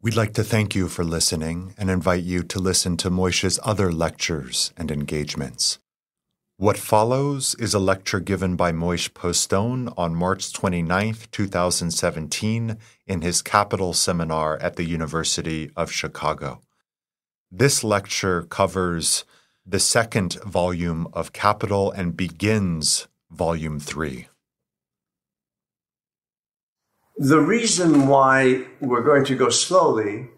We'd like to thank you for listening and invite you to listen to Moishe's other lectures and engagements. What follows is a lecture given by Moishe Postone on March 29, 2017, in his Capital seminar at the University of Chicago. This lecture covers the second volume of Capital and begins Volume 3. The reason why we're going to go slowly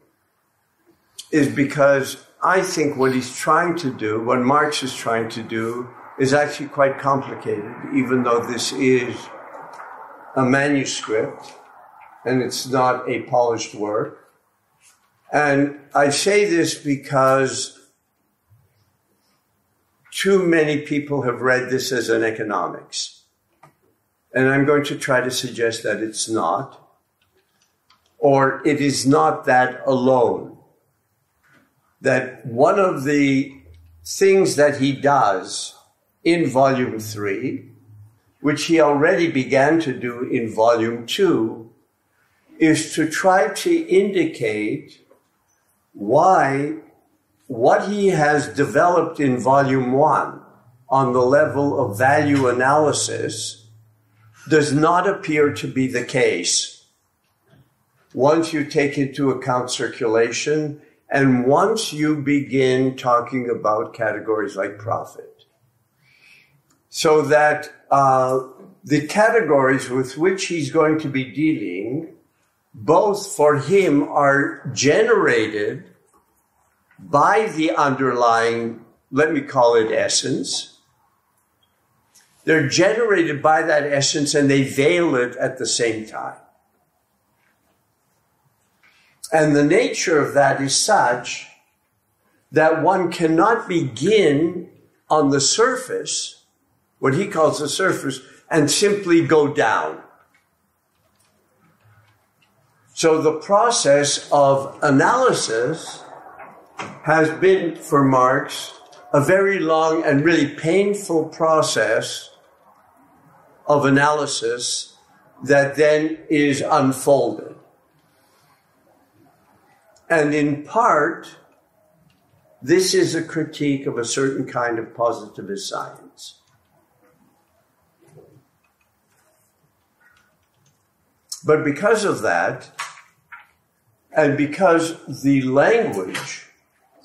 is because I think what he's trying to do, what Marx is trying to do, is actually quite complicated, even though this is a manuscript and it's not a polished work. And I say this because too many people have read this as an economics. And I'm going to try to suggest that it's not, or it is not that alone. That one of the things that he does in Volume 3, which he already began to do in Volume 2, is to try to indicate why what he has developed in Volume 1 on the level of value analysis does not appear to be the case once you take into account circulation and once you begin talking about categories like profit. So that the categories with which he's going to be dealing, both for him are generated by the underlying, let me call it essence. They're generated by that essence and they veil it at the same time. And the nature of that is such that one cannot begin on the surface, what he calls the surface, and simply go down. So the process of analysis has been, for Marx, a very long and really painful process of analysis that then is unfolded. And in part, this is a critique of a certain kind of positivist science. But because of that, and because the language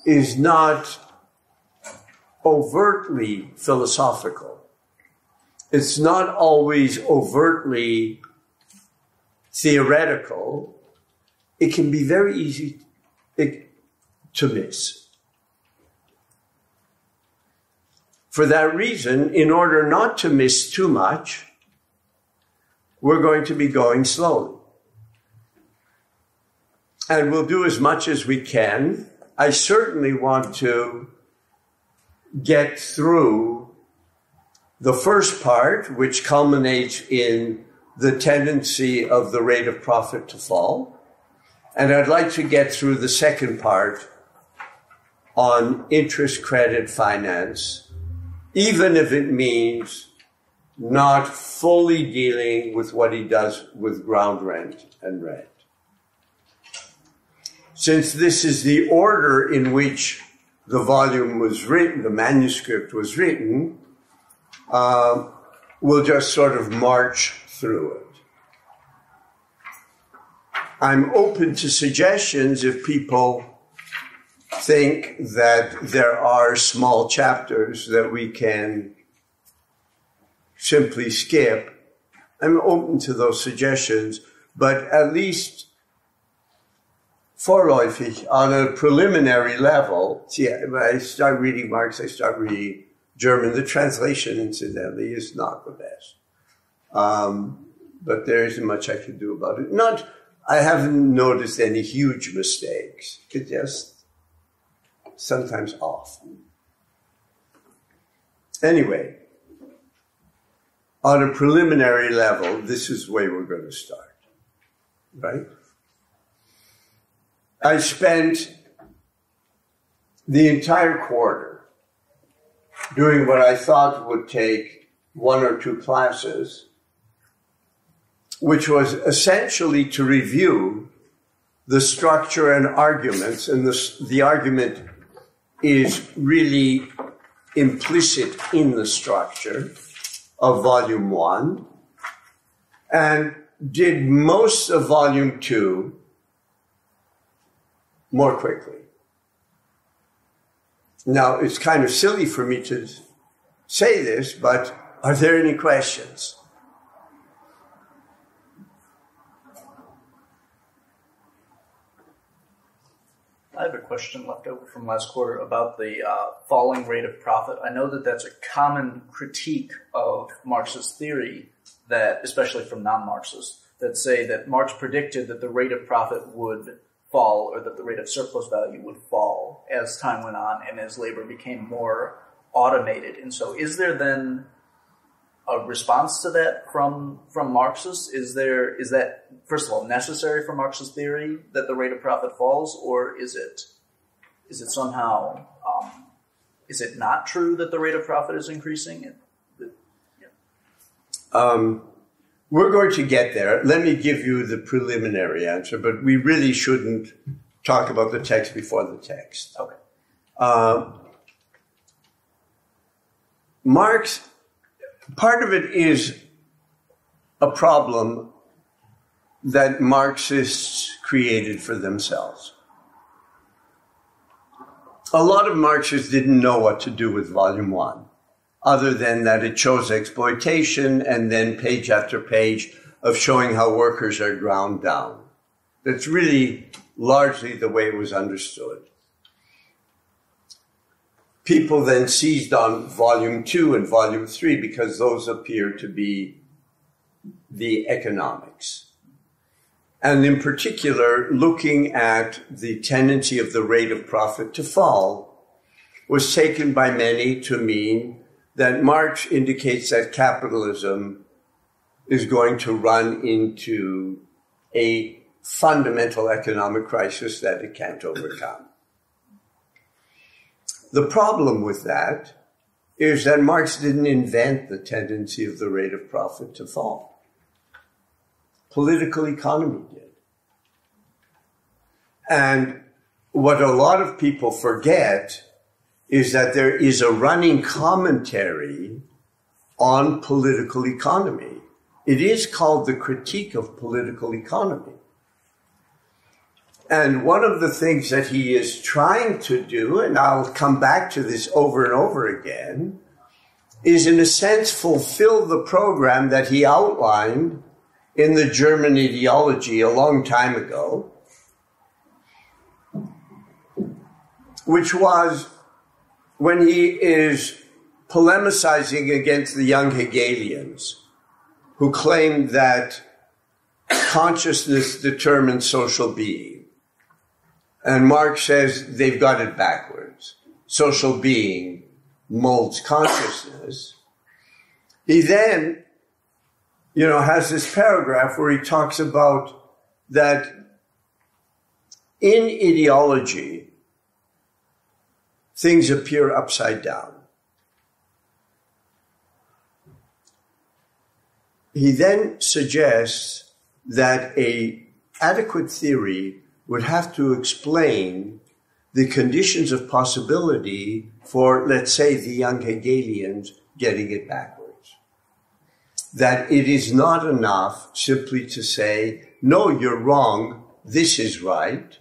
is not overtly philosophical, it's not always overtly theoretical, it can be very easy to miss. For that reason, in order not to miss too much, we're going to be going slowly. And we'll do as much as we can. I certainly want to get through the first part, which culminates in the tendency of the rate of profit to fall. And I'd like to get through the second part on interest credit finance, even if it means not fully dealing with what he does with ground rent and rent. Since this is the order in which the volume was written, the manuscript was written, we'll just sort of march through it. I'm open to suggestions if people think that there are small chapters that we can simply skip. I'm open to those suggestions, but at least vorläufig, on a preliminary level, see, when I start reading Marx, I start reading German. The translation, incidentally, is not the best. But there isn't much I can do about it. I haven't noticed any huge mistakes. It's just sometimes off. Anyway, on a preliminary level, this is the way we're going to start, right? I spent the entire quarter doing what I thought would take 1 or 2 classes, which was essentially to review the structure and arguments, and the argument is really implicit in the structure of Volume 1, and did most of Volume 2 more quickly. Now, it's kind of silly for me to say this, but are there any questions? I have a question left over from last quarter about the falling rate of profit. I know that that's a common critique of Marx's theory, that, especially from non-Marxists, that say that Marx predicted that the rate of profit would fall, or that the rate of surplus value would fall as time went on and as labor became more automated. And so is there then a response to that from Marxists? Is that, first of all, necessary for Marx's theory that the rate of profit falls, or is it somehow, is it not true that the rate of profit is increasing? We're going to get there. Let me give you the preliminary answer, but we really shouldn't talk about the text before the text. Okay. Marx, part of it is a problem that Marxists created for themselves. A lot of Marxists didn't know what to do with Volume 1, other than that it shows exploitation and then page after page of showing how workers are ground down. That's really largely the way it was understood. People then seized on Volume 2 and Volume 3 because those appear to be the economics. And in particular, looking at the tendency of the rate of profit to fall was taken by many to mean that Marx indicates that capitalism is going to run into a fundamental economic crisis that it can't overcome. The problem with that is that Marx didn't invent the tendency of the rate of profit to fall. Political economy did. And what a lot of people forget is that there is a running commentary on political economy. It is called the Critique of Political Economy. And one of the things that he is trying to do, and I'll come back to this over and over again, is in a sense fulfill the program that he outlined in the German ideology a long time ago, which was when he is polemicizing against the young Hegelians who claimed that consciousness determines social being. And Marx says they've got it backwards. Social being molds consciousness. He then, has this paragraph where he talks about that in ideology, things appear upside down. He then suggests that an adequate theory would have to explain the conditions of possibility for, let's say, the young Hegelians getting it backwards. That it is not enough simply to say, no, you're wrong, this is right,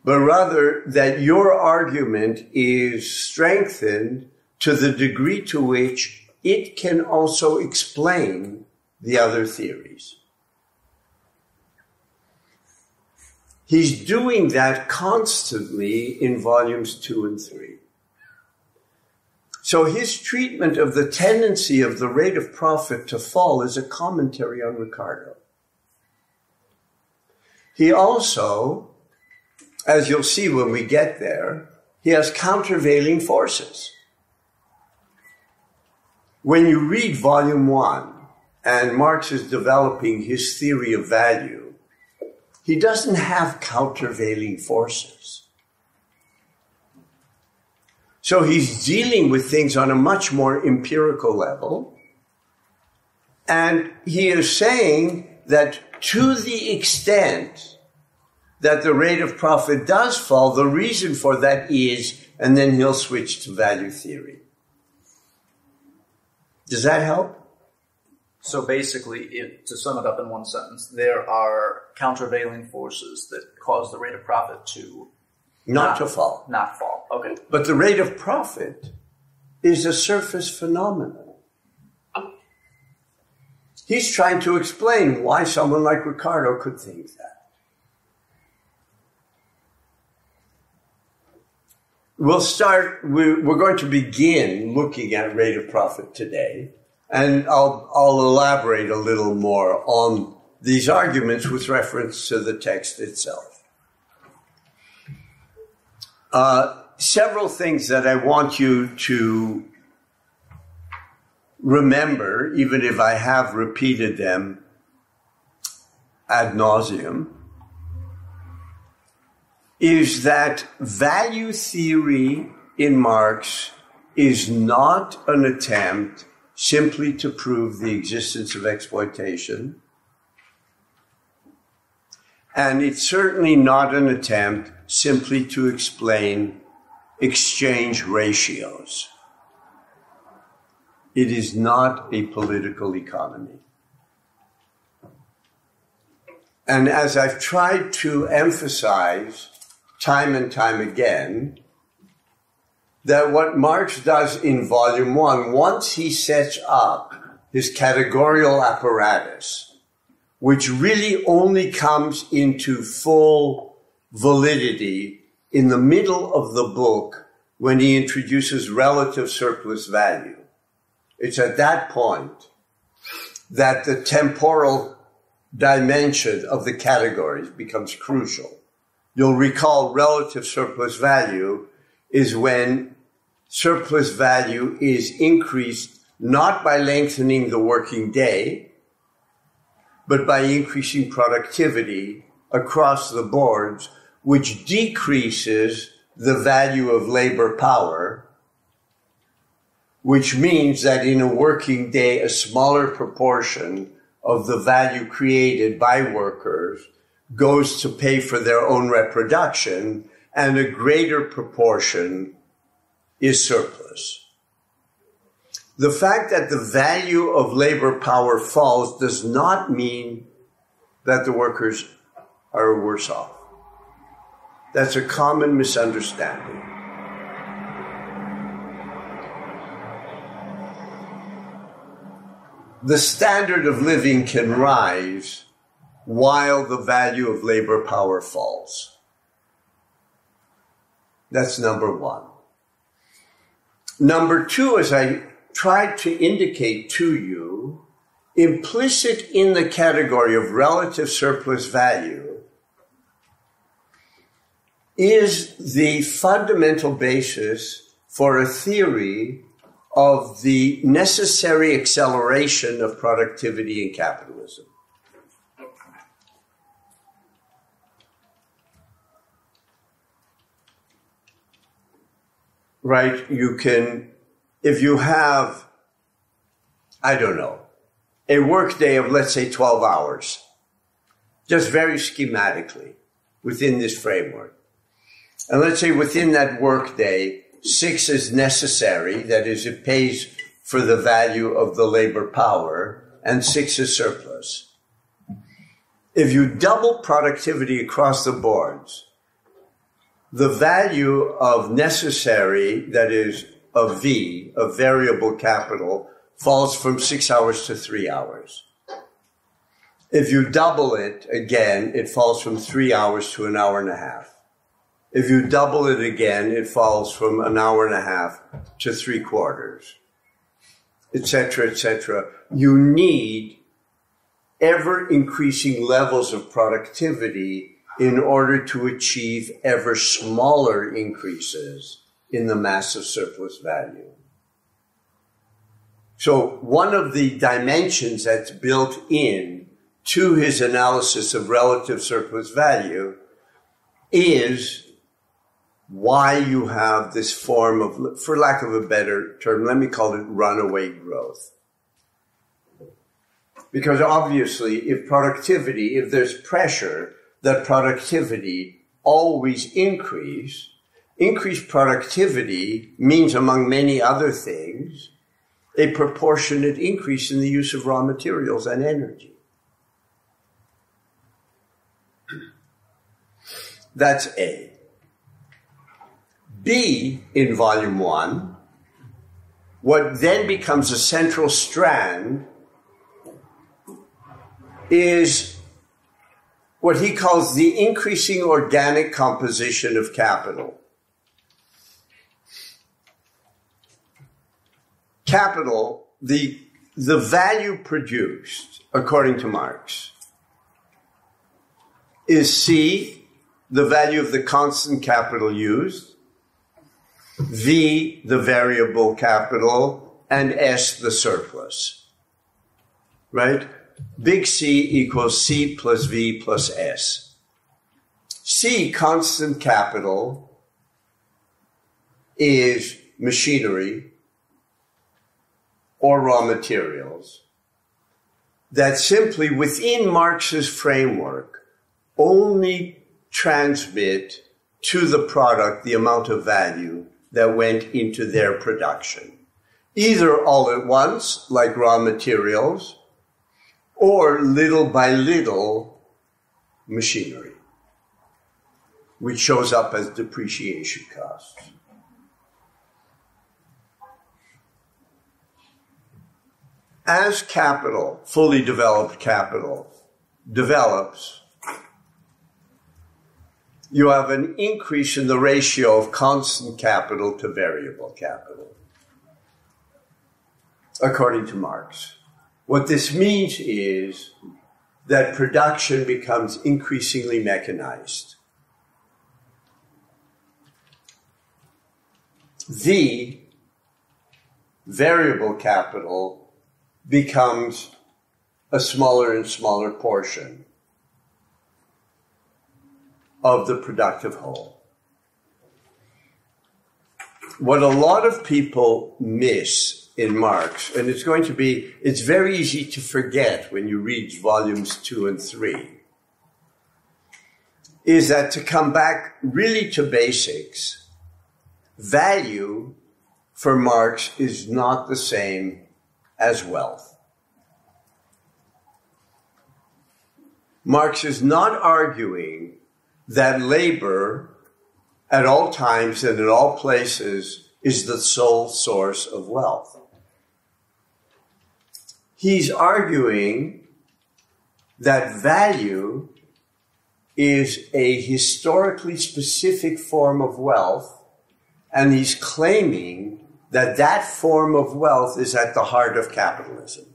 but rather that your argument is strengthened to the degree to which it can also explain the other theories. He's doing that constantly in volumes 2 and 3. So his treatment of the tendency of the rate of profit to fall is a commentary on Ricardo. He also, as you'll see when we get there, he has countervailing forces. When you read volume 1 and Marx is developing his theory of value, he doesn't have countervailing forces. So he's dealing with things on a much more empirical level. And he is saying that to the extent that the rate of profit does fall, the reason for that is, and then he'll switch to value theory. Does that help? So basically, to sum it up in one sentence, there are countervailing forces that cause the rate of profit to not to fall. Not fall. Okay. But the rate of profit is a surface phenomenon. He's trying to explain why someone like Ricardo could think that. We're going to begin looking at rate of profit today, and I'll elaborate a little more on these arguments with reference to the text itself. Several things that I want you to remember, even if I have repeated them ad nauseum, is that value theory in Marx is not an attempt simply to prove the existence of exploitation, and it's certainly not an attempt simply to explain exchange ratios. It is not a political economy. And as I've tried to emphasize time and time again, that what Marx does in Volume 1, once he sets up his categorical apparatus, which really only comes into full validity in the middle of the book when he introduces relative surplus value. It's at that point that the temporal dimension of the categories becomes crucial. You'll recall relative surplus value is when surplus value is increased not by lengthening the working day, but by increasing productivity across the boards, which decreases the value of labor power, which means that in a working day, a smaller proportion of the value created by workers goes to pay for their own reproduction, and a greater proportion is surplus. The fact that the value of labor power falls does not mean that the workers are worse off. That's a common misunderstanding. The standard of living can rise while the value of labor power falls. That's number one. Number two, as I tried to indicate to you, implicit in the category of relative surplus value is the fundamental basis for a theory of the necessary acceleration of productivity in capitalism. Right? You can, if you have, I don't know, a workday of, let's say, 12 hours, just very schematically within this framework. And let's say within that workday, 6 is necessary, that is, it pays for the value of the labor power, and 6 is surplus. If you double productivity across the boards, the value of necessary, that is, of V, of variable capital, falls from 6 hours to 3 hours. If you double it again, it falls from 3 hours to an hour and a half. If you double it again, it falls from an hour and a half to 3/4, etc., etc. You need ever increasing levels of productivity in order to achieve ever smaller increases in the mass of surplus value. So one of the dimensions that's built in to his analysis of relative surplus value is why you have this form of, for lack of a better term, let me call it runaway growth. Because obviously, if productivity, if there's pressure that productivity always increase. Increased productivity means, among many other things, a proportionate increase in the use of raw materials and energy. That's A. B, in volume 1, what then becomes a central strand is what he calls the increasing organic composition of capital. Capital, the value produced, according to Marx, is C, the value of the constant capital used, V, the variable capital, and S, the surplus. Right? Big C equals C plus V plus S. C, constant capital, is machinery or raw materials that simply within Marx's framework only transmit to the product the amount of value that went into their production, either all at once, like raw materials, or little by little machinery, which shows up as depreciation costs. As capital, fully developed capital, develops, you have an increase in the ratio of constant capital to variable capital, according to Marx. What this means is that production becomes increasingly mechanized. The variable capital becomes a smaller and smaller portion of the productive whole. What a lot of people miss in Marx, and it's very easy to forget when you read volumes 2 and 3, is that to come back really to basics, value for Marx is not the same as wealth. Marx is not arguing that labor at all times and at all places is the sole source of wealth. He's arguing that value is a historically specific form of wealth, and he's claiming that that form of wealth is at the heart of capitalism.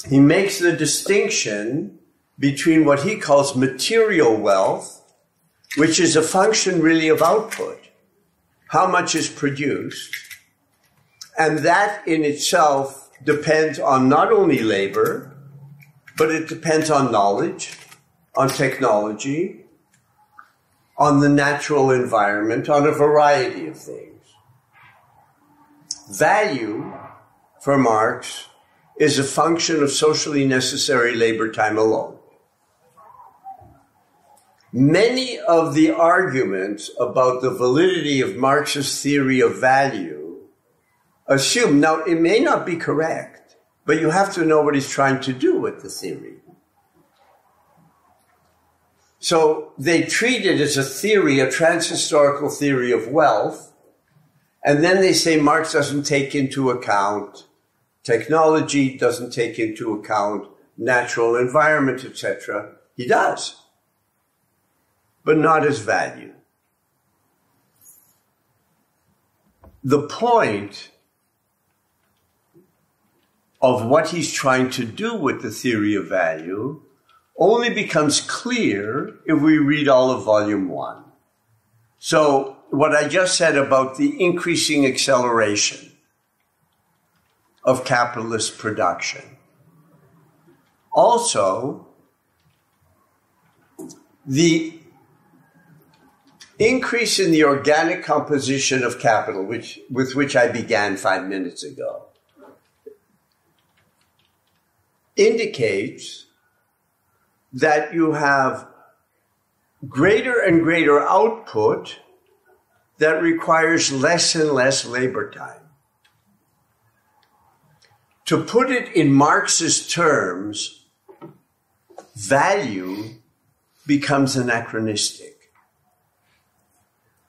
He makes the distinction between what he calls material wealth, which is a function really of output, how much is produced, and that in itself depends on not only labor, but it depends on knowledge, on technology, on the natural environment, on a variety of things. Value, for Marx, is a function of socially necessary labor time alone. Many of the arguments about the validity of Marx's theory of value assume, now it may not be correct, but you have to know what he's trying to do with the theory. So they treat it as a theory, a transhistorical theory of wealth, and then they say Marx doesn't take into account technology, doesn't take into account natural environment, etc. He does, but not as value. The point of what he's trying to do with the theory of value only becomes clear if we read all of volume 1. So what I just said about the increasing acceleration of capitalist production. Also, the increase in the organic composition of capital, with which I began 5 minutes ago, indicates that you have greater and greater output that requires less and less labor time. To put it in Marx's terms, value becomes anachronistic.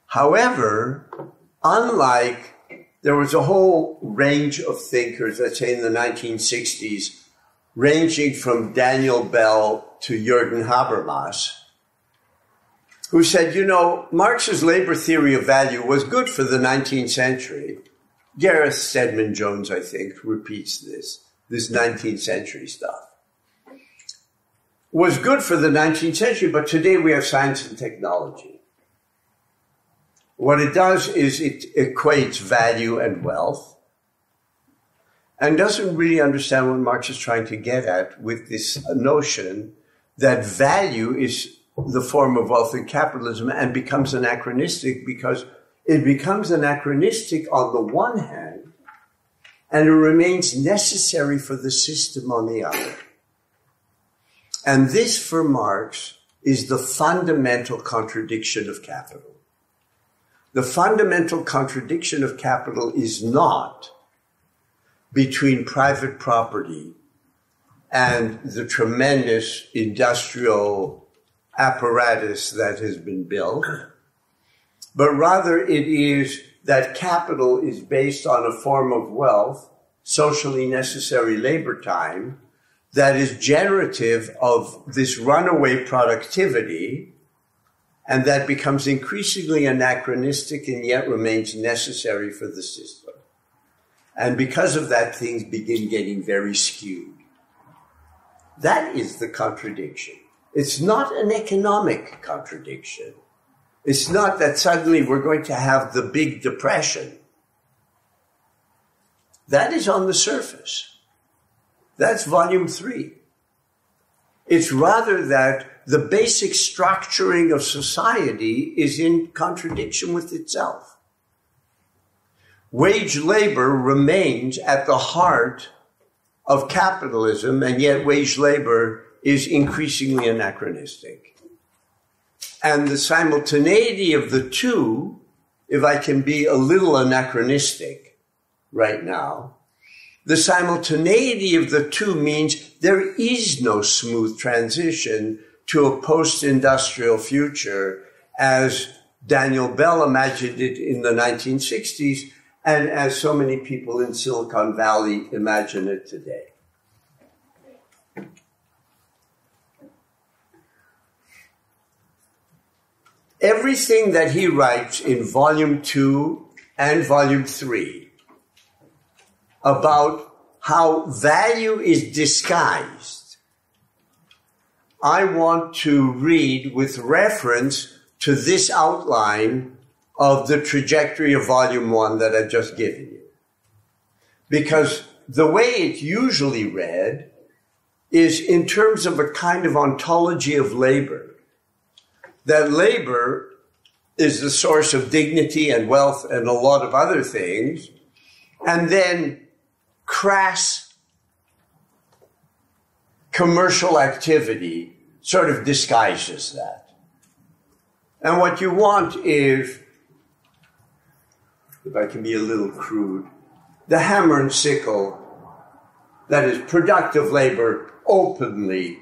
However, unlike, there was a whole range of thinkers, let's say in the 1960s, ranging from Daniel Bell to Jürgen Habermas, who said, you know, Marx's labor theory of value was good for the 19th century. Gareth Stedman Jones, I think, repeats this 19th century stuff. Was good for the 19th century, but today we have science and technology. What it does is it equates value and wealth and doesn't really understand what Marx is trying to get at with this notion that value is the form of wealth in capitalism and becomes anachronistic because it becomes anachronistic on the one hand and it remains necessary for the system on the other. And this, for Marx, is the fundamental contradiction of capital. The fundamental contradiction of capital is not between private property and the tremendous industrial apparatus that has been built, but rather it is that capital is based on a form of wealth, socially necessary labor time, that is generative of this runaway productivity, and that becomes increasingly anachronistic and yet remains necessary for the system. And because of that, things begin getting very skewed. That is the contradiction. It's not an economic contradiction. It's not that suddenly we're going to have the big depression. That is on the surface. That's volume 3. It's rather that the basic structuring of society is in contradiction with itself. Wage labor remains at the heart of capitalism, and yet wage labor is increasingly anachronistic. And the simultaneity of the two, if I can be a little anachronistic right now, the simultaneity of the two means there is no smooth transition to a post-industrial future as Daniel Bell imagined it in the 1960s and as so many people in Silicon Valley imagine it today. Everything that he writes in Volume 2 and Volume 3 about how value is disguised, I want to read with reference to this outline of the trajectory of Volume 1 that I've just given you. Because the way it's usually read is in terms of a kind of ontology of labor. That labor is the source of dignity and wealth and a lot of other things, and then crass commercial activity sort of disguises that. And what you want is, if I can be a little crude, the hammer and sickle, that is productive labor, openly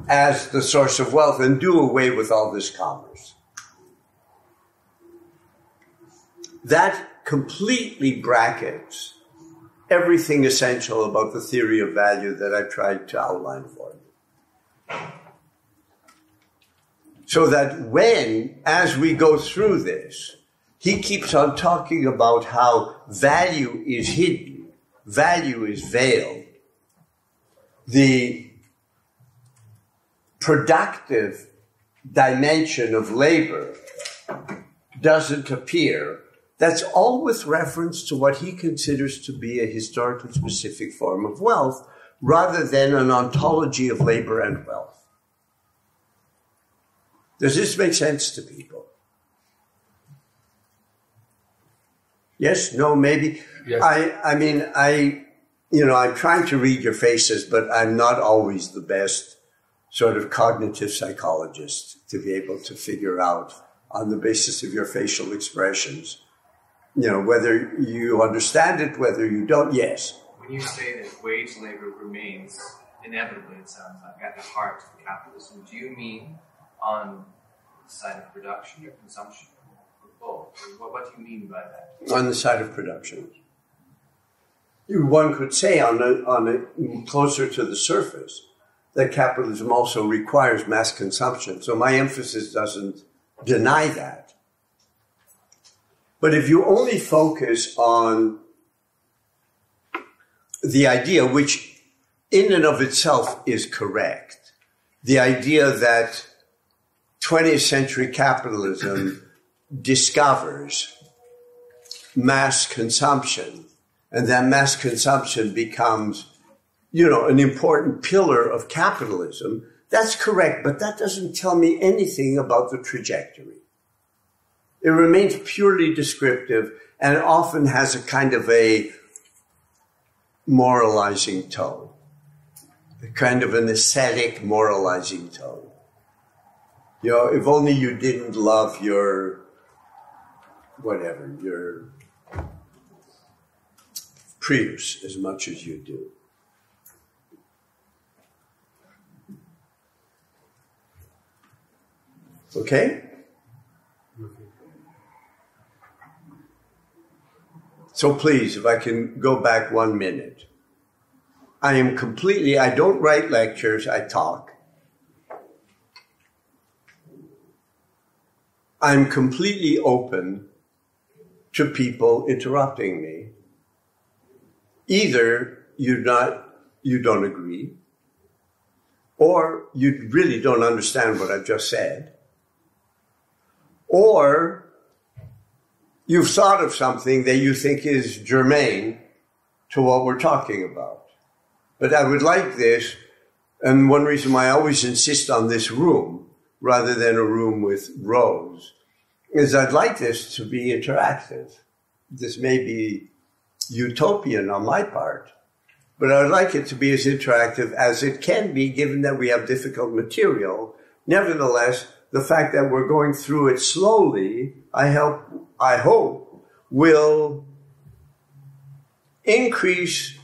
as the source of wealth and do away with all this commerce. That completely brackets everything essential about the theory of value that I tried to outline for you. So that when, as we go through this, he keeps on talking about how value is hidden, value is veiled, the productive dimension of labor doesn't appear. That's all with reference to what he considers to be a historically specific form of wealth, rather than an ontology of labor and wealth. Does this make sense to people? Yes? No? Maybe? Yes. I'm trying to read your faces, but I'm not always the best sort of cognitive psychologist to be able to figure out on the basis of your facial expressions, whether you understand it, whether you don't. Yes. When you say that wage labor remains, inevitably it sounds like, at the heart of capitalism, do you mean on the side of production or consumption or both? What do you mean by that? On the side of production. One could say on a closer to the surface that capitalism also requires mass consumption. So my emphasis doesn't deny that. But if you only focus on the idea, which in and of itself is correct, the idea that 20th century capitalism discovers mass consumption, and that mass consumption becomes, an important pillar of capitalism, that's correct, but that doesn't tell me anything about the trajectory. It remains purely descriptive and often has a kind of a moralizing tone, a kind of an ascetic moralizing tone. If only you didn't love your Prius as much as you do. Okay? So please, if I can go back 1 minute. I don't write lectures, I talk. I'm completely open to people interrupting me. Either you don't agree, or you really don't understand what I've just said, or you've thought of something that you think is germane to what we're talking about. But I would like this, and one reason why I always insist on this room rather than a room with rows, is I'd like this to be interactive. This may be utopian on my part, but I would like it to be as interactive as it can be, given that we have difficult material. Nevertheless, the fact that we're going through it slowly, I hope, will increase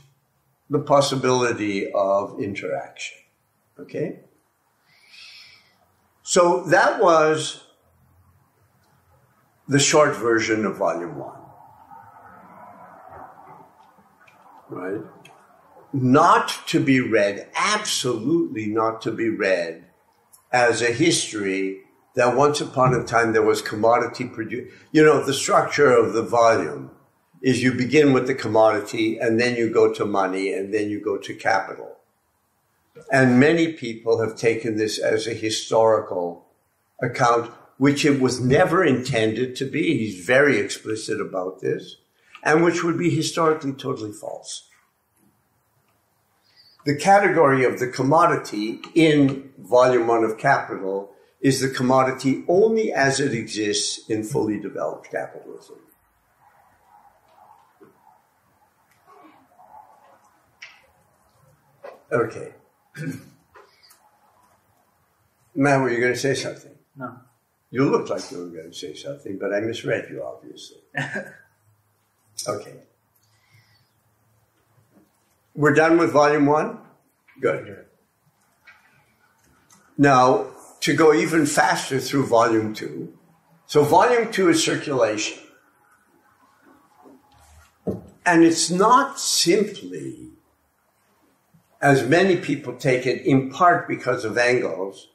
the possibility of interaction. Okay? So that was the short version of Volume 1. Right? Not to be read, absolutely not to be read as a history that once upon a time there was commodity produce. The structure of the volume is you begin with the commodity and then you go to money and then you go to capital. And many people have taken this as a historical account, which it was never intended to be. He's very explicit about this. And which would be historically totally false. The category of the commodity in Volume 1 of Capital is the commodity only as it exists in fully developed capitalism. Okay. Matt, were you going to say something? No. You looked like you were going to say something, but I misread you, obviously. Okay. We're done with Volume 1? Good. Now, to go even faster through Volume 2. So Volume 2 is circulation. And it's not simply, as many people take it, in part because of Engels.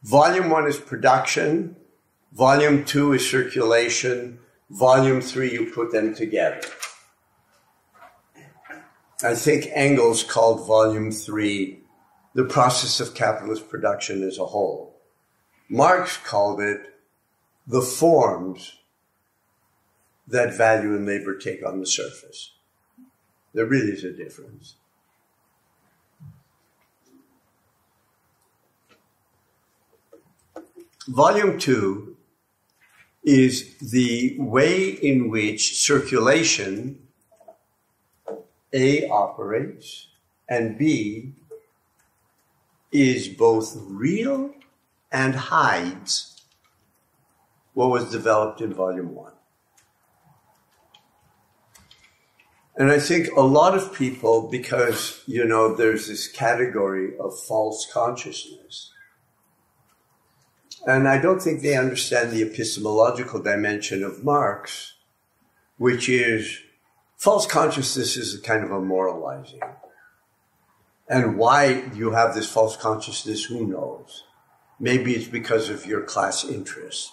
Volume 1 is production. Volume 2 is circulation. Volume 3, you put them together. I think Engels called Volume 3 the process of capitalist production as a whole. Marx called it the forms that value and labor take on the surface. There really is a difference. Volume 2 is the way in which circulation, A, operates, and B, is both real and hides what was developed in Volume 1. And I think a lot of people, because, there's this category of false consciousness, and I don't think they understand the epistemological dimension of Marx, which is false consciousness is a kind of a moralizing. And why you have this false consciousness, who knows? Maybe it's because of your class interest,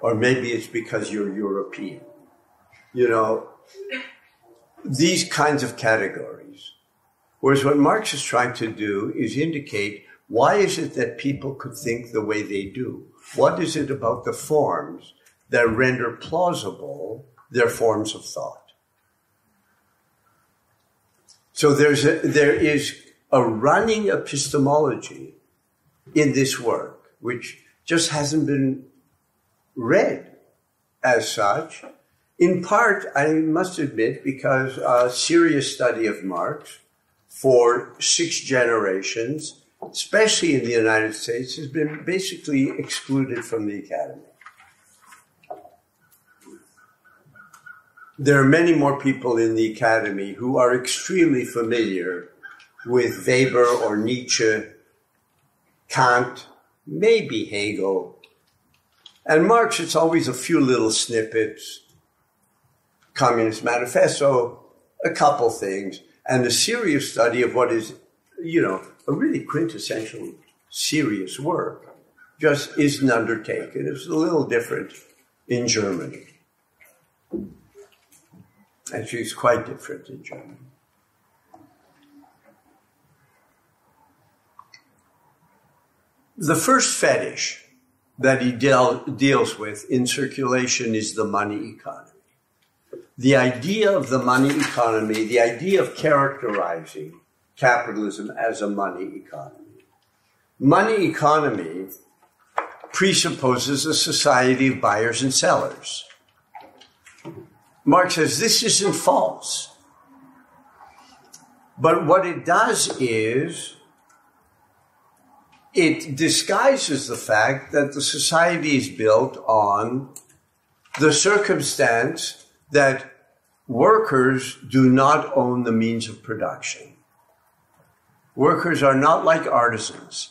or maybe it's because you're European. These kinds of categories. Whereas what Marx is trying to do is indicate, why is it that people could think the way they do? What is it about the forms that render plausible their forms of thought? So there is a running epistemology in this work, which just hasn't been read as such. In part, I must admit, because a serious study of Marx for 6 generations, especially in the United States, has been basically excluded from the academy. There are many more people in the academy who are extremely familiar with Weber or Nietzsche, Kant, maybe Hegel. And Marx, it's always a few little snippets, Communist Manifesto, a couple things, and a serious study of what is, a really quintessential serious work just isn't undertaken. It's a little different in Germany. Actually, it's quite different in Germany. The first fetish that he deals with in circulation is the money economy. The idea of the money economy, the idea of characterizing capitalism as a money economy. Money economy presupposes a society of buyers and sellers. Marx says this isn't false. But what it does is it disguises the fact that the society is built on the circumstance that workers do not own the means of production. Workers are not like artisans.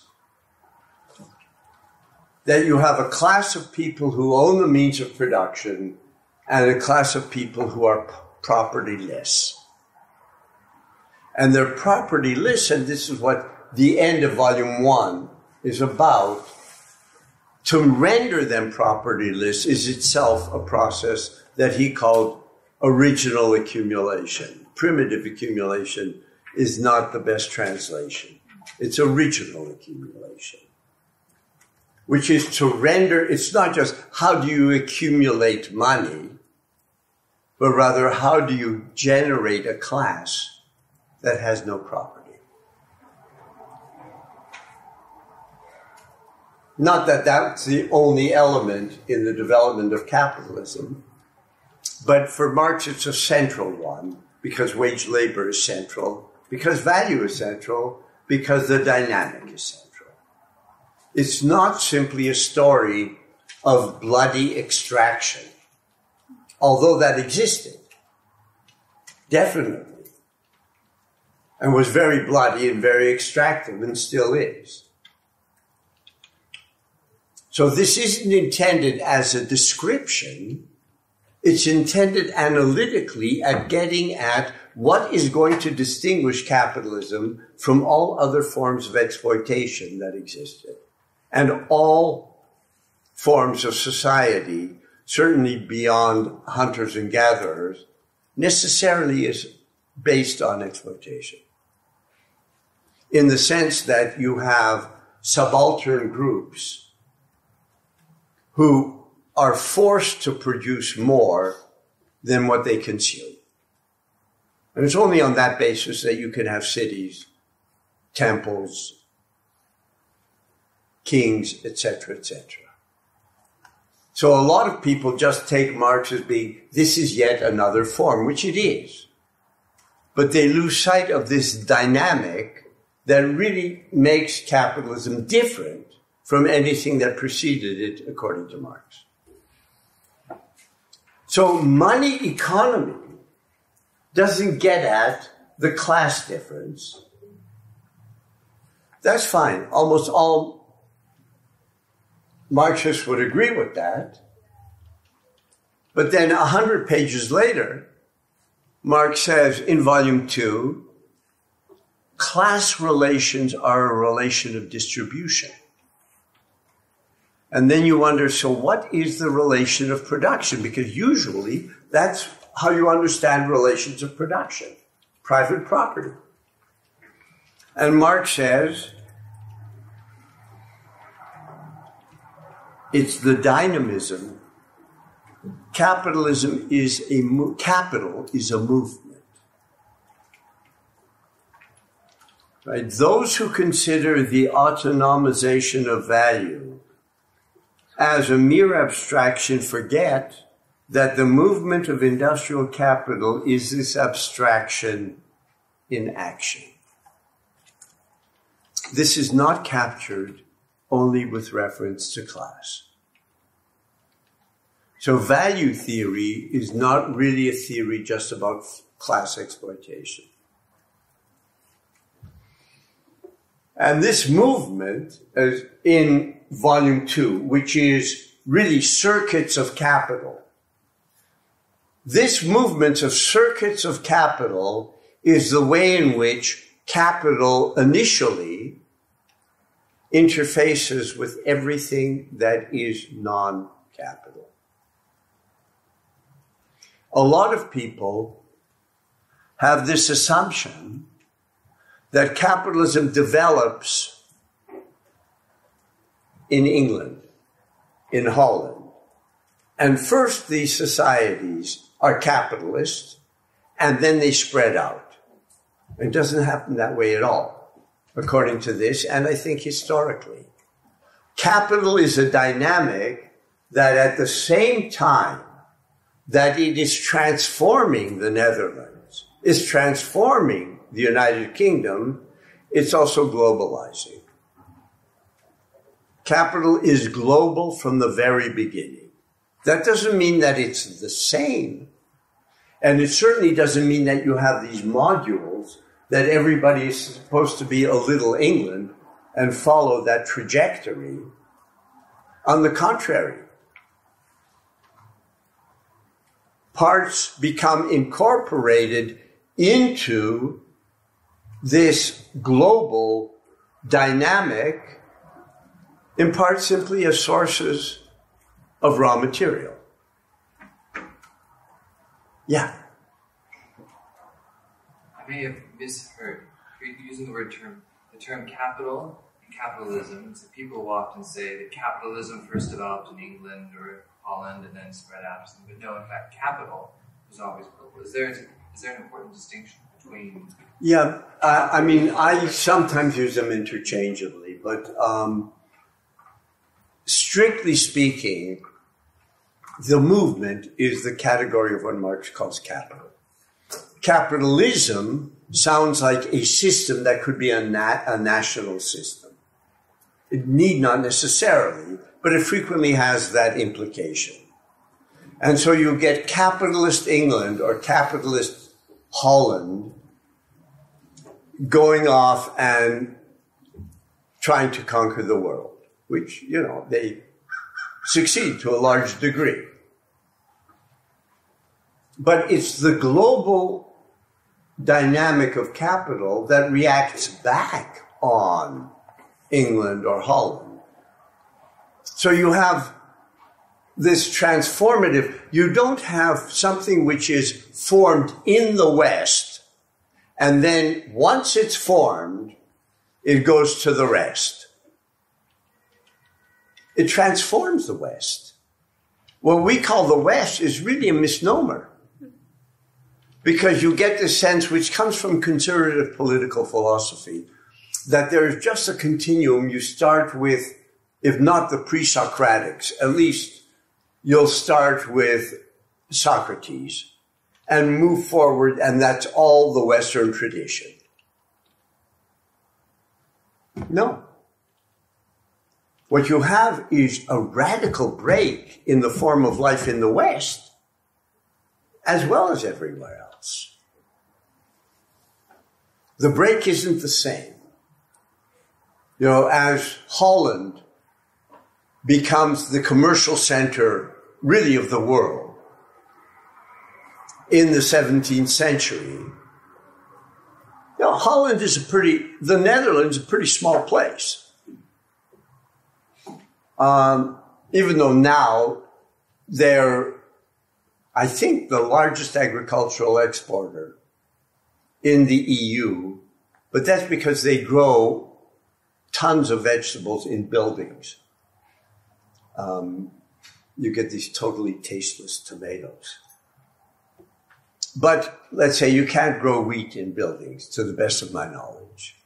That you have a class of people who own the means of production and a class of people who are propertyless. And they're propertyless, and this is what the end of Volume 1 is about. To render them propertyless is itself a process that he called original accumulation. Primitive accumulation is not the best translation. It's original accumulation, which is to render, it's not just how do you accumulate money, but rather how do you generate a class that has no property. Not that that's the only element in the development of capitalism, but for Marx it's a central one, because wage labor is central, because value is central, because the dynamic is central. It's not simply a story of bloody extraction, although that existed, definitely, and was very bloody and very extractive and still is. So this isn't intended as a description. It's intended analytically at getting at what is going to distinguish capitalism from all other forms of exploitation that existed. And all forms of society, certainly beyond hunters and gatherers, necessarily is based on exploitation. In the sense that you have subaltern groups who are forced to produce more than what they consume. And it's only on that basis that you can have cities, temples, kings, etc., etc. So a lot of people just take Marx as being, this is yet another form, which it is. But they lose sight of this dynamic that really makes capitalism different from anything that preceded it, according to Marx. So money economy doesn't get at the class difference. That's fine. Almost all Marxists would agree with that. But then 100 pages later, Marx says in volume 2, class relations are a relation of distribution. And then you wonder, so what is the relation of production? Because usually that's how you understand relations of production, private property. And Marx says it's the dynamism. Capitalism is capital is a movement. Right? Those who consider the autonomization of value as a mere abstraction forget that the movement of industrial capital is this abstraction in action. This is not captured only with reference to class. So value theory is not really a theory just about class exploitation. And this movement is in volume 2, which is really circuits of capital. This movement of circuits of capital is the way in which capital initially interfaces with everything that is non-capital. A lot of people have this assumption that capitalism develops in England, in Holland. And first these societies are capitalist, and then they spread out. It doesn't happen that way at all, according to this, and I think historically. Capital is a dynamic that at the same time that it is transforming the Netherlands, is transforming the United Kingdom, it's also globalizing. Capital is global from the very beginning. That doesn't mean that it's the same. And it certainly doesn't mean that you have these modules that everybody is supposed to be a little England and follow that trajectory. On the contrary, parts become incorporated into this global dynamic, in part simply as sources of raw material. Yeah. I may have misheard. You're using the term capital and capitalism. So people will often say that capitalism first developed in England or Holland and then spread out. But no, in fact, capital was always global. Is there an important distinction between? Yeah, I mean, I sometimes use them interchangeably, but strictly speaking, the movement is the category of what Marx calls capital. Capitalism sounds like a system that could be a national system. It need not necessarily, but it frequently has that implication. And so you get capitalist England or capitalist Holland going off and trying to conquer the world, which, you know, they succeed to a large degree. But it's the global dynamic of capital that reacts back on England or Holland. So you have this transformative, you don't have something which is formed in the West, and then once it's formed, it goes to the rest. It transforms the West. What we call the West is really a misnomer, because you get this sense, which comes from conservative political philosophy, that there is just a continuum. You start with, if not the pre-Socratics, at least you'll start with Socrates and move forward, and that's all the Western tradition. No. What you have is a radical break in the form of life in the West, as well as everywhere else. The break isn't the same. You know, as Holland becomes the commercial center, really, of the world in the 17th century, you know, Holland is the Netherlands is a pretty small place. Even though now they're, I think, the largest agricultural exporter in the EU, but that's because they grow tons of vegetables in buildings. You get these totally tasteless tomatoes. But let's say you can't grow wheat in buildings, to the best of my knowledge.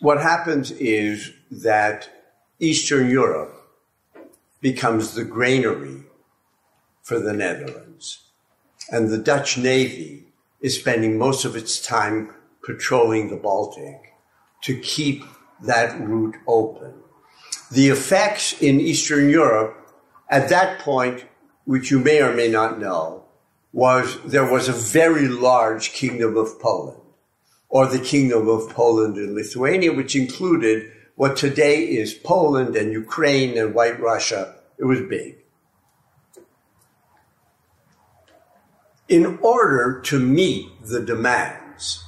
What happens is that Eastern Europe becomes the granary for the Netherlands. And the Dutch Navy is spending most of its time patrolling the Baltic to keep that route open. The effects in Eastern Europe at that point, which you may or may not know, was there was a very large Kingdom of Poland, or the Kingdom of Poland and Lithuania, which included what today is Poland and Ukraine and White Russia. It was big. In order to meet the demands,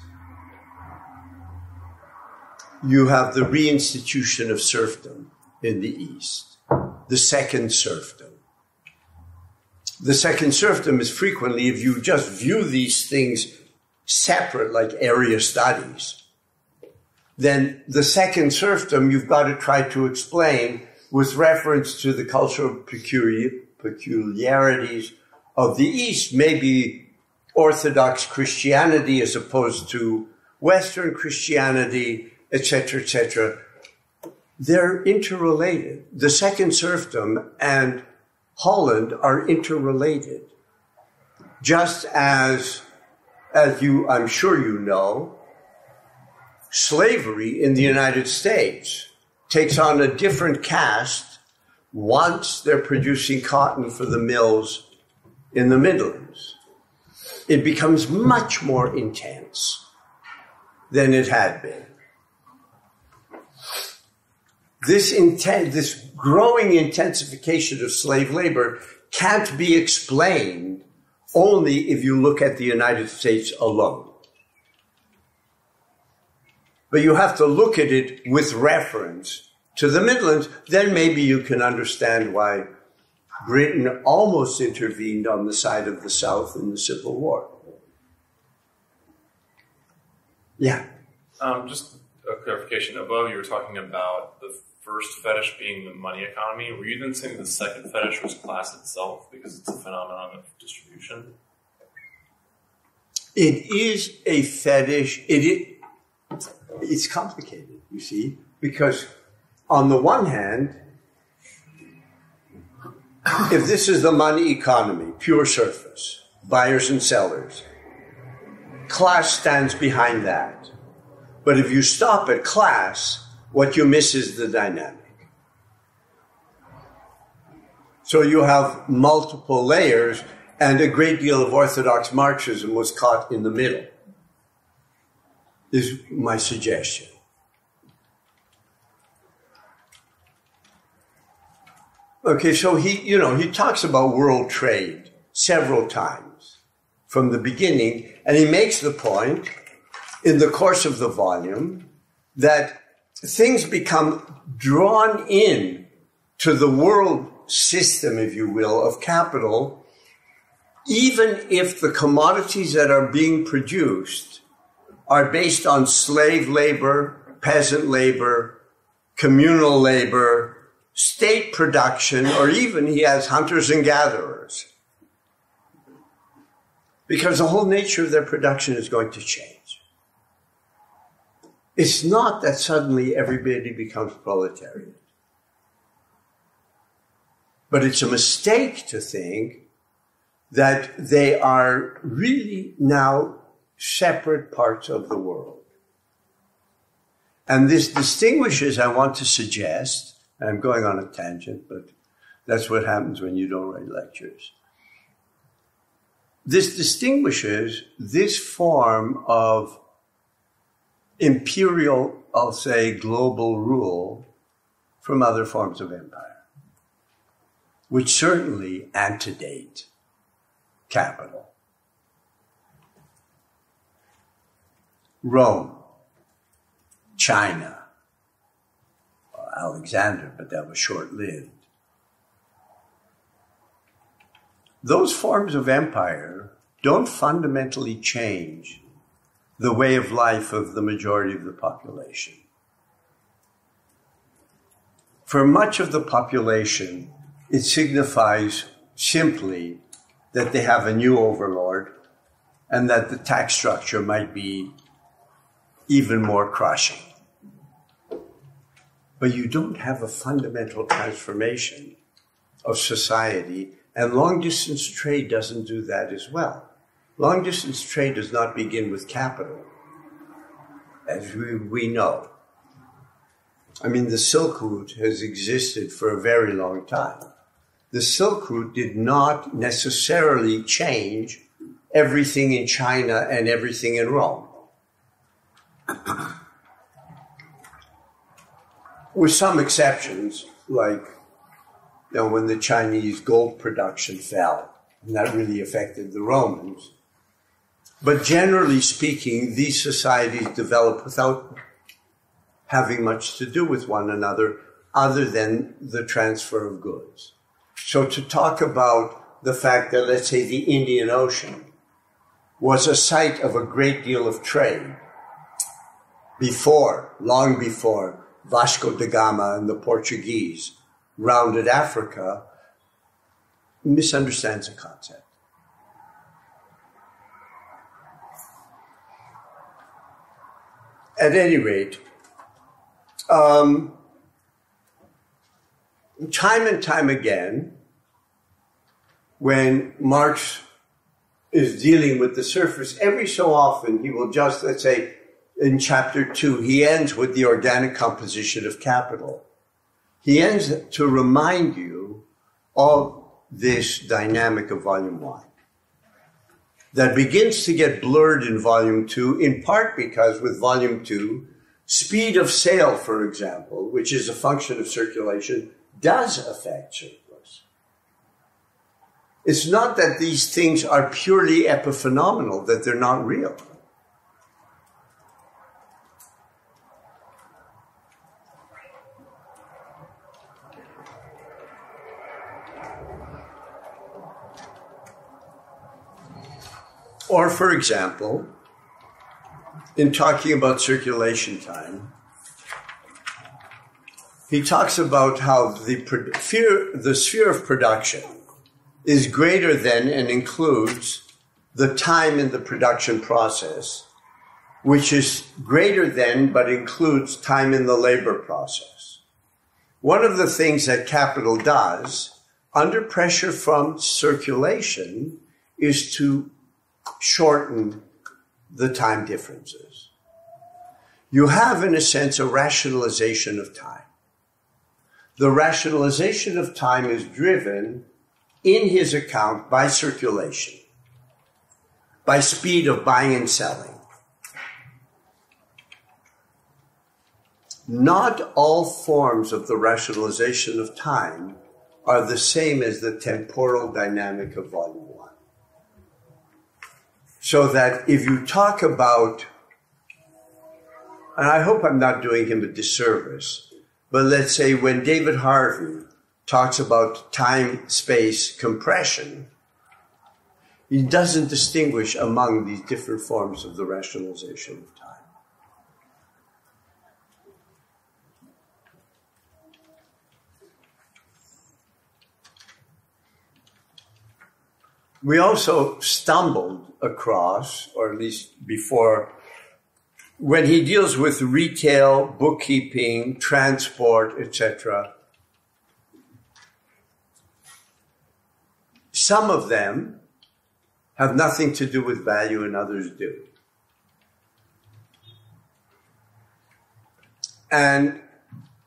you have the reinstitution of serfdom in the East, the second serfdom. The second serfdom is frequently, if you just view these things separate, like area studies, then the second serfdom you've got to try to explain with reference to the cultural peculiarities of the East, maybe Orthodox Christianity as opposed to Western Christianity, etc., etc. They're interrelated. The second serfdom and Holland are interrelated. Just as you, I'm sure you know, slavery in the United States takes on a different cast once they're producing cotton for the mills in the Midlands. It becomes much more intense than it had been. This growing intensification of slave labor can't be explained only if you look at the United States alone. But you have to look at it with reference to the Midlands. Then maybe you can understand why Britain almost intervened on the side of the South in the Civil War. Yeah. Just a clarification. Above, you were talking about the first fetish being the money economy. Were you then saying the second fetish was class itself because it's a phenomenon of distribution? It is a fetish. It's complicated, you see, because on the one hand, if this is the money economy, pure surface, buyers and sellers, class stands behind that. But if you stop at class, what you miss is the dynamic. So you have multiple layers, and a great deal of orthodox Marxism was caught in the middle, is my suggestion. Okay, so he talks about world trade several times from the beginning, and he makes the point in the course of the volume that things become drawn in to the world system, if you will, of capital, even if the commodities that are being produced are based on slave labor, peasant labor, communal labor, state production, or even he has hunters and gatherers. Because the whole nature of their production is going to change. It's not that suddenly everybody becomes proletariat. But it's a mistake to think that they are really now separate parts of the world. And this distinguishes, I want to suggest, and I'm going on a tangent, but that's what happens when you don't write lectures. This distinguishes this form of imperial, I'll say, global rule from other forms of empire, which certainly antedate capital. Rome, China, Alexander, but that was short-lived. Those forms of empire don't fundamentally change the way of life of the majority of the population. For much of the population, it signifies simply that they have a new overlord and that the tax structure might be even more crushing. But you don't have a fundamental transformation of society, and long-distance trade doesn't do that as well. Long-distance trade does not begin with capital, as we know. I mean, the Silk Route has existed for a very long time. The Silk Route did not necessarily change everything in China and everything in Rome. With some exceptions, like when the Chinese gold production fell, and that really affected the Romans. But generally speaking, these societies developed without having much to do with one another other than the transfer of goods. So to talk about the fact that, let's say, the Indian Ocean was a site of a great deal of trade long before Vasco da Gama and the Portuguese rounded Africa, misunderstands the concept. At any rate, time and time again, when Marx is dealing with the surface, every so often he will just, let's say, in chapter 2, he ends with the organic composition of capital. He ends to remind you of this dynamic of volume 1 that begins to get blurred in volume 2, in part because with volume 2, speed of sale, for example, which is a function of circulation, does affect surplus. It's not that these things are purely epiphenomenal, that they're not real. Or, for example, in talking about circulation time, he talks about how the sphere of production is greater than and includes the time in the production process, which is greater than but includes time in the labor process. One of the things that capital does, under pressure from circulation, is to shorten the time differences. You have, in a sense, a rationalization of time. The rationalization of time is driven in his account by circulation, by speed of buying and selling. Not all forms of the rationalization of time are the same as the temporal dynamic of volume 1. So that if you talk about, and I hope I'm not doing him a disservice, but let's say when David Harvey talks about time-space compression, he doesn't distinguish among these different forms of the rationalization of time. We also stumbled across, or at least before, when he deals with retail, bookkeeping, transport, etc. Some of them have nothing to do with value and others do. And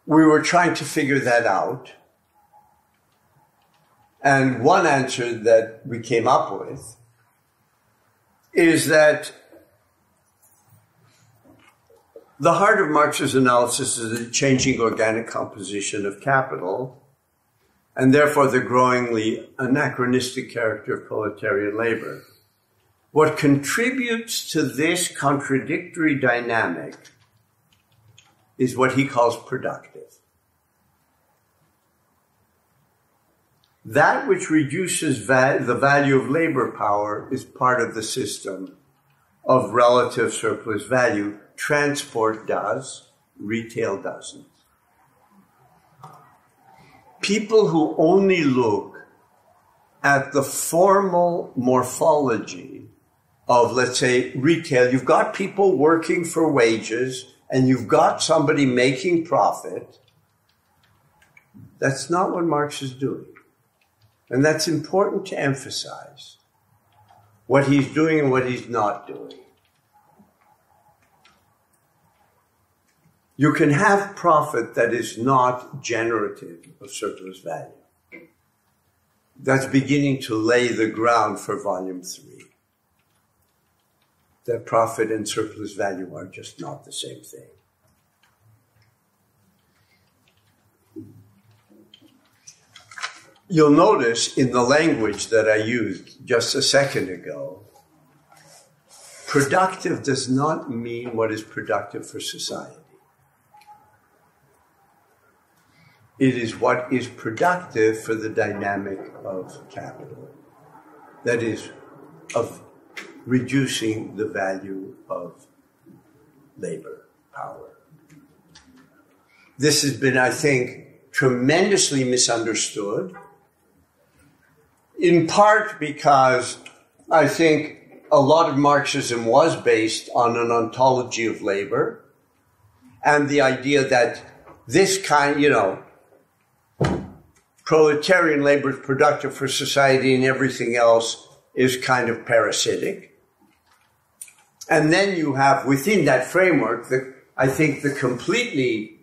we were trying to figure that out. And one answer that we came up with is that the heart of Marx's analysis is the changing organic composition of capital, and therefore the growingly anachronistic character of proletarian labor. What contributes to this contradictory dynamic is what he calls productive. That which reduces the value of labor power is part of the system of relative surplus value. Transport does, retail doesn't. People who only look at the formal morphology of, let's say, retail, you've got people working for wages and you've got somebody making profit. That's not what Marx is doing. And that's important to emphasize, what he's doing and what he's not doing. You can have profit that is not generative of surplus value. That's beginning to lay the ground for volume 3. That profit and surplus value are just not the same thing. You'll notice in the language that I used just a second ago, productive does not mean what is productive for society. It is what is productive for the dynamic of capital. That is, of reducing the value of labor power. This has been, I think, tremendously misunderstood, in part because I think a lot of Marxism was based on an ontology of labor and the idea that this kind, proletarian labor is productive for society and everything else is kind of parasitic. And then you have within that framework, I think the completely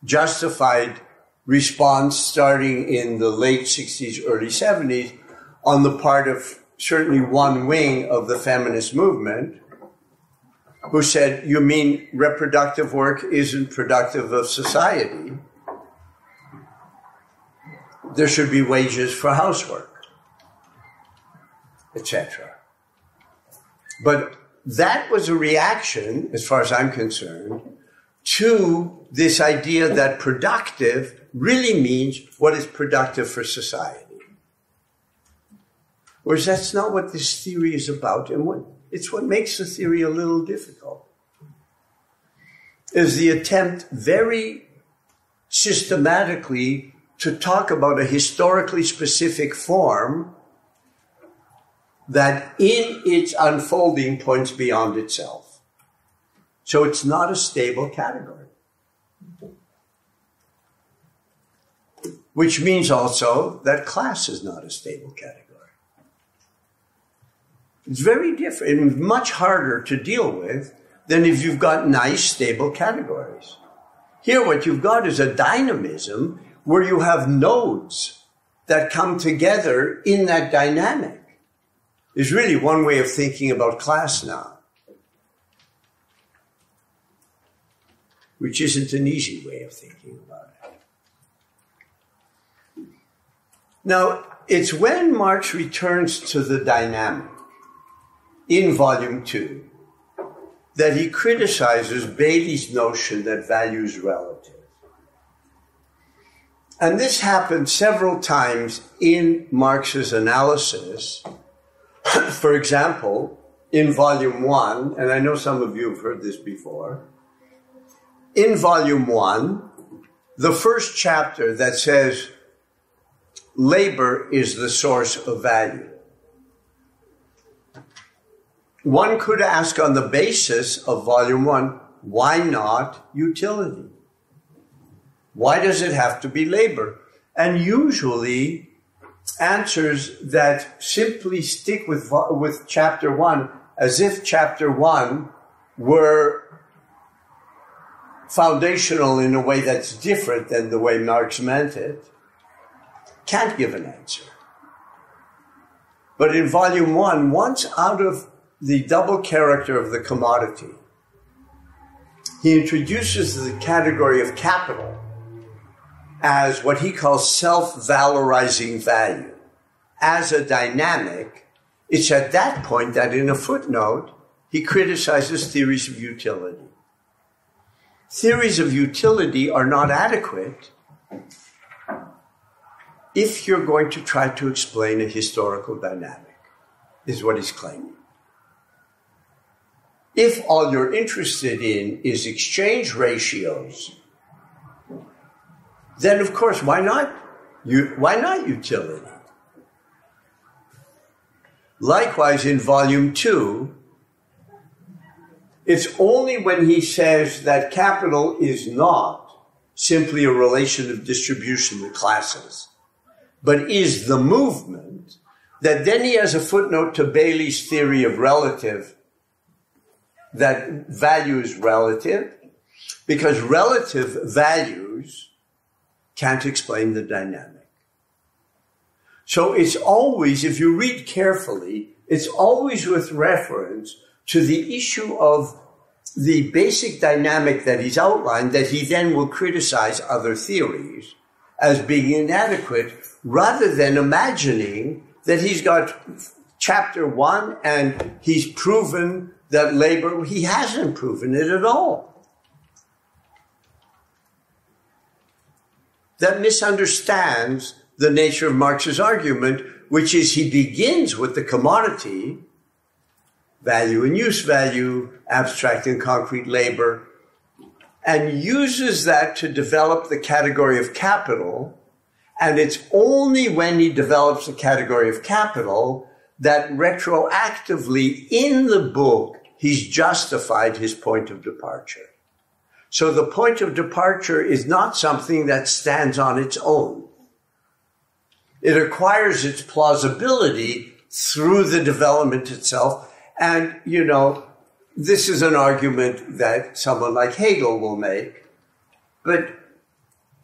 justified response starting in the late 60s, early 70s on the part of certainly one wing of the feminist movement who said, you mean reproductive work isn't productive of society? There should be wages for housework, etc. But that was a reaction, as far as I'm concerned, to this idea that productive really means what is productive for society. Whereas that's not what this theory is about, and it's what makes the theory a little difficult. Is the attempt very systematically to talk about a historically specific form that in its unfolding points beyond itself. So it's not a stable category. Which means also that class is not a stable category. It's very different and much harder to deal with than if you've got nice, stable categories. Here what you've got is a dynamism where you have nodes that come together in that dynamic. Is really one way of thinking about class now, which isn't an easy way of thinking about it. Now, it's when Marx returns to the dynamic in Volume 2 that he criticizes Bailey's notion that value is relative. And this happened several times in Marx's analysis. For example, in Volume 1, and I know some of you have heard this before, in Volume 1, the first chapter that says labor is the source of value. One could ask on the basis of Volume 1, why not utility? Why does it have to be labor? And usually answers that simply stick with Chapter 1 as if Chapter 1 were foundational in a way that's different than the way Marx meant it, can't give an answer. But in volume 1, once out of the double character of the commodity, he introduces the category of capital as what he calls self-valorizing value. As a dynamic, it's at that point that in a footnote, he criticizes theories of utility. Theories of utility are not adequate if you're going to try to explain a historical dynamic, is what he's claiming. If all you're interested in is exchange ratios, then of course, why not utility? Likewise, in volume 2, it's only when he says that capital is not simply a relation of distribution to classes, but is the movement, that then he has a footnote to Bailey's theory of relative, that value is relative, because relative values can't explain the dynamic. So it's always, if you read carefully, it's always with reference to the issue of the basic dynamic that he's outlined, that he then will criticize other theories as being inadequate, rather than imagining that he's got chapter 1 and he's proven that labor, he hasn't proven it at all. That misunderstands the nature of Marx's argument, which is he begins with the commodity, value and use value, abstract and concrete labor, and uses that to develop the category of capital. And it's only when he develops the category of capital that retroactively in the book, he's justified his point of departure. So the point of departure is not something that stands on its own. It acquires its plausibility through the development itself. And, you know, this is an argument that someone like Hegel will make. But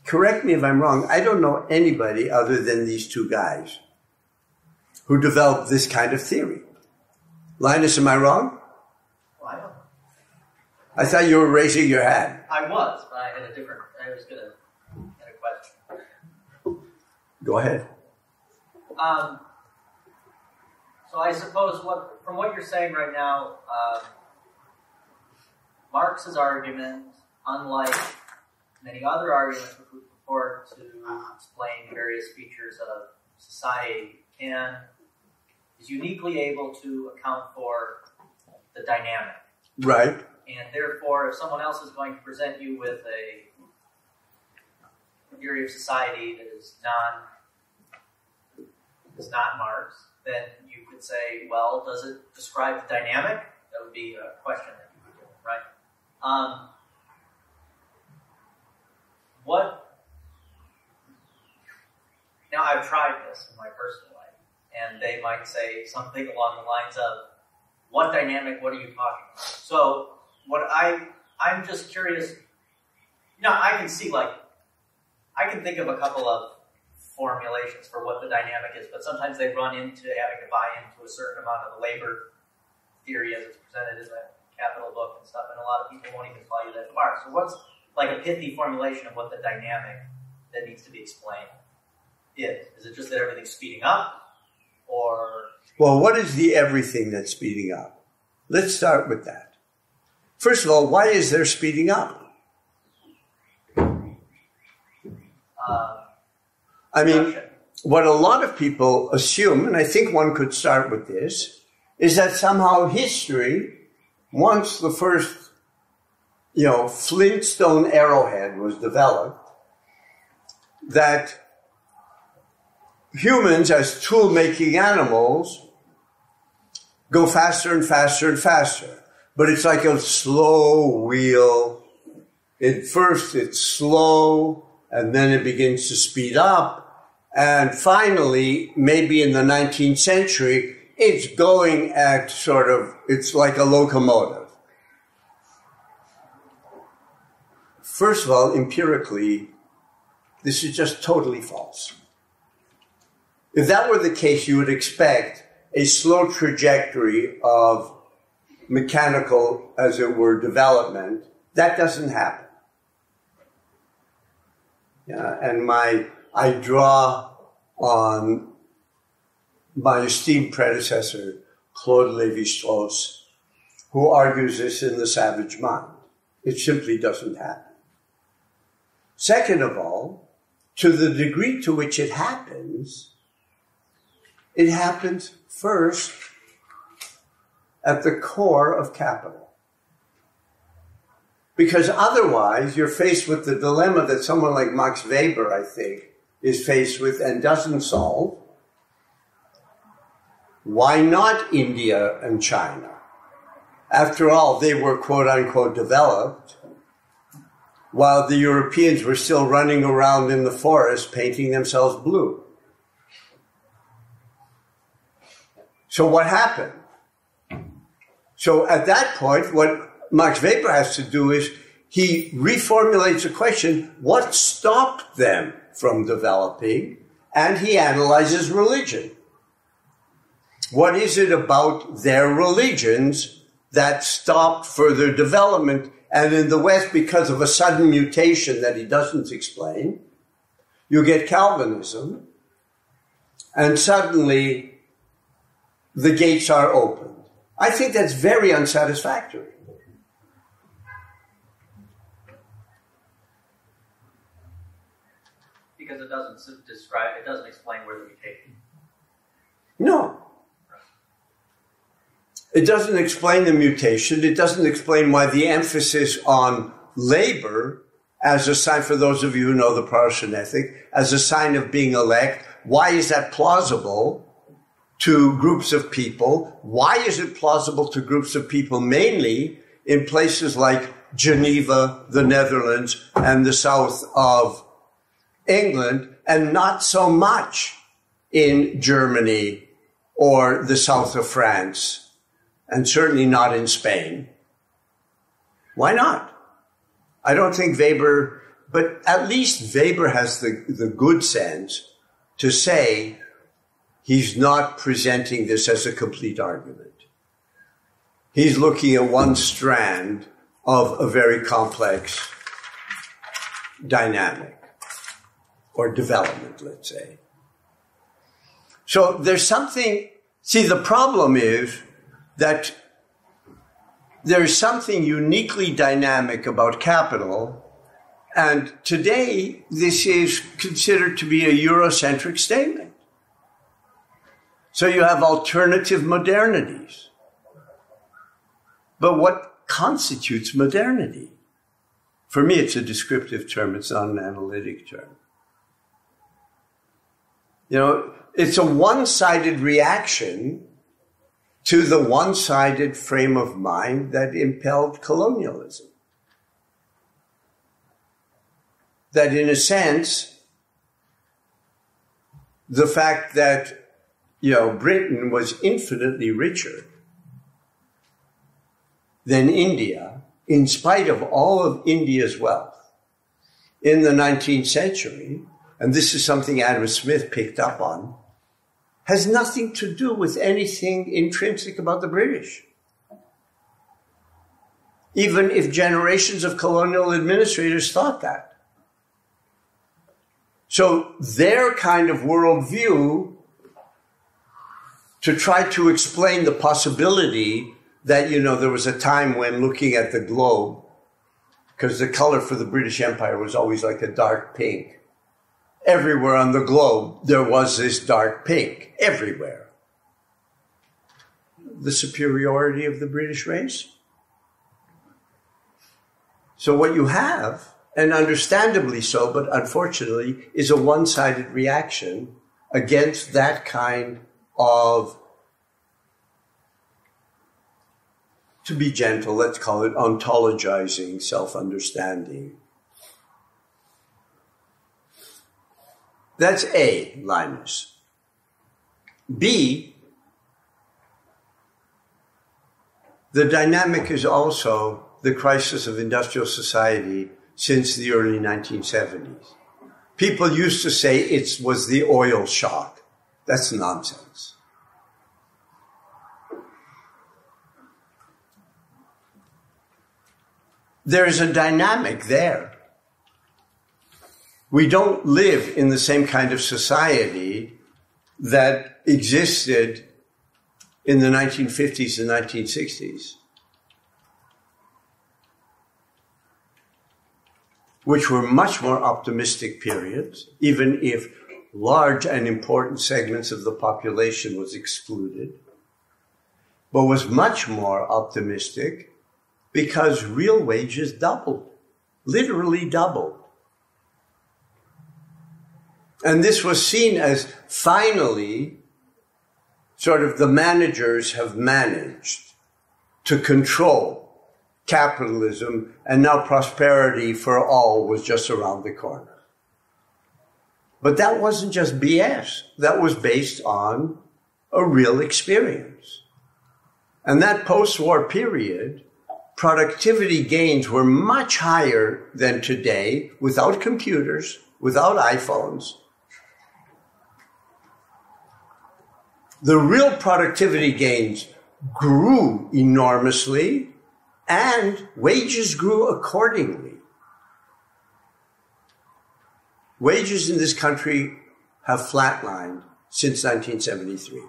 correct me if I'm wrong, I don't know anybody other than these two guys who developed this kind of theory. Linus, am I wrong? Well, I don't know. I thought you were raising your hand. I was, but I was going to get a question. Go ahead. So I suppose from what you're saying right now, Marx's argument, unlike many other arguments which would purport to explain various features of society, is uniquely able to account for the dynamic. Right. And therefore, if someone else is going to present you with a theory of society that is not Marx, then you could say, well, does it describe the dynamic? That would be a question that you would do, right? Now, I've tried this in my personal life, and they might say something along the lines of, what dynamic, what are you talking about? So, I'm just curious, I can see, I can think of a couple of formulations for what the dynamic is, but sometimes they run into having to buy into a certain amount of the labor theory as it's presented in the Capital book and stuff, and a lot of people won't even call you that far. So what's like a pithy formulation of what the dynamic that needs to be explained is? Is it just that everything's speeding up, or? Well, what is the everything that's speeding up? Let's start with that. First of all, why is there speeding up? I mean, what a lot of people assume, and I think one could start with this, is that somehow history, once the first, Flintstone arrowhead was developed, that humans as tool-making animals go faster and faster and faster. But it's like a slow wheel. At first it's slow, and then it begins to speed up. And finally, maybe in the 19th century, it's going at it's like a locomotive. First of all, empirically, this is just totally false. If that were the case, you would expect a slow trajectory of mechanical, as it were, development. That doesn't happen. Yeah, and I draw on my esteemed predecessor, Claude Lévi-Strauss, who argues this in The Savage Mind. It simply doesn't happen. Second of all, to the degree to which it happens first at the core of capital. Because otherwise, you're faced with the dilemma that someone like Max Weber, I think, is faced with and doesn't solve. Why not India and China? After all, they were quote-unquote developed, while the Europeans were still running around in the forest painting themselves blue. So what happened? So at that point, what Max Weber has to do is he reformulates the question, what stopped them from developing? And he analyzes religion. What is it about their religions that stopped further development? And in the West, because of a sudden mutation that he doesn't explain, you get Calvinism, and suddenly the gates are opened. I think that's very unsatisfactory. Because it doesn't describe, it doesn't explain where the mutation. No. It doesn't explain the mutation. It doesn't explain why the emphasis on labor as a sign, for those of you who know the Protestant ethic, as a sign of being elect. Why is that plausible to groups of people? Why is it plausible to groups of people mainly in places like Geneva, the Netherlands, and the south of England, and not so much in Germany or the south of France, and certainly not in Spain? Why not? I don't think Weber, but at least Weber has the good sense to say he's not presenting this as a complete argument. He's looking at one strand of a very complex dynamic or development, let's say. So there's something, see, the problem is that there's something uniquely dynamic about capital, and today this is considered to be a Eurocentric statement. So you have alternative modernities. But what constitutes modernity? For me, it's a descriptive term. It's not an analytic term. You know, it's a one-sided reaction to the one-sided frame of mind that impelled colonialism. That in a sense, the fact that, Britain was infinitely richer than India, in spite of all of India's wealth, in the 19th century, and this is something Adam Smith picked up on, has nothing to do with anything intrinsic about the British. Even if generations of colonial administrators thought that. So their kind of worldview, to try to explain the possibility that, there was a time when looking at the globe, because the color for the British Empire was always like a dark pink. Everywhere on the globe, there was this dark pink, everywhere. The superiority of the British race. So what you have, and understandably so, but unfortunately, is a one-sided reaction against that kind of, to be gentle, let's call it ontologizing, self-understanding. That's A, Linus. B, the dynamic is also the crisis of industrial society since the early 1970s. People used to say it was the oil shock. That's nonsense. There is a dynamic there. We don't live in the same kind of society that existed in the 1950s and 1960s, which were much more optimistic periods, even if large and important segments of the population was excluded, but was much more optimistic because real wages doubled, literally doubled. And this was seen as finally sort of the managers have managed to control capitalism, and now prosperity for all was just around the corner. But that wasn't just BS. That was based on a real experience. And that post-war period, productivity gains were much higher than today without computers, without iPhones. The real productivity gains grew enormously, and wages grew accordingly. Wages in this country have flatlined since 1973.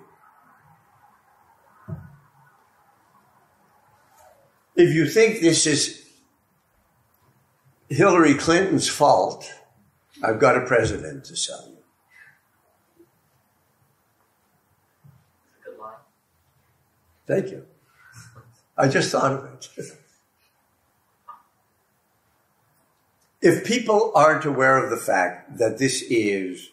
If you think this is Hillary Clinton's fault, I've got a president to sell you. Good line. Thank you. I just thought of it. If people aren't aware of the fact that this is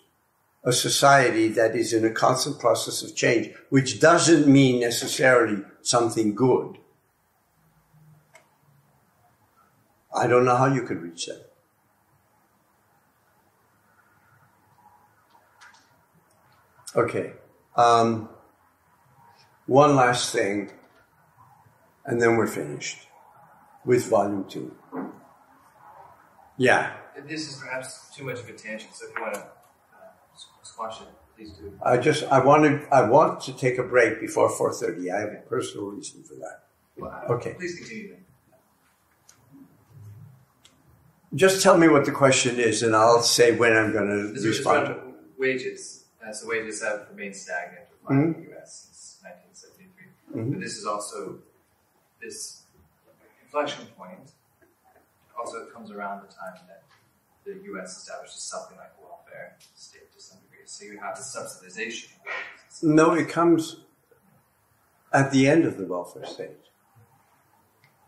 a society that is in a constant process of change, which doesn't mean necessarily something good, I don't know how you could reach that. Okay. One last thing, and then we're finished with volume 2. Yeah. This is perhaps too much of a tangent, so if you want to squash it, please do. I want to take a break before 4:30. I have a personal reason for that. Well, okay. Please continue then. Just tell me what the question is, and I'll say when I'm going to respond to it. Wages. So wages have remained stagnant in the U.S. since 1973. Mm-hmm. But this is also, this inflection point also comes around the time that the U.S. establishes something like a welfare state to some degree. So you have the subsidization of wages. No, it comes at the end of the welfare state.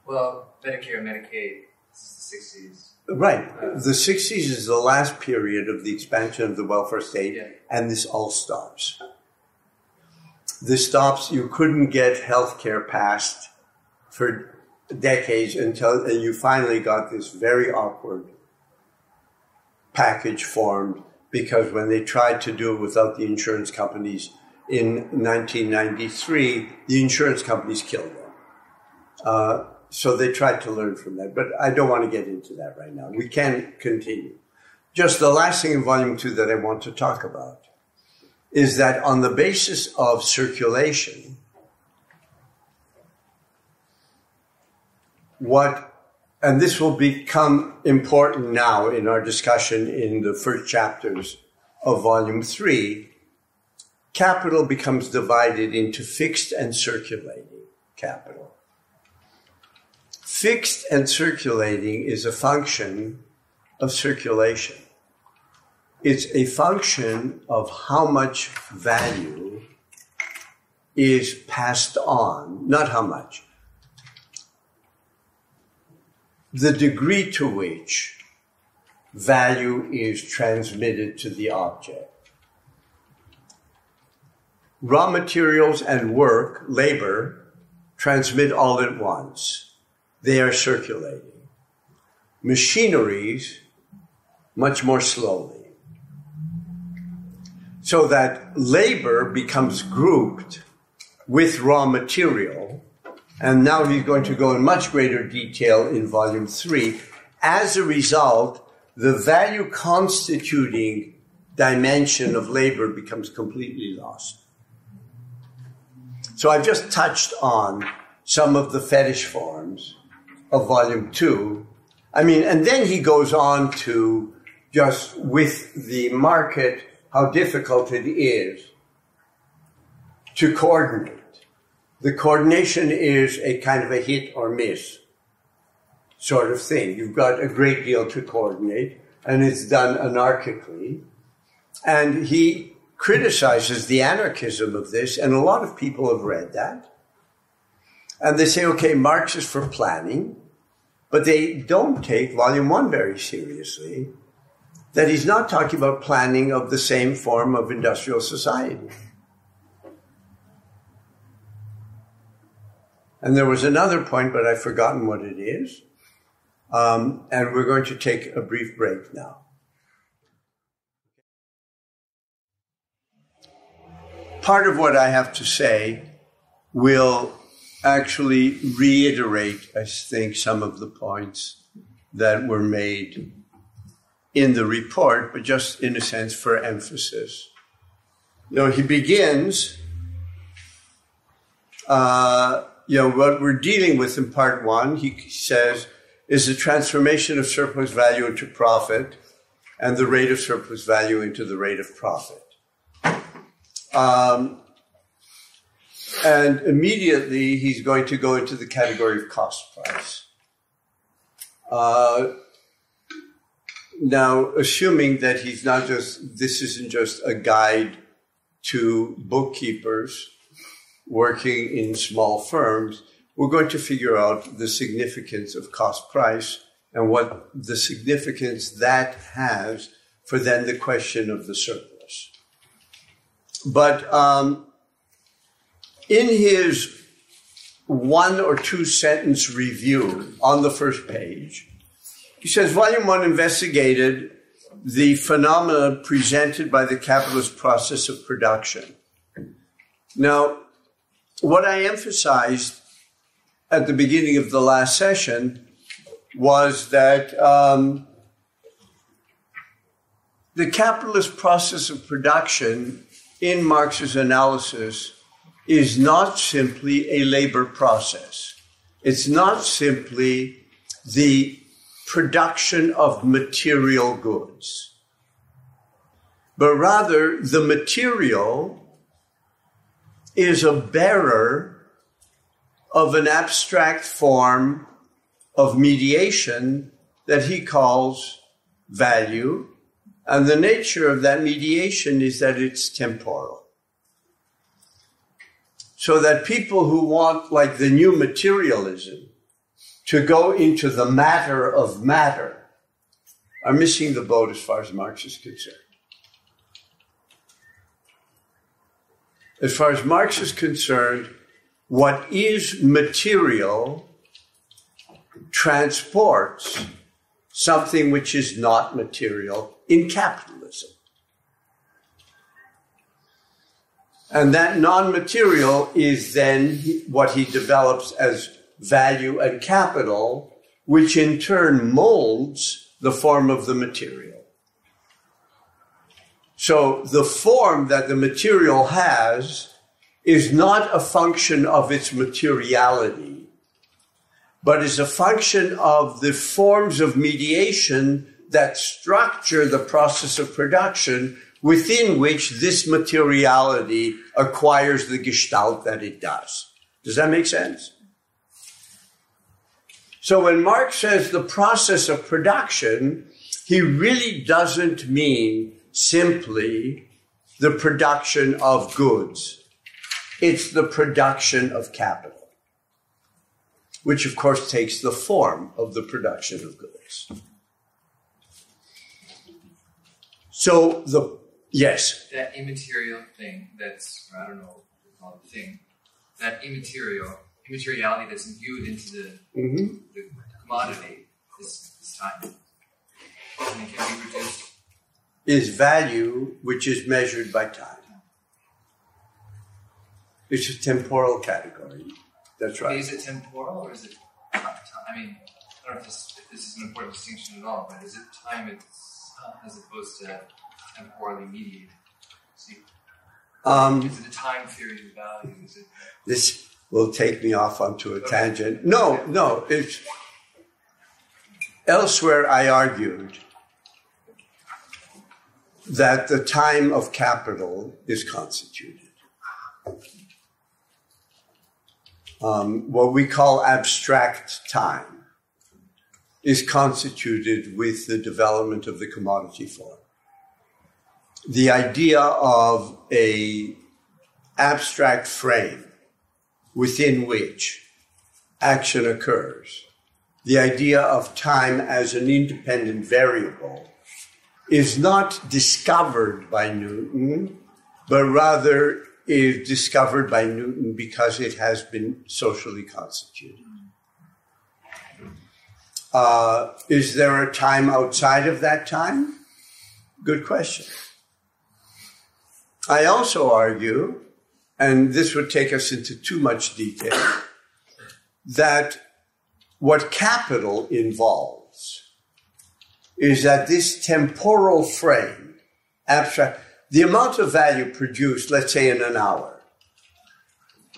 Well, Medicare and Medicaid, this is the 60s. Right. The 60s is the last period of the expansion of the welfare state, and this all stops. This stops. You couldn't get health care passed for decades until you finally got this very awkward package formed, because when they tried to do it without the insurance companies in 1993, the insurance companies killed them. So they tried to learn from that, but I don't want to get into that right now. We can continue. Just the last thing in volume 2 that I want to talk about is that on the basis of circulation, and this will become important now in our discussion in the first chapters of volume 3, capital becomes divided into fixed and circulating capital. Fixed and circulating is a function of circulation. It's a function of how much value is passed on, not how much. The degree to which value is transmitted to the object. Raw materials and work, labor, transmit all at once. They are circulating. Machineries, much more slowly. So that labor becomes grouped with raw material, and now he's going to go in much greater detail in volume 3, as a result, the value constituting dimension of labor becomes completely lost. So I've just touched on some of the fetish forms of volume 2. And then he goes on to just with the market, how difficult it is to coordinate. The coordination is a kind of a hit or miss sort of thing. You've got a great deal to coordinate, and it's done anarchically. And he criticizes the anarchism of this, and a lot of people have read that. And they say, okay, Marx is for planning, but they don't take volume 1 very seriously, that he's not talking about planning of the same form of industrial society. And there was another point, but I've forgotten what it is. And we're going to take a brief break now. Part of what I have to say will actually reiterate, I think, some of the points that were made in the report, but just in a sense for emphasis. He begins, what we're dealing with in part 1, he says, is the transformation of surplus value into profit and the rate of surplus value into the rate of profit. And immediately he's going to go into the category of cost price. Now, assuming that this isn't just a guide to bookkeepers working in small firms, we're going to figure out the significance of cost price and what the significance that has for then the question of the surplus. But in his 1 or 2 sentence review on the first page, he says, Volume 1 investigated the phenomena presented by the capitalist process of production. Now, what I emphasized at the beginning of the last session was that the capitalist process of production in Marx's analysis is not simply a labor process. It's not simply the production of material goods, but rather the material is a bearer of an abstract form of mediation that he calls value, and the nature of that mediation is that it's temporal. So that people who want, like the new materialism, to go into the matter of matter are missing the boat as far as Marx is concerned. As far as Marx is concerned, what is material transports something which is not material in capitalism. And that non-material is then what he develops as value and capital, which in turn molds the form of the material. So the form that the material has is not a function of its materiality, but is a function of the forms of mediation that structure the process of production within which this materiality acquires the gestalt that it does. Does that make sense? So when Marx says the process of production, he really doesn't mean simply the production of goods. It's the production of capital, which of course takes the form of the production of goods. So yes? That immaterial thing that's, I don't know what to call it, thing, that immateriality that's imbued into the commodity is time. And it can be reduced. Is value which is measured by time. It's a temporal category. That's right. Is it temporal or is it time? I mean, don't know if this is an important distinction at all, but is it time itself as opposed to temporally mediated? See, is it a time theory of value? Is it? This will take me off onto a tangent. No. It's elsewhere. I argued that the time of capital is constituted. What we call abstract time is constituted with the development of the commodity form. The idea of an abstract frame within which action occurs, the idea of time as an independent variable, is not discovered by Newton, but rather is discovered by Newton because it has been socially constituted. Is there a time outside of that time? Good question. I also argue, and this would take us into too much detail, that what capital involves is that this temporal frame, abstract, the amount of value produced, let's say in an hour,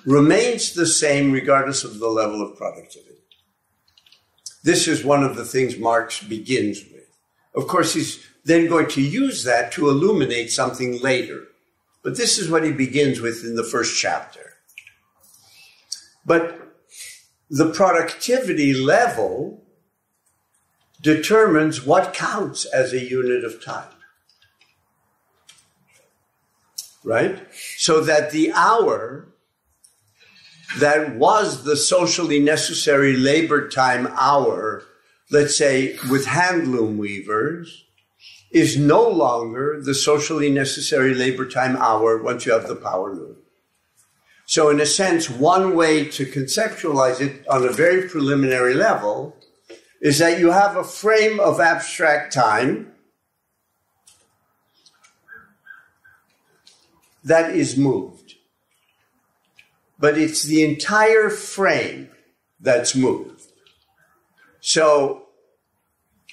remains the same regardless of the level of productivity. This is one of the things Marx begins with. Of course, he's then going to use that to illuminate something later. But this is what he begins with in the first chapter. But the productivity level determines what counts as a unit of time. Right? So that the hour that was the socially necessary labor time hour, let's say with handloom weavers, is no longer the socially necessary labor time hour once you have the power loom. So in a sense, one way to conceptualize it on a very preliminary level is that you have a frame of abstract time that is moved. But it's the entire frame that's moved. So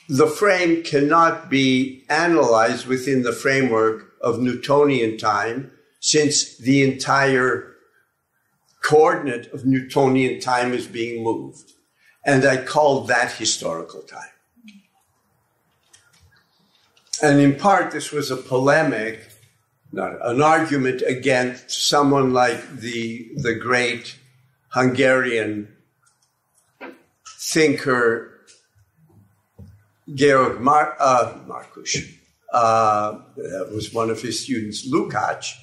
the frame cannot be analyzed within the framework of Newtonian time, since the entire coordinate of Newtonian time is being moved. And I call that historical time. And in part, this was a polemic, not an argument against someone like the great Hungarian thinker Georg Marcus. That was one of his students, Lukács,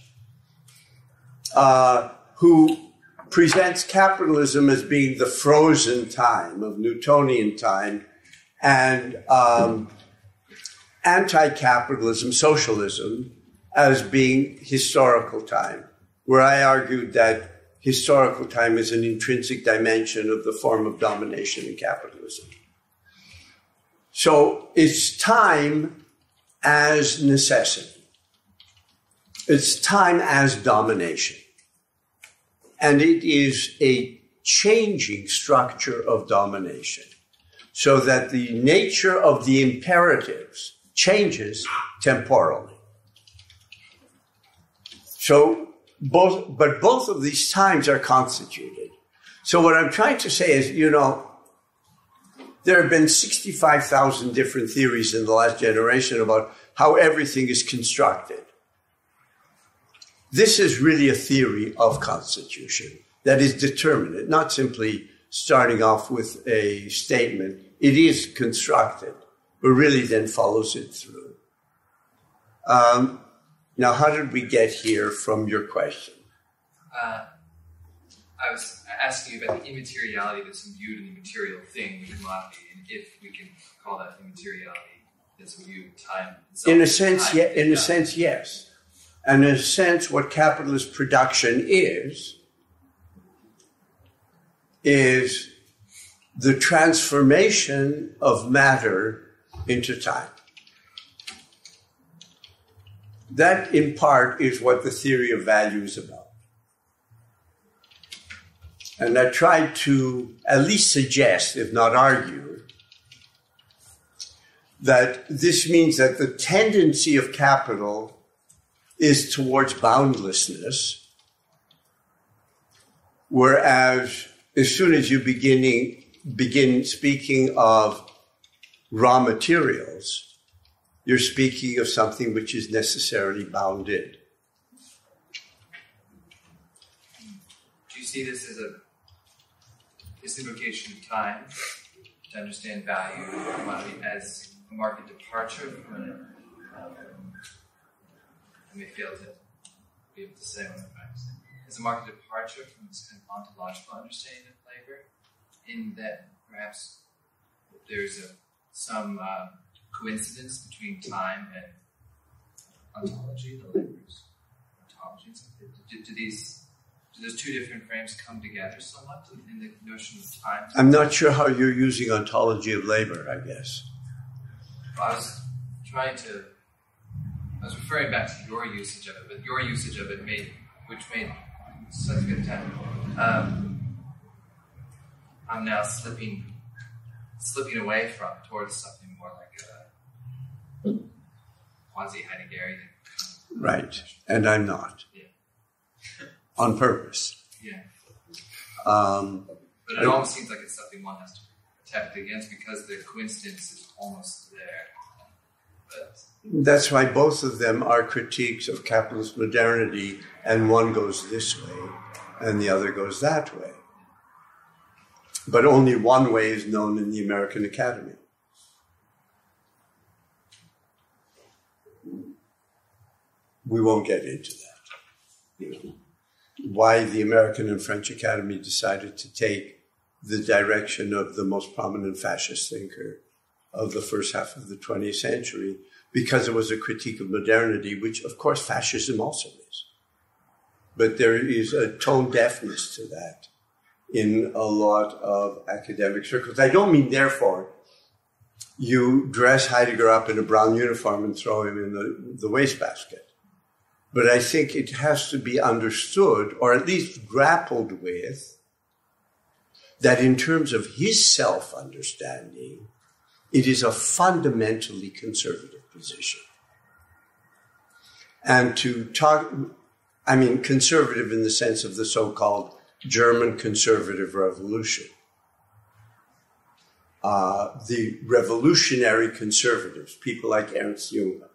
who presents capitalism as being the frozen time of Newtonian time, and anti-capitalism, socialism, as being historical time, where I argued that historical time is an intrinsic dimension of the form of domination in capitalism. So it's time as necessity. It's time as domination. And it is a changing structure of domination, so that the nature of the imperatives changes temporally. So both of these times are constituted. So what I'm trying to say is, there have been 65,000 different theories in the last generation about how everything is constructed. This is really a theory of constitution that is determinate, not simply starting off with a statement. It is constructed, but really then follows it through. Now, how did we get here from your question? I was asking you about the immateriality that's imbued in the material thing, the commodity, and if we can call that immateriality that's imbued time itself. In a sense, yes. And in a sense, what capitalist production is the transformation of matter into time. That, in part, is what the theory of value is about. And I tried to at least suggest, if not argue, that this means that the tendency of capital is towards boundlessness, whereas as soon as you begin speaking of raw materials, you're speaking of something which is necessarily bounded. Do you see this as this invocation of time to understand value of commodity as a market departure from it? I may fail to be able to say what I'm trying to say. As a market departure from this kind of ontological understanding of labor, in that perhaps there's some coincidence between time and ontology, the labor's ontology. Do those two different frames come together somewhat in the notion of time? I'm not sure how you're using ontology of labor, I guess. I was referring back to your usage of it, but your usage of it made such a good time. I'm now slipping away towards something more like a quasi-Heideggerian. Right, and I'm not. Yeah. On purpose. Yeah. But it almost seems like it's something one has to protect against because the coincidence is almost there. But that's why both of them are critiques of capitalist modernity, and one goes this way and the other goes that way. But only one way is known in the American Academy. We won't get into that. Why the American and French Academy decided to take the direction of the most prominent fascist thinker of the first half of the 20th century, because it was a critique of modernity, which of course fascism also is. But there is a tone deafness to that in a lot of academic circles. I don't mean, therefore, you dress Heidegger up in a brown uniform and throw him in the wastebasket. But I think it has to be understood, or at least grappled with, that in terms of his self-understanding, it is a fundamentally conservative position. And to talk, I mean, conservative in the sense of the so-called German conservative revolution. The revolutionary conservatives, people like Ernst Jünger.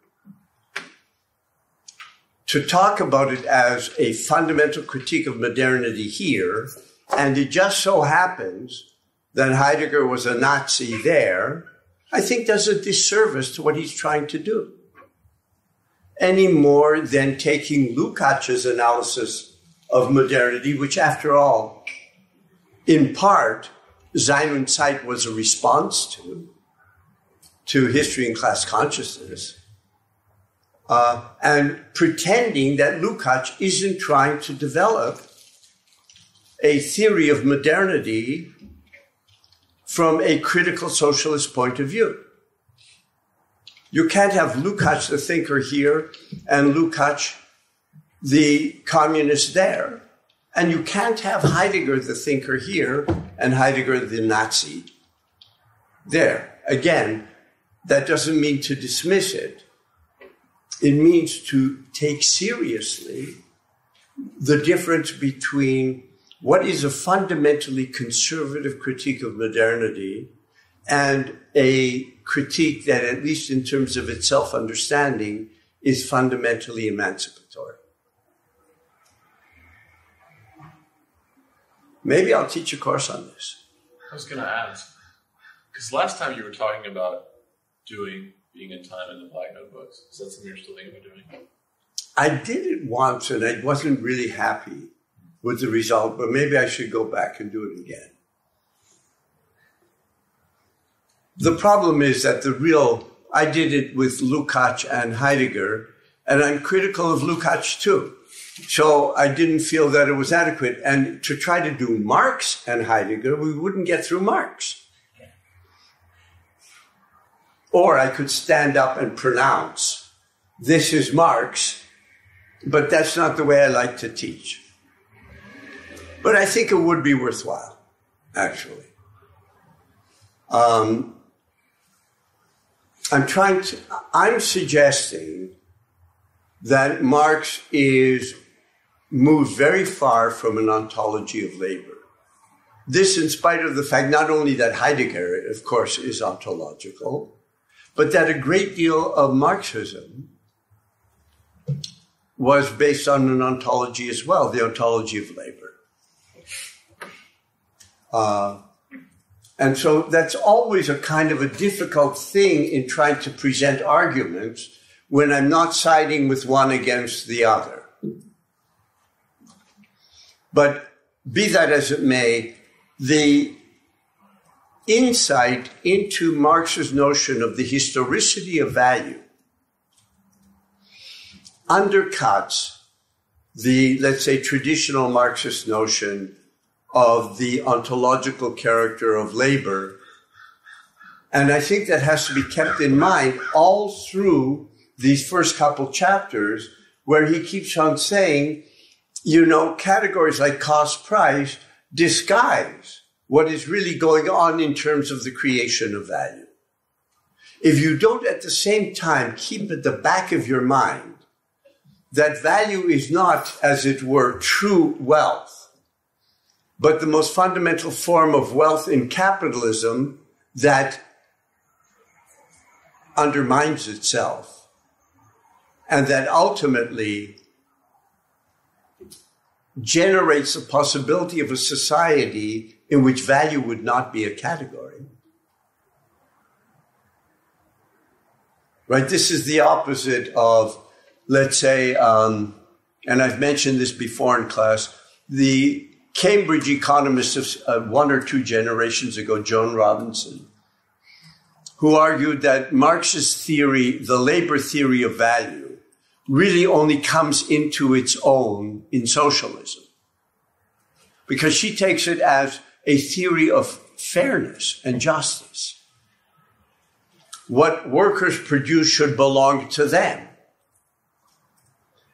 To talk about it as a fundamental critique of modernity here, and it just so happens that Heidegger was a Nazi there, I think does a disservice to what he's trying to do. Any more than taking Lukács's analysis of modernity, which after all, in part, Sein und Zeit was a response to history and class consciousness, and pretending that Lukács isn't trying to develop a theory of modernity from a critical socialist point of view. You can't have Lukács the thinker here and Lukács the communist there. And you can't have Heidegger the thinker here and Heidegger the Nazi there. Again, that doesn't mean to dismiss it. It means to take seriously the difference between what is a fundamentally conservative critique of modernity and a critique that, at least in terms of its self-understanding, is fundamentally emancipatory. Maybe I'll teach a course on this. I was going to ask, because last time you were talking about being in time in the Black Notebooks. Is that something you're still thinking about doing? I did it once, and I wasn't really happy with the result, but maybe I should go back and do it again. The problem is that I did it with Lukács and Heidegger, and I'm critical of Lukács too. So I didn't feel that it was adequate. And to try to do Marx and Heidegger, we wouldn't get through Marx. Or I could stand up and pronounce, this is Marx, but that's not the way I like to teach. But I think it would be worthwhile, actually. I'm suggesting that Marx moves very far from an ontology of labor. This in spite of the fact not only that Heidegger, of course, is ontological, but that a great deal of Marxism was based on an ontology as well, the ontology of labor. And so that's always a kind of a difficult thing in trying to present arguments when I'm not siding with one against the other. But be that as it may, the insight into Marx's notion of the historicity of value undercuts the, let's say, traditional Marxist notion of the ontological character of labor. And I think that has to be kept in mind all through these first couple chapters, where he keeps on saying, categories like cost price disguise what is really going on in terms of the creation of value. If you don't at the same time keep at the back of your mind that value is not, as it were, true wealth, but the most fundamental form of wealth in capitalism that undermines itself, and that ultimately generates the possibility of a society in which value would not be a category. Right? This is the opposite of, let's say, and I've mentioned this before in class, the Cambridge economist of 1 or 2 generations ago, Joan Robinson, who argued that Marx's theory, the labor theory of value, really only comes into its own in socialism. Because she takes it as a theory of fairness and justice. What workers produce should belong to them.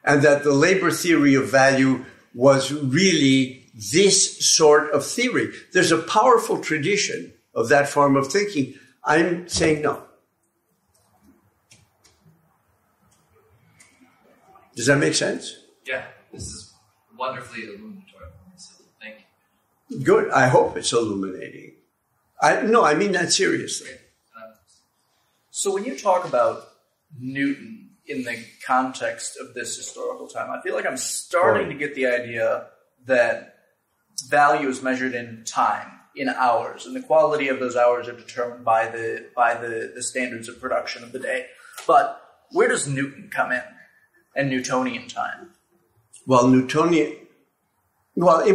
And that the labor theory of value was really this sort of theory. There's a powerful tradition of that form of thinking. I'm saying no. Does that make sense? Yeah, this is wonderfully illuminatory. So thank you. Good. I hope it's illuminating. I mean that seriously. So when you talk about Newton in the context of this historical time, I feel like I'm starting to get the idea that value is measured in time, in hours, and the quality of those hours are determined by the standards of production of the day. But where does Newton come in, and Newtonian time? Well, in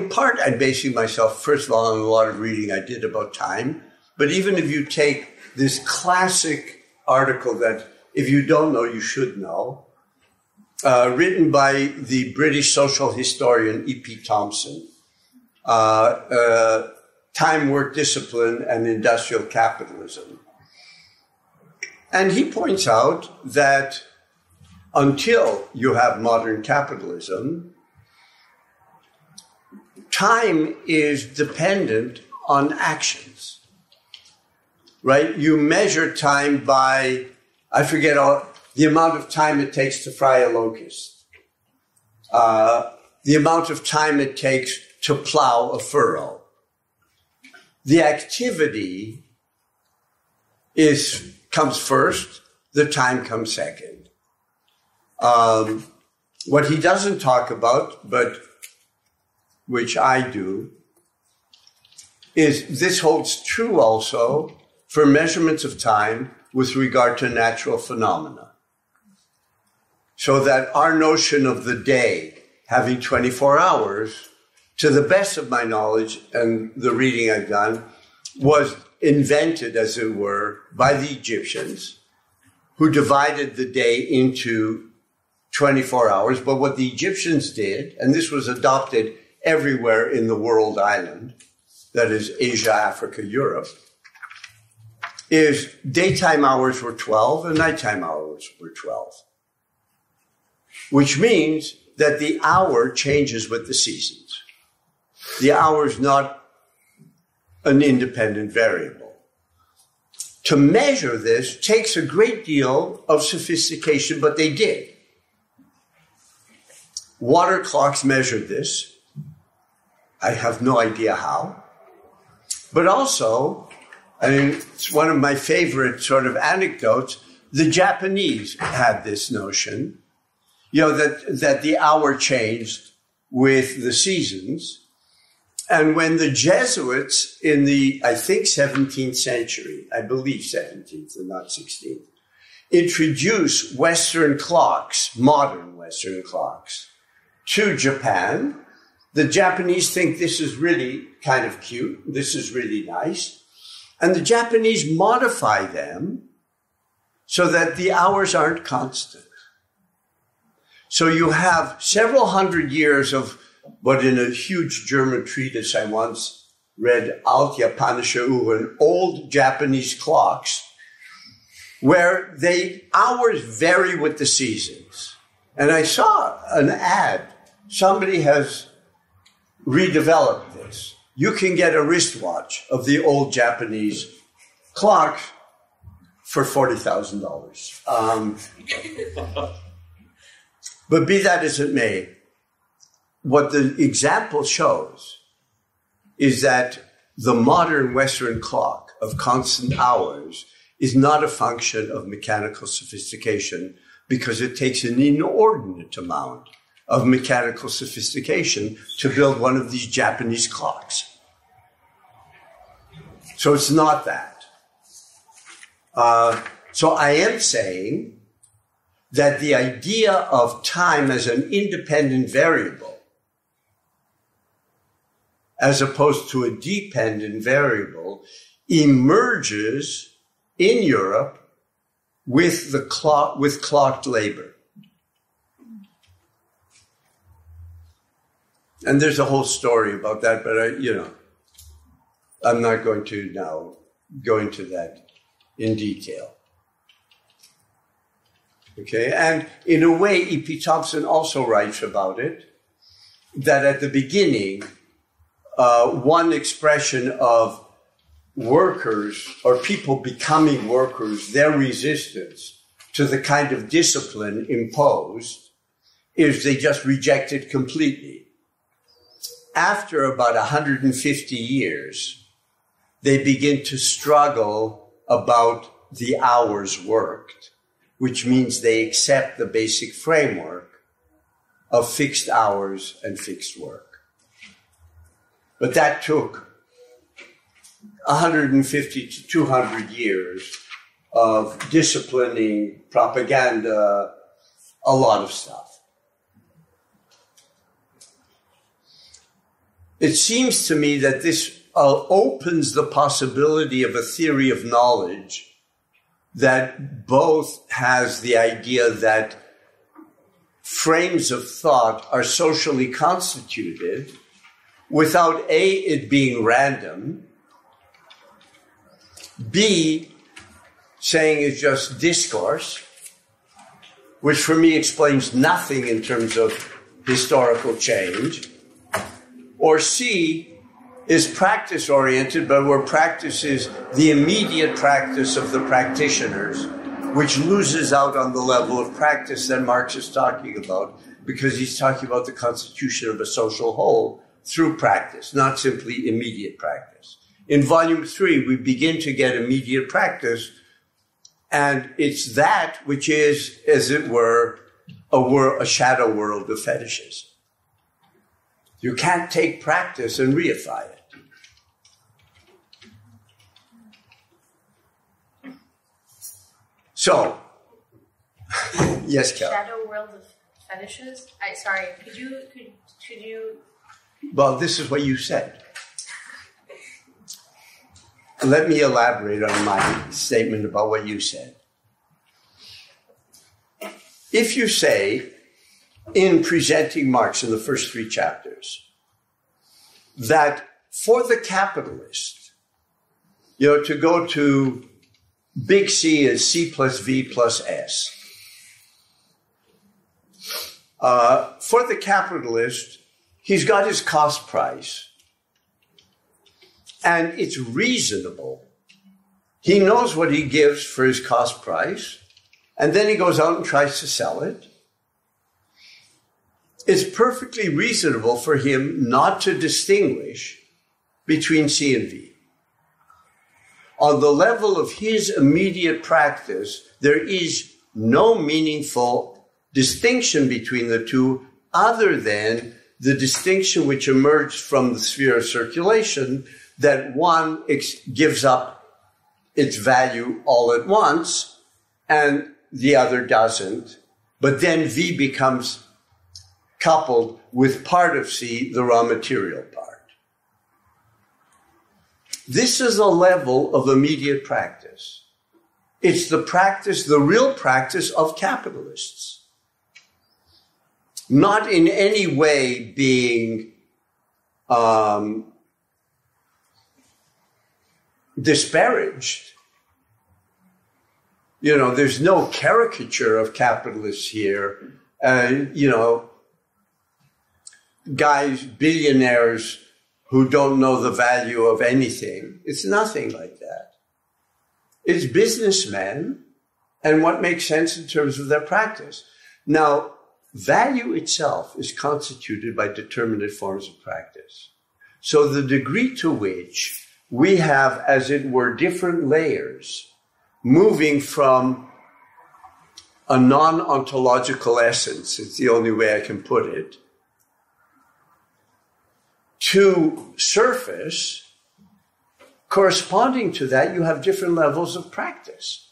part, I'm basing myself, first of all, on a lot of reading I did about time. But even if you take this classic article that, if you don't know, you should know, written by the British social historian E.P. Thompson, Time, Work, Discipline, and Industrial Capitalism. And he points out that until you have modern capitalism, time is dependent on actions, right? You measure time by, I forget the amount of time it takes to fry a locust, the amount of time it takes to plow a furrow. The activity comes first, the time comes second. What he doesn't talk about, but which I do, is this holds true also for measurements of time with regard to natural phenomena. So that our notion of the day having 24 hours, to the best of my knowledge and the reading I've done, was invented, as it were, by the Egyptians, who divided the day into 24 hours. But what the Egyptians did, and this was adopted everywhere in the world island, that is Asia, Africa, Europe, is daytime hours were 12 and nighttime hours were 12. Which means that the hour changes with the seasons. The hour is not an independent variable. to measure this takes a great deal of sophistication, but they did. Water clocks measured this. I have no idea how. But also, I mean, it's one of my favorite sort of anecdotes. The Japanese had this notion, that the hour changed with the seasons. And when the Jesuits in the, I think, 17th century, I believe 17th and not 16th, introduced Western clocks, modern Western clocks, to Japan, the Japanese think this is really kind of cute, this is really nice, and the Japanese modify them so that the hours aren't constant. So you have several hundred years of what in a huge German treatise I once read, Alt-Japanische Uhren, old Japanese clocks, where hours vary with the seasons. And I saw an ad. Somebody has redeveloped this. You can get a wristwatch of the old Japanese clock for $40,000. But be that as it may, what the example shows is that the modern Western clock of constant hours is not a function of mechanical sophistication, because it takes an inordinate amount of mechanical sophistication to build one of these Japanese clocks. So it's not that. So I am saying that the idea of time as an independent variable, as opposed to a dependent variable, emerges in Europe with clocked labor. And there's a whole story about that, but I'm not going to now go into that in detail. Okay, and in a way, E.P. Thompson also writes about it, that at the beginning, one expression of workers or people becoming workers, their resistance to the kind of discipline imposed is they just reject it completely. After about 150 years, they begin to struggle about the hours worked, which means they accept the basic framework of fixed hours and fixed work. But that took 150 to 200 years of disciplining, propaganda, a lot of stuff. It seems to me that this opens the possibility of a theory of knowledge that both has the idea that frames of thought are socially constituted without A, it being random, B, saying it's just discourse, which for me explains nothing in terms of historical change, or C, is practice-oriented, but where practice is the immediate practice of the practitioners, which loses out on the level of practice that Marx is talking about, because he's talking about the constitution of a social whole through practice, not simply immediate practice. In volume 3, we begin to get immediate practice, and it's that which is, as it were, a shadow world of fetishes. You can't take practice and reify it. So, yes, Cal. Shadow world of fetishes? Sorry, could you? Well, this is what you said. Let me elaborate on my statement about what you said. If you say, in presenting Marx in the first 3 chapters, that for the capitalist, to go to big C is C plus V plus S. For the capitalist, he's got his cost price, and it's reasonable. He knows what he gives for his cost price, and then he goes out and tries to sell it. It's perfectly reasonable for him not to distinguish between C and V. On the level of his immediate practice, there is no meaningful distinction between the two other than the distinction which emerged from the sphere of circulation, that one gives up its value all at once and the other doesn't. But then V becomes coupled with part of C, the raw material part. This is a level of immediate practice. It's the practice, the real practice of capitalists. Not in any way being disparaged. You know, there's no caricature of capitalists here. You know, guys, billionaires who don't know the value of anything. It's nothing like that. It's businessmen and what makes sense in terms of their practice. Now, value itself is constituted by determinate forms of practice. So the degree to which we have, as it were, different layers moving from a non-ontological essence, it's the only way I can put it, to surface, corresponding to that, you have different levels of practice.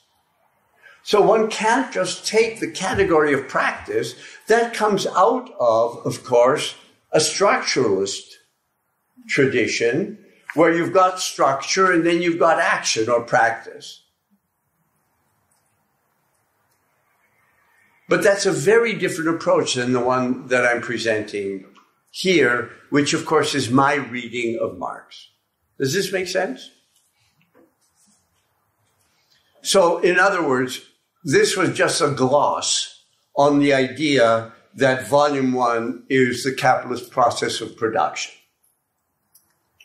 So one can't just take the category of practice that comes out of course, a structuralist tradition where you've got structure and then you've got action or practice. But that's a very different approach than the one that I'm presenting here, which of course is my reading of Marx. Does this make sense? So in other words, this was just a gloss on the idea that volume 1 is the capitalist process of production.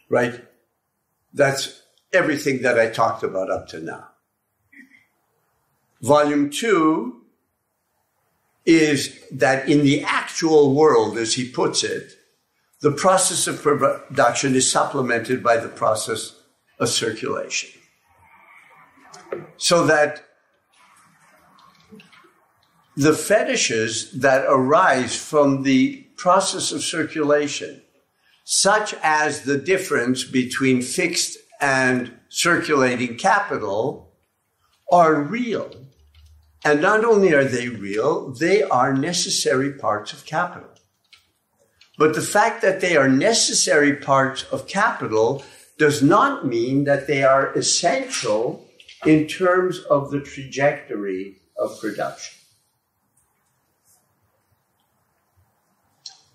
Right? That's everything that I talked about up to now. Volume 2 is that in the actual world, as he puts it, the process of production is supplemented by the process of circulation. So that the fetishes that arise from the process of circulation, such as the difference between fixed and circulating capital, are real. And not only are they real, they are necessary parts of capital. But the fact that they are necessary parts of capital does not mean that they are essential in terms of the trajectory of production.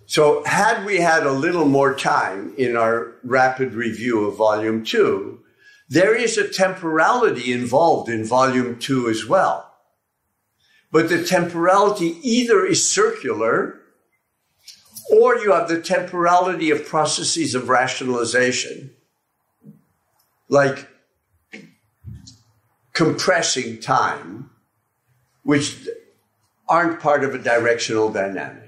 So had we had a little more time in our rapid review of Volume 2, there is a temporality involved in Volume 2 as well. But the temporality either is circular, or you have the temporality of processes of rationalization, like compressing time, which aren't part of a directional dynamic.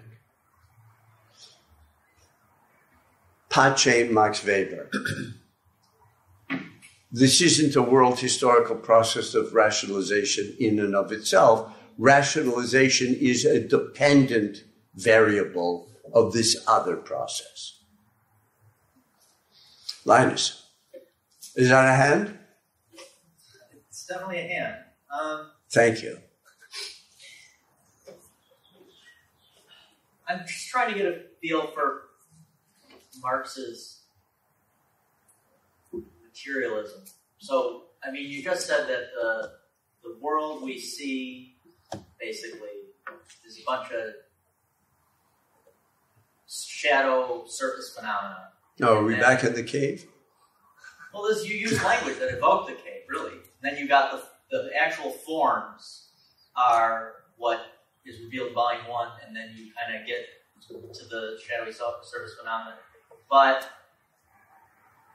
Pace Max Weber. This isn't a world historical process of rationalization in and of itself. Rationalization is a dependent variable of this other process. Linus, is that a hand? It's definitely a hand. Thank you. I'm just trying to get a feel for Marx's materialism. So, I mean, you just said that the world we see basically is a bunch of shadow surface phenomena. Oh, are we back in the cave? Well, you use language that evoke the cave, really. And then you got the actual forms are what is revealed in Volume 1, and then you kind of get to the shadowy surface phenomena. But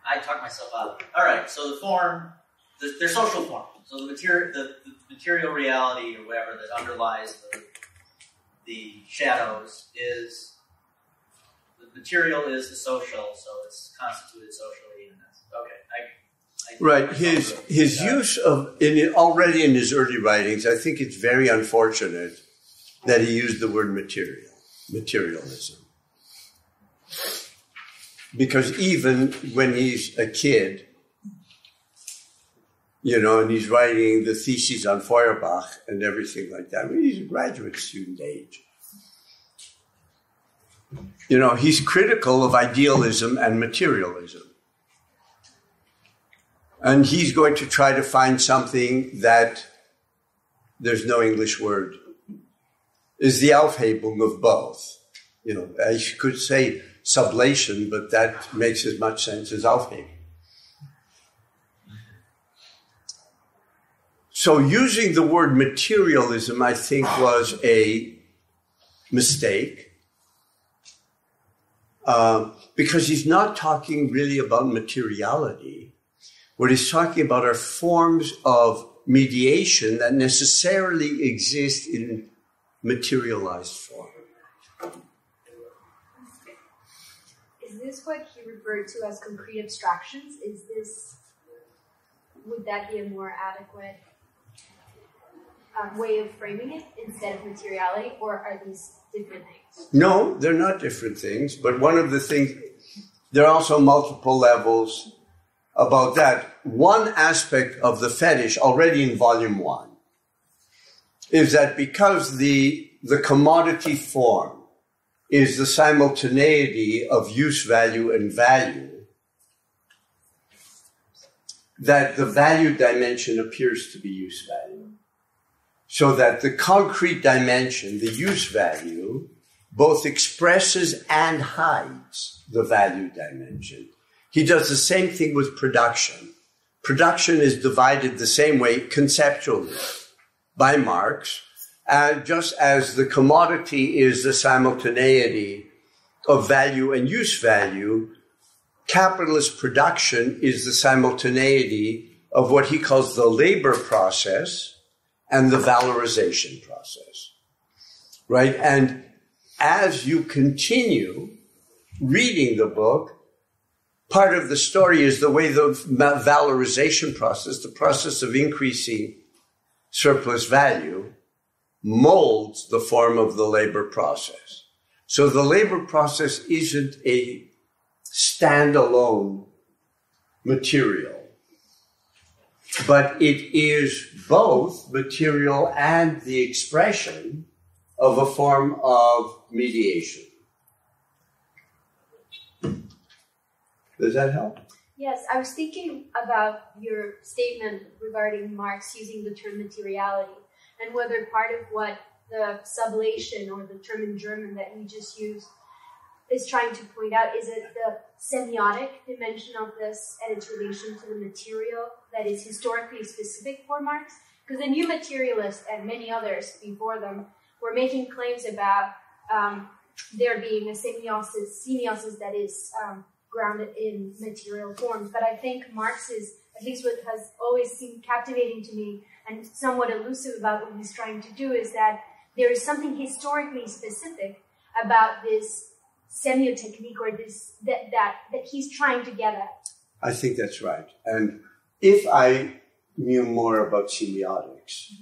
I talked myself out. All right, so the form they're social forms. So the material reality or whatever that underlies the shadows is the material is the social, so it's constituted socially, and that's okay. Right. His use of already in his early writings, I think it's very unfortunate that he used the word materialism. Because even when he's a kid, and he's writing the theses on Feuerbach and everything like that, he's a graduate student age. He's critical of idealism and materialism. And he's going to try to find something that there's no English word, is the Aufhebung of both. I could say sublation, but that makes as much sense as Aufhebung. So using the word materialism, I think, was a mistake, because he's not talking really about materiality. What he's talking about are forms of mediation that necessarily exist in materialized form. Is this what he referred to as concrete abstractions? Would that be a more adequate way of framing it instead of materiality, or are these different things? No, they're not different things, but one of the things, there are also multiple levels about that. One aspect of the fetish, already in volume 1, is that because the commodity form is the simultaneity of use value and value, that the value dimension appears to be use value. So that the concrete dimension, the use value, both expresses and hides the value dimension. He does the same thing with production. Production is divided the same way conceptually by Marx, just as the commodity is the simultaneity of value and use value. Capitalist production is the simultaneity of what he calls the labor process and the valorization process, right? And as you continue reading the book, part of the story is the way the valorization process, the process of increasing surplus value, molds the form of the labor process. So the labor process isn't a standalone material, but it is both material and the expression of a form of mediation. Does that help? Yes, I was thinking about your statement regarding Marx using the term materiality, and whether part of what the sublation, or the term in German that we just used, is trying to point out, is it the semiotic dimension of this and its relation to the material that is historically specific for Marx? Because the new materialists and many others before them were making claims about there being a semiosis that is grounded in material forms. But I think Marx is, at least what has always seemed captivating to me and somewhat elusive about what he's trying to do, is that there is something historically specific about this semiotechnique, or this that he's trying to get at. I think that's right. And if I knew more about semiotics,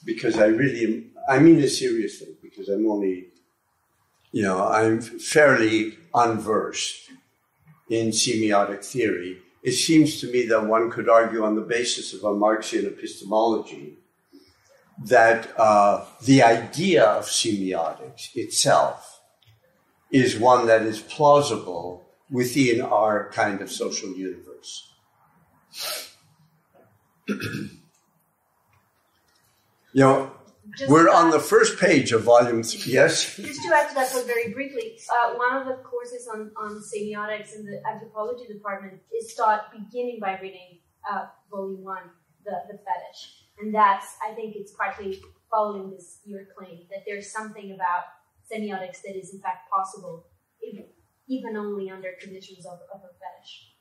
because I mean this seriously, because I'm only, I'm fairly unversed in semiotic theory. It seems to me that one could argue on the basis of a Marxian epistemology that the idea of semiotics itself is one that is plausible within our kind of social universe. We're on the first page of volume 3. Yes? Just to add to that so very briefly, one of the courses on semiotics in the anthropology department is taught beginning by reading volume 1, the fetish. And that's, I think it's partly following your claim that there's something about semiotics that is in fact possible, even only under conditions of a fetish.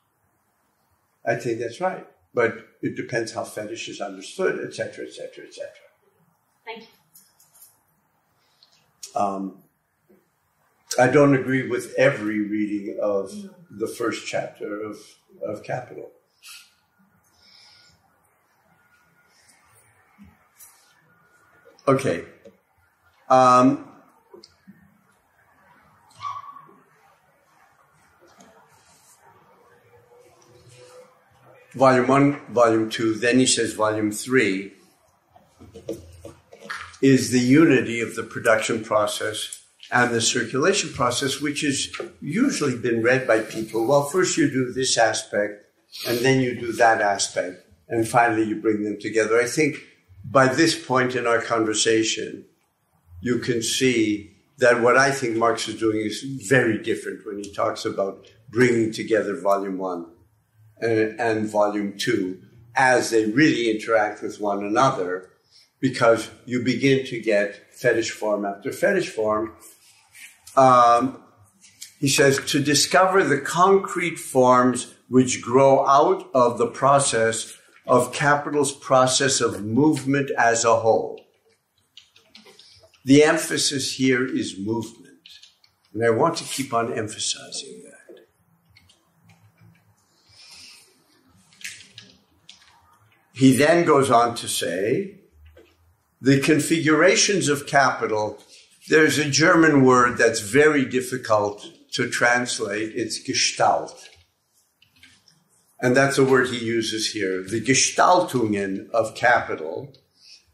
I think that's right. But it depends how fetish is understood, etc., etc., etc. Thank you. I don't agree with every reading of the first chapter of Capital. Okay. Volume 1, Volume 2, then he says Volume 3 is the unity of the production process and the circulation process, which has usually been read by people. Well, first you do this aspect, and then you do that aspect, and finally you bring them together. I think by this point in our conversation, you can see that what I think Marx is doing is very different when he talks about bringing together Volume 1 and Volume 2 as they really interact with one another, because you begin to get fetish form after fetish form. He says, to discover the concrete forms which grow out of the process of capital's process of movement as a whole. The emphasis here is movement, and I want to keep on emphasizing that. He then goes on to say, the configurations of capital, there's a German word that's very difficult to translate. It's Gestalt. And that's a word he uses here. The Gestaltungen of capital,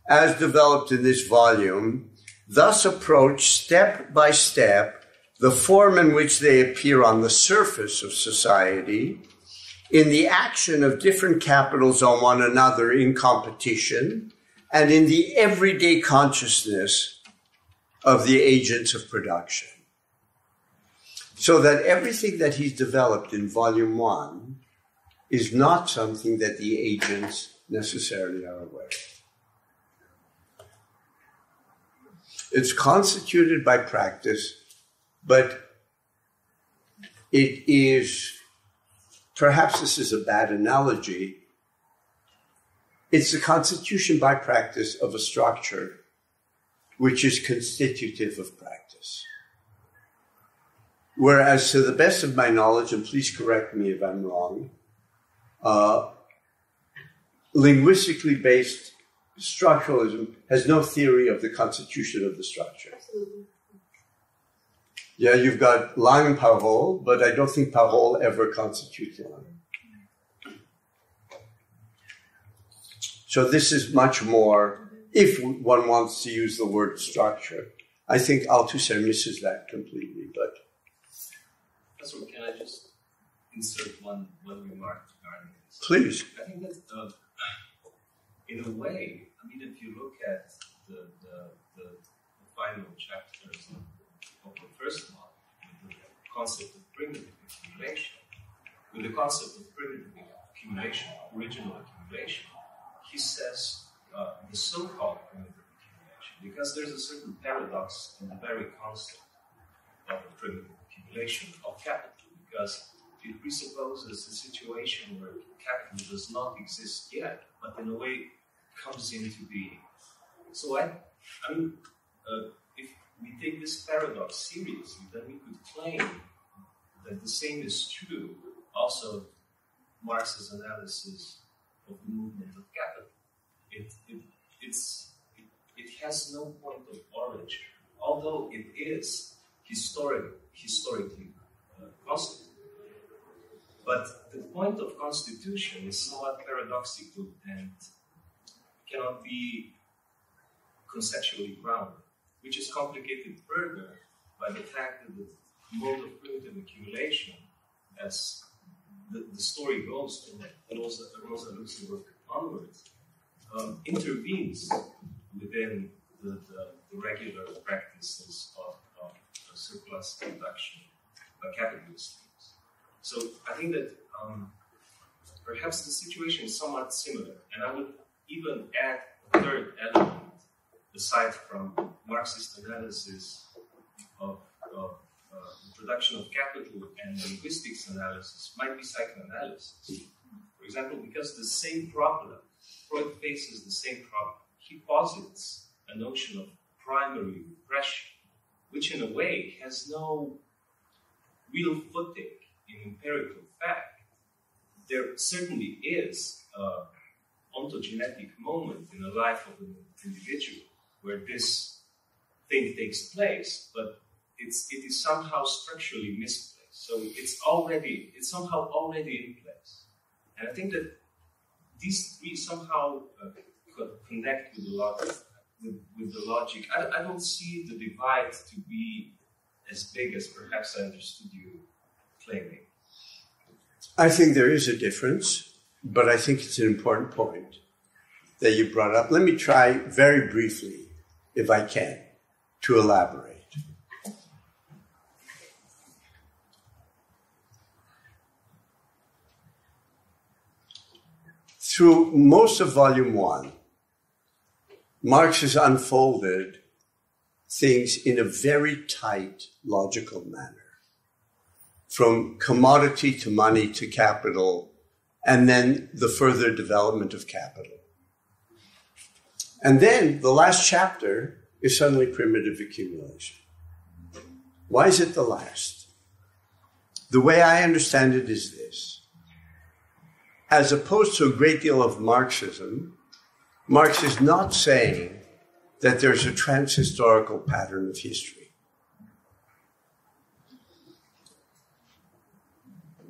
as developed in this volume, thus approach step by step the form in which they appear on the surface of society, in the action of different capitals on one another in competition, and in the everyday consciousness of the agents of production. So that everything that he's developed in Volume 1 is not something that the agents necessarily are aware of. It's constituted by practice, but it is, perhaps this is a bad analogy, it's the constitution by practice of a structure which is constitutive of practice. Whereas, to the best of my knowledge, and please correct me if I'm wrong, linguistically based structuralism has no theory of the constitution of the structure. Absolutely. Yeah, you've got langue and parole, but I don't think parole ever constitutes langue. So this is much more, if one wants to use the word structure. I think Althusser misses that completely, but... Professor, can I just insert one remark regarding this? Please. I think that, in a way, I mean, if you look at the final chapters of the first one, with the concept of primitive accumulation, with the concept of primitive accumulation, original accumulation, he says the so-called primitive accumulation, because there's a certain paradox in the very concept of the primitive accumulation of capital, because it presupposes a situation where capital does not exist yet, but in a way comes into being. So I mean, if we take this paradox seriously, then we could claim that the same is true also of Marx's analysis of the movement of capital. It has no point of origin, although it is historically constituted. But the point of constitution is somewhat paradoxical and cannot be conceptually grounded, which is complicated further by the fact that the mode of primitive accumulation, as the story goes from Rosa Luxemburg onwards, intervenes within the regular practices of surplus production by capitalist schemes. So I think that perhaps the situation is somewhat similar, and I would even add a third element, aside from Marxist analysis of the production of capital and linguistics analysis, might be psychoanalysis. For example, because the same problem, Freud faces the same problem. He posits a notion of primary repression, which in a way has no real footing in empirical fact. There certainly is an ontogenetic moment in the life of an individual where this thing takes place, but it is somehow structurally misplaced. So it's somehow already in place. And I think that these three somehow connect with the logic. With the logic. I don't see the divide to be as big as perhaps I understood you claiming. I think there is a difference, but I think it's an important point that you brought up. Let me try very briefly, if I can, to elaborate. Through most of Volume 1, Marx has unfolded things in a very tight, logical manner. From commodity to money to capital, and then the further development of capital. And then the last chapter is suddenly primitive accumulation. Why is it the last? The way I understand it is this. As opposed to a great deal of Marxism, Marx is not saying that there's a transhistorical pattern of history.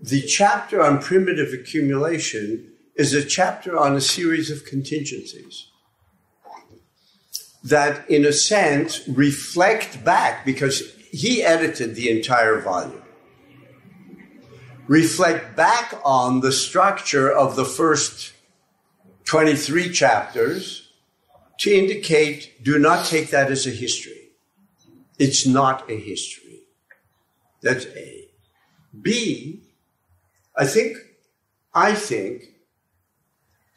The chapter on primitive accumulation is a chapter on a series of contingencies that, in a sense, reflect back, because he edited the entire volume, reflect back on the structure of the first 23 chapters to indicate, do not take that as a history. It's not a history. That's A. B, I think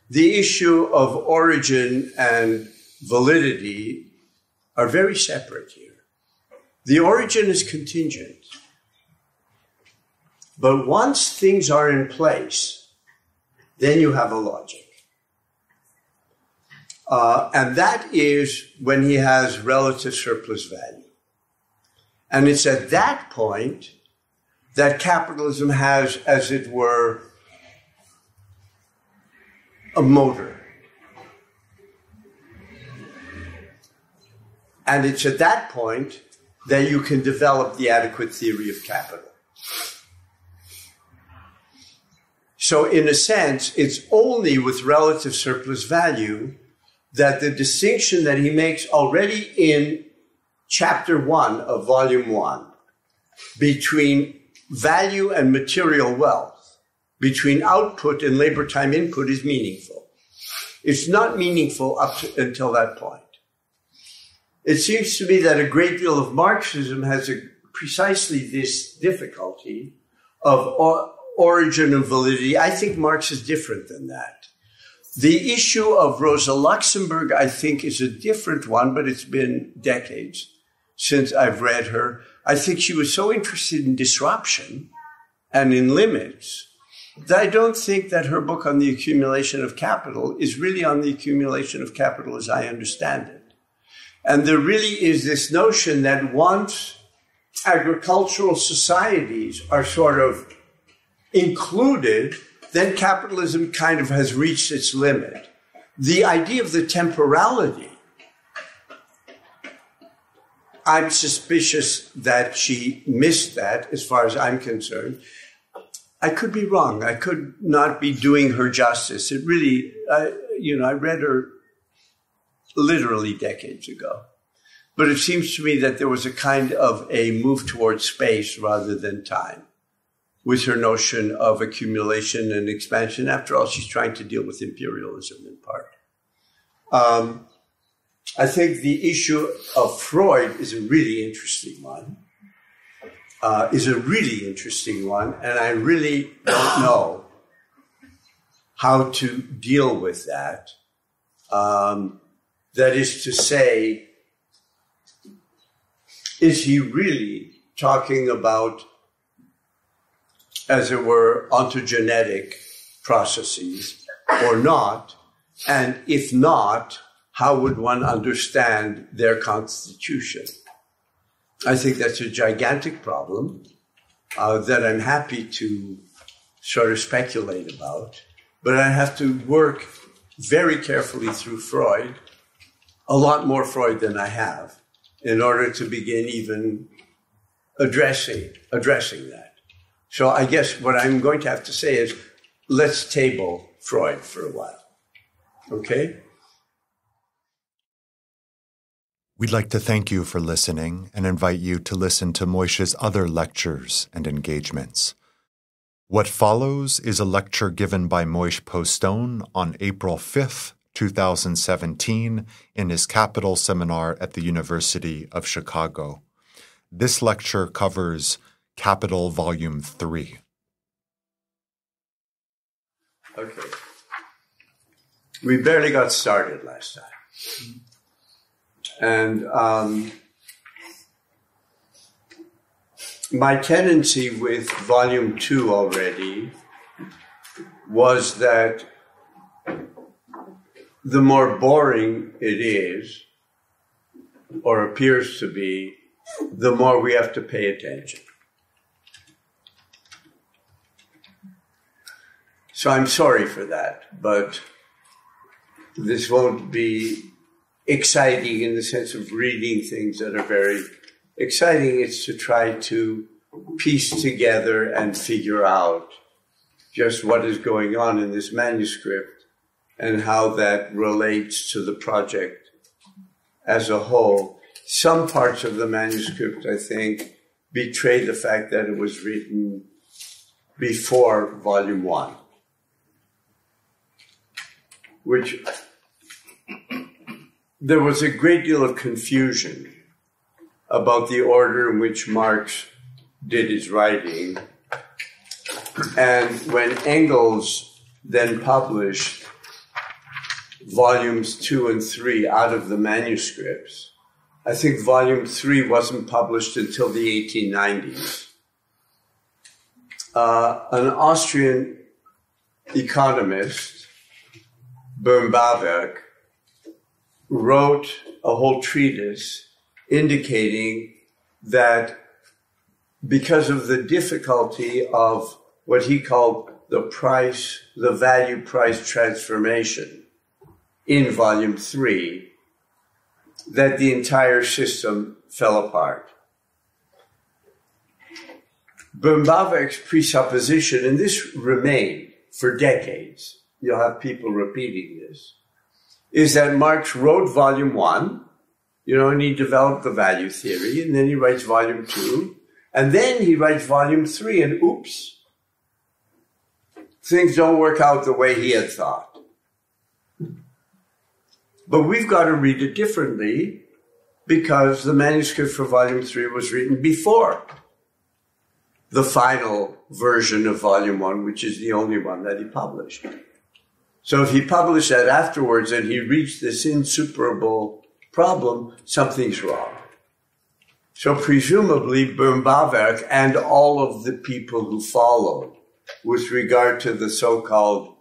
the issue of origin and validity are very separate here. The origin is contingent. But once things are in place, then you have a logic. And that is when he has relative surplus value. And it's at that point that capitalism has, as it were, a motor. And it's at that point that you can develop the adequate theory of capital. So in a sense, it's only with relative surplus value that the distinction that he makes already in chapter 1 of volume 1 between value and material wealth, between output and labor time input is meaningful. It's not meaningful until that point. It seems to me that a great deal of Marxism has precisely this difficulty of origin and validity. I think Marx is different than that. The issue of Rosa Luxemburg, I think, is a different one, but it's been decades since I've read her. I think she was so interested in disruption and in limits that I don't think that her book on the accumulation of capital is really on the accumulation of capital as I understand it. And there really is this notion that once agricultural societies are sort of included, then capitalism kind of has reached its limit. The idea of the temporality, I'm suspicious that she missed that as far as I'm concerned. I could be wrong. I could not be doing her justice. It really, I read her literally decades ago. But it seems to me that there was a kind of a move towards space rather than time with her notion of accumulation and expansion. After all, she's trying to deal with imperialism in part. I think the issue of Freud is a really interesting one. And I really don't know how to deal with that. That is to say, is he really talking about, as it were, ontogenetic processes or not? And if not, how would one understand their constitution? I think that's a gigantic problem that I'm happy to sort of speculate about, but I have to work very carefully through Freud, a lot more Freud than I have, in order to begin even addressing that. So I guess what I'm going to have to say is, let's table Freud for a while. Okay? We'd like to thank you for listening and invite you to listen to Moishe's other lectures and engagements. What follows is a lecture given by Moishe Postone on April 5th, 2017, in his Capital seminar at the University of Chicago. This lecture covers Capital Volume 3. Okay. We barely got started last time. And my tendency with Volume 2 already was that the more boring it is, or appears to be, the more we have to pay attention. So I'm sorry for that, but this won't be exciting in the sense of reading things that are very exciting. It's to try to piece together and figure out just what is going on in this manuscript and how that relates to the project as a whole. Some parts of the manuscript, I think, betray the fact that it was written before Volume 1, which there was a great deal of confusion about the order in which Marx did his writing. And when Engels then published volumes 2 and 3 out of the manuscripts, I think volume 3 wasn't published until the 1890s. An Austrian economist, Böhm-Bawerk, wrote a whole treatise indicating that because of the difficulty of what he called the value price transformation in volume 3, that the entire system fell apart. Böhm-Bawerk's presupposition, and this remained for decades, you'll have people repeating this, is that Marx wrote volume 1, and he developed the value theory, and then he writes volume 2, and then he writes volume 3, and oops, things don't work out the way he had thought. But we've got to read it differently because the manuscript for volume 3 was written before the final version of volume 1, which is the only one that he published. So if he published that afterwards and he reached this insuperable problem, something's wrong. So presumably Böhm-Bawerk and all of the people who followed with regard to the so-called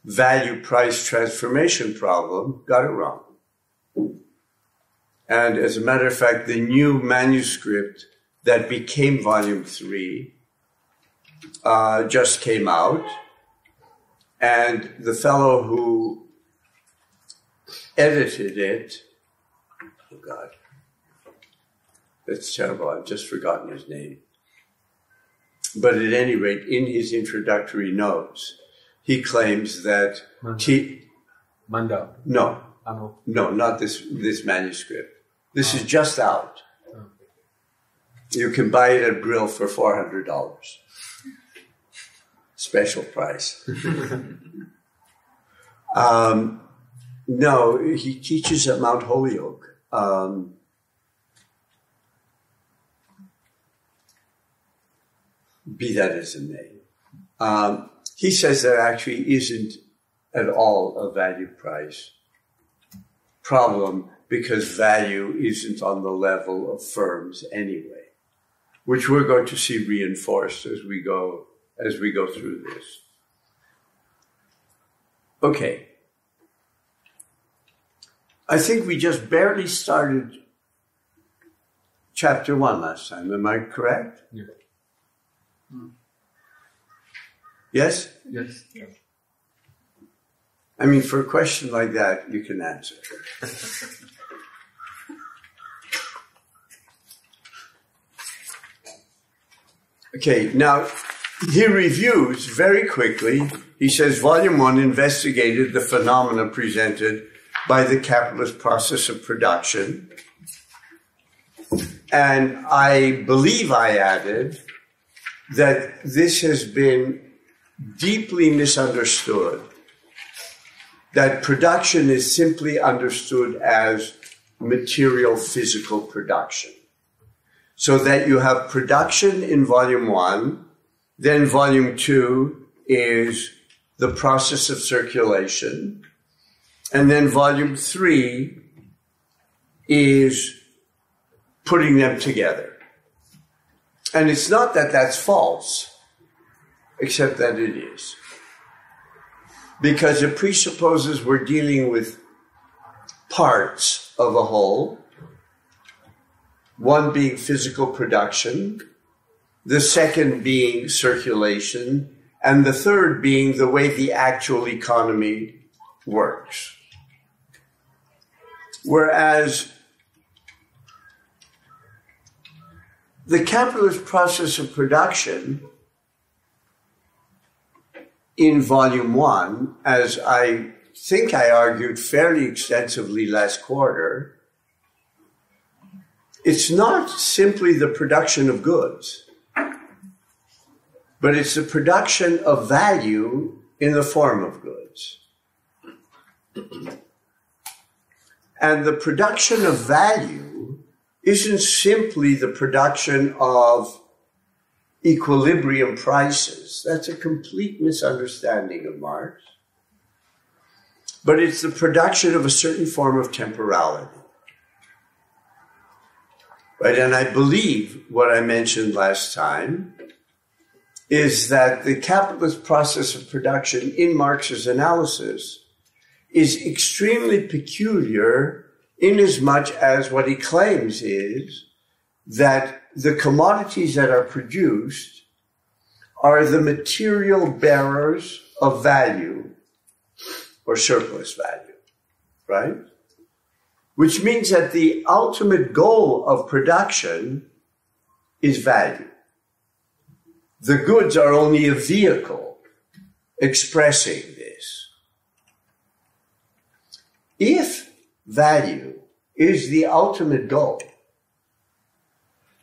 value price transformation problem got it wrong. And as a matter of fact, the new manuscript that became volume 3 just came out. And the fellow who edited it, oh God, that's terrible, I've just forgotten his name. But at any rate, in his introductory notes, he claims that Manda. No, not this manuscript. This is just out. You can buy it at Brill for $400. Special price. No, he teaches at Mount Holyoke. Be that as it may. He says there actually isn't at all a value price problem because value isn't on the level of firms anyway, which we're going to see reinforced as we go through this. Okay. I think we just barely started chapter 1 last time. Am I correct? Yeah. Yes? Yes. Yeah. I mean, for a question like that, you can answer. Okay, now he reviews very quickly. He says, Volume 1 investigated the phenomena presented by the capitalist process of production. And I believe I added that this has been deeply misunderstood, that production is simply understood as material physical production. So that you have production in Volume 1, then Volume 2 is the process of circulation, and then Volume 3 is putting them together. And it's not that that's false, except that it is. Because it presupposes we're dealing with parts of a whole, one being physical production, the second being circulation, and the third being the way the actual economy works. Whereas the capitalist process of production in Volume 1, as I think I argued fairly extensively last quarter, it's not simply the production of goods, but it's the production of value in the form of goods. And the production of value isn't simply the production of equilibrium prices. That's a complete misunderstanding of Marx. But it's the production of a certain form of temporality. Right? And I believe what I mentioned last time is that the capitalist process of production in Marx's analysis is extremely peculiar inasmuch as what he claims is that the commodities that are produced are the material bearers of value or surplus value, right? Which means that the ultimate goal of production is value. The goods are only a vehicle expressing this. If value is the ultimate goal,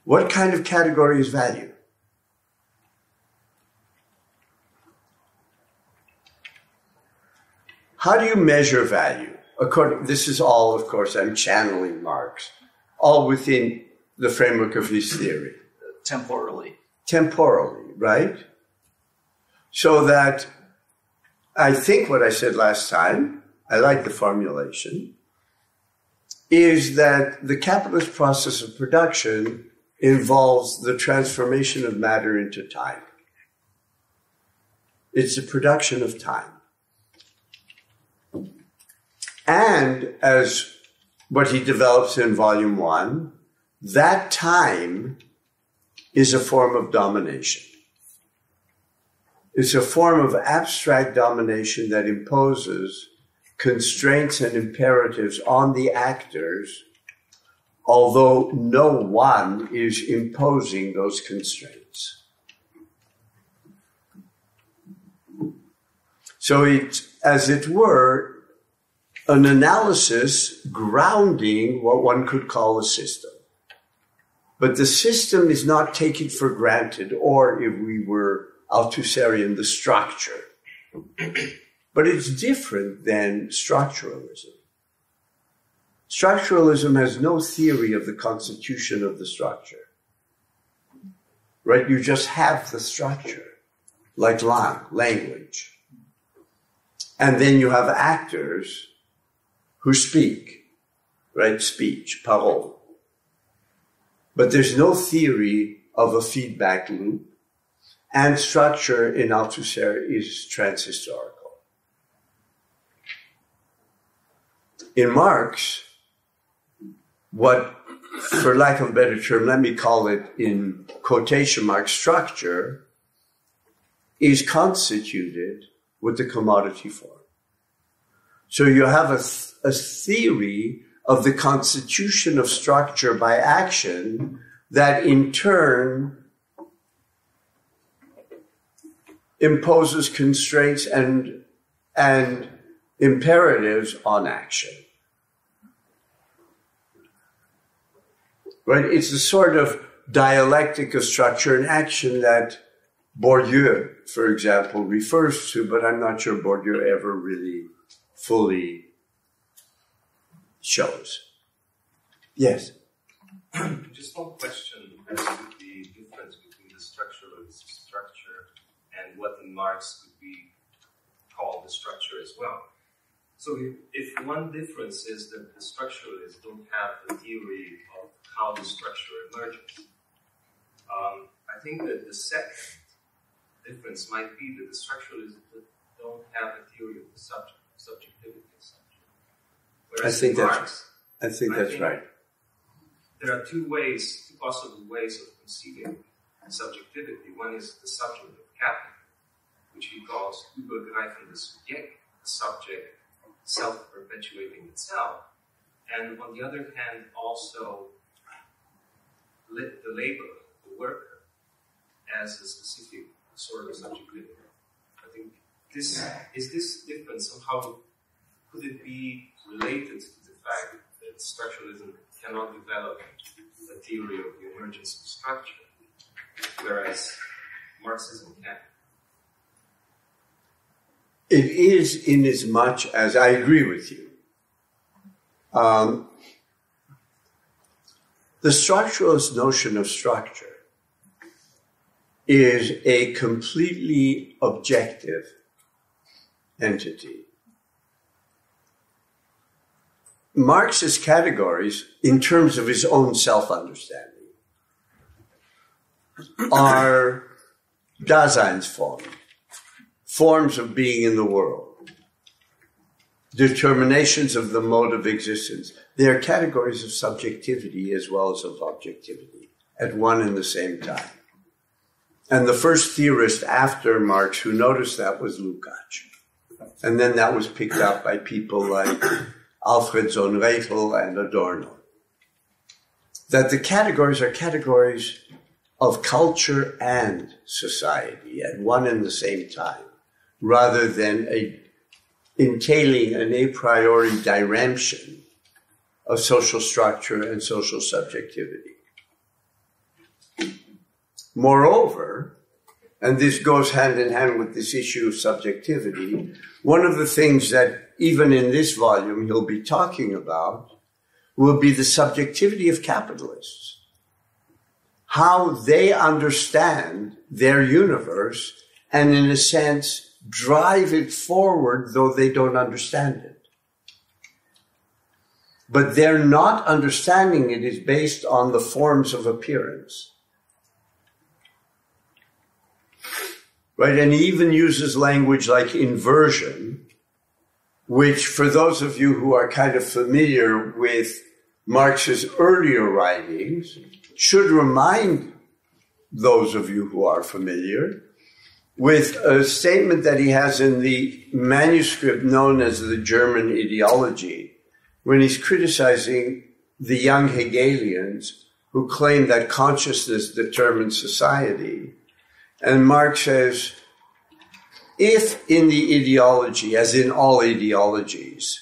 what kind of category is value? How do you measure value? This is all, of course, I'm channeling Marx, all within the framework of his theory. Temporally. Temporally, right? So that I think what I said last time, I like the formulation, is that the capitalist process of production involves the transformation of matter into time. It's the production of time. And as what he develops in Volume 1, that time is a form of domination. It's a form of abstract domination that imposes constraints and imperatives on the actors, although no one is imposing those constraints. So it's, as it were, an analysis grounding what one could call a system. But the system is not taken for granted, or if we were Althusserian, the structure. But it's different than structuralism. Structuralism has no theory of the constitution of the structure. Right? You just have the structure, like language. And then you have actors who speak, right? Speech, parole. But there's no theory of a feedback loop, and structure in Althusser is transhistorical. in Marx, what, for lack of a better term, let me call it in quotation marks, structure, is constituted with the commodity form. So you have a theory of the constitution of structure by action that in turn imposes constraints and imperatives on action. Right? It's the sort of dialectic of structure and action that Bourdieu, for example, refers to, but I'm not sure Bourdieu ever really fully shows. Yes? Just one question as to the difference between the structuralist structure and what in Marx would be called the structure as well. So if one difference is that the structuralists don't have the theory of how the structure emerges, I think that the second difference might be that the structuralists don't have a theory of the subject, subjectivity of subject. Whereas I think that's right. There are two possible ways of conceiving subjectivity. One is the subject of Capitalism, which he calls übergreifendes Subjekt, the subject self-perpetuating itself, and on the other hand, also the labor, the worker, as a specific sort of subjectivity. I think this difference somehow, could it be related to the fact that structuralism cannot develop a theory of the emergence of structure, whereas Marxism can? It is in as much as I agree with you. The structuralist notion of structure is a completely objective entity. Marx's categories, in terms of his own self-understanding, are Daseinsformen, forms of being in the world, determinations of the mode of existence. They are categories of subjectivity as well as of objectivity at one and the same time. And the first theorist after Marx who noticed that was Lukács. And then that was picked up by people like Alfred Sohn-Rethel and Adorno. That the categories are categories of culture and society at one and the same time, rather than entailing an a priori diremption of social structure and social subjectivity. Moreover, and this goes hand in hand with this issue of subjectivity, one of the things that even in this volume he'll be talking about will be the subjectivity of capitalists. How they understand their universe and, in a sense, drive it forward though they don't understand it. But their not understanding it is based on the forms of appearance. Right? And he even uses language like inversion, which for those of you who are kind of familiar with Marx's earlier writings, should remind those of you who are familiar with a statement that he has in the manuscript known as the German Ideology, when he's criticizing the young Hegelians who claim that consciousness determines society. And Marx says, if in the ideology, as in all ideologies,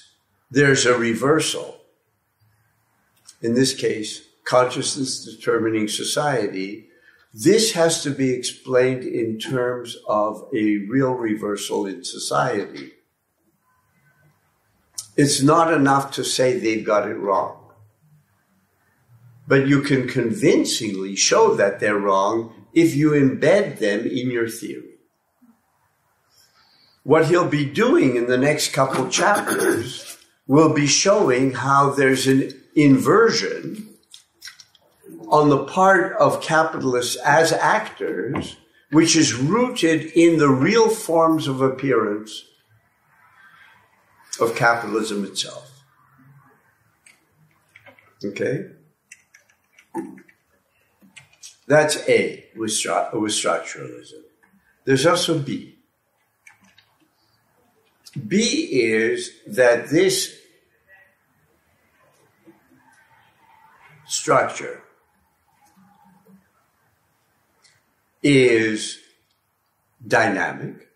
there's a reversal, in this case, consciousness determining society, this has to be explained in terms of a real reversal in society. It's not enough to say they've got it wrong. But you can convincingly show that they're wrong if you embed them in your theory. What he'll be doing in the next couple chapters will be showing how there's an inversion on the part of capitalists as actors, which is rooted in the real forms of appearance of capitalism itself. Okay? That's A with structuralism. There's also B. B is that this structure is dynamic.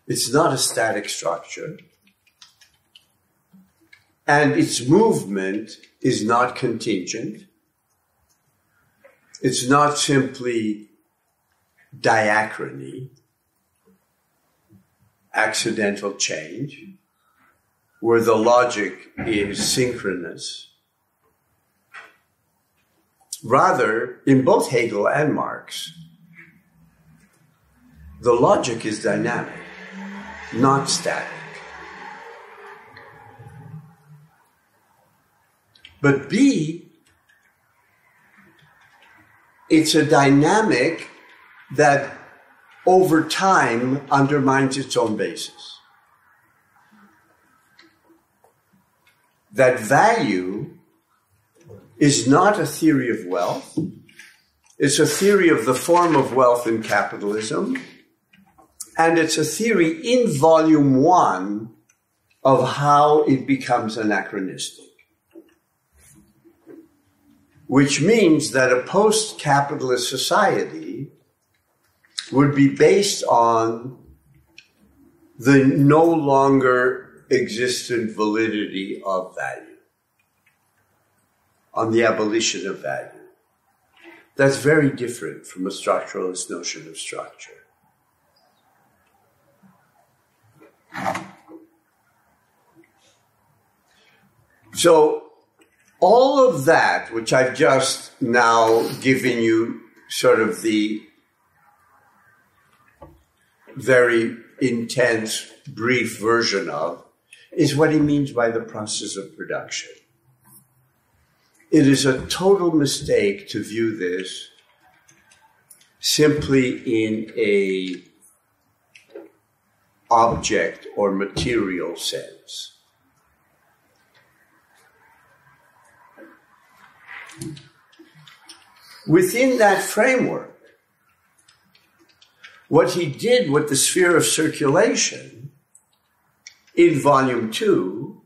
It's not a static structure. And its movement is not contingent. It's not simply diachrony, accidental change, where the logic is synchronous. Rather, in both Hegel and Marx, the logic is dynamic, not static. But B, it's a dynamic that over time undermines its own basis. That value is not a theory of wealth. It's a theory of the form of wealth in capitalism. And it's a theory in volume 1 of how it becomes anachronistic. Which means that a post-capitalist society would be based on the no longer existent validity of value, on the abolition of value. That's very different from a structuralist notion of structure. So, all of that, which I've just now given you sort of the very intense, brief version of, is what he means by the process of production. It is a total mistake to view this simply in a object or material sense. Within that framework, what he did with the sphere of circulation in volume 2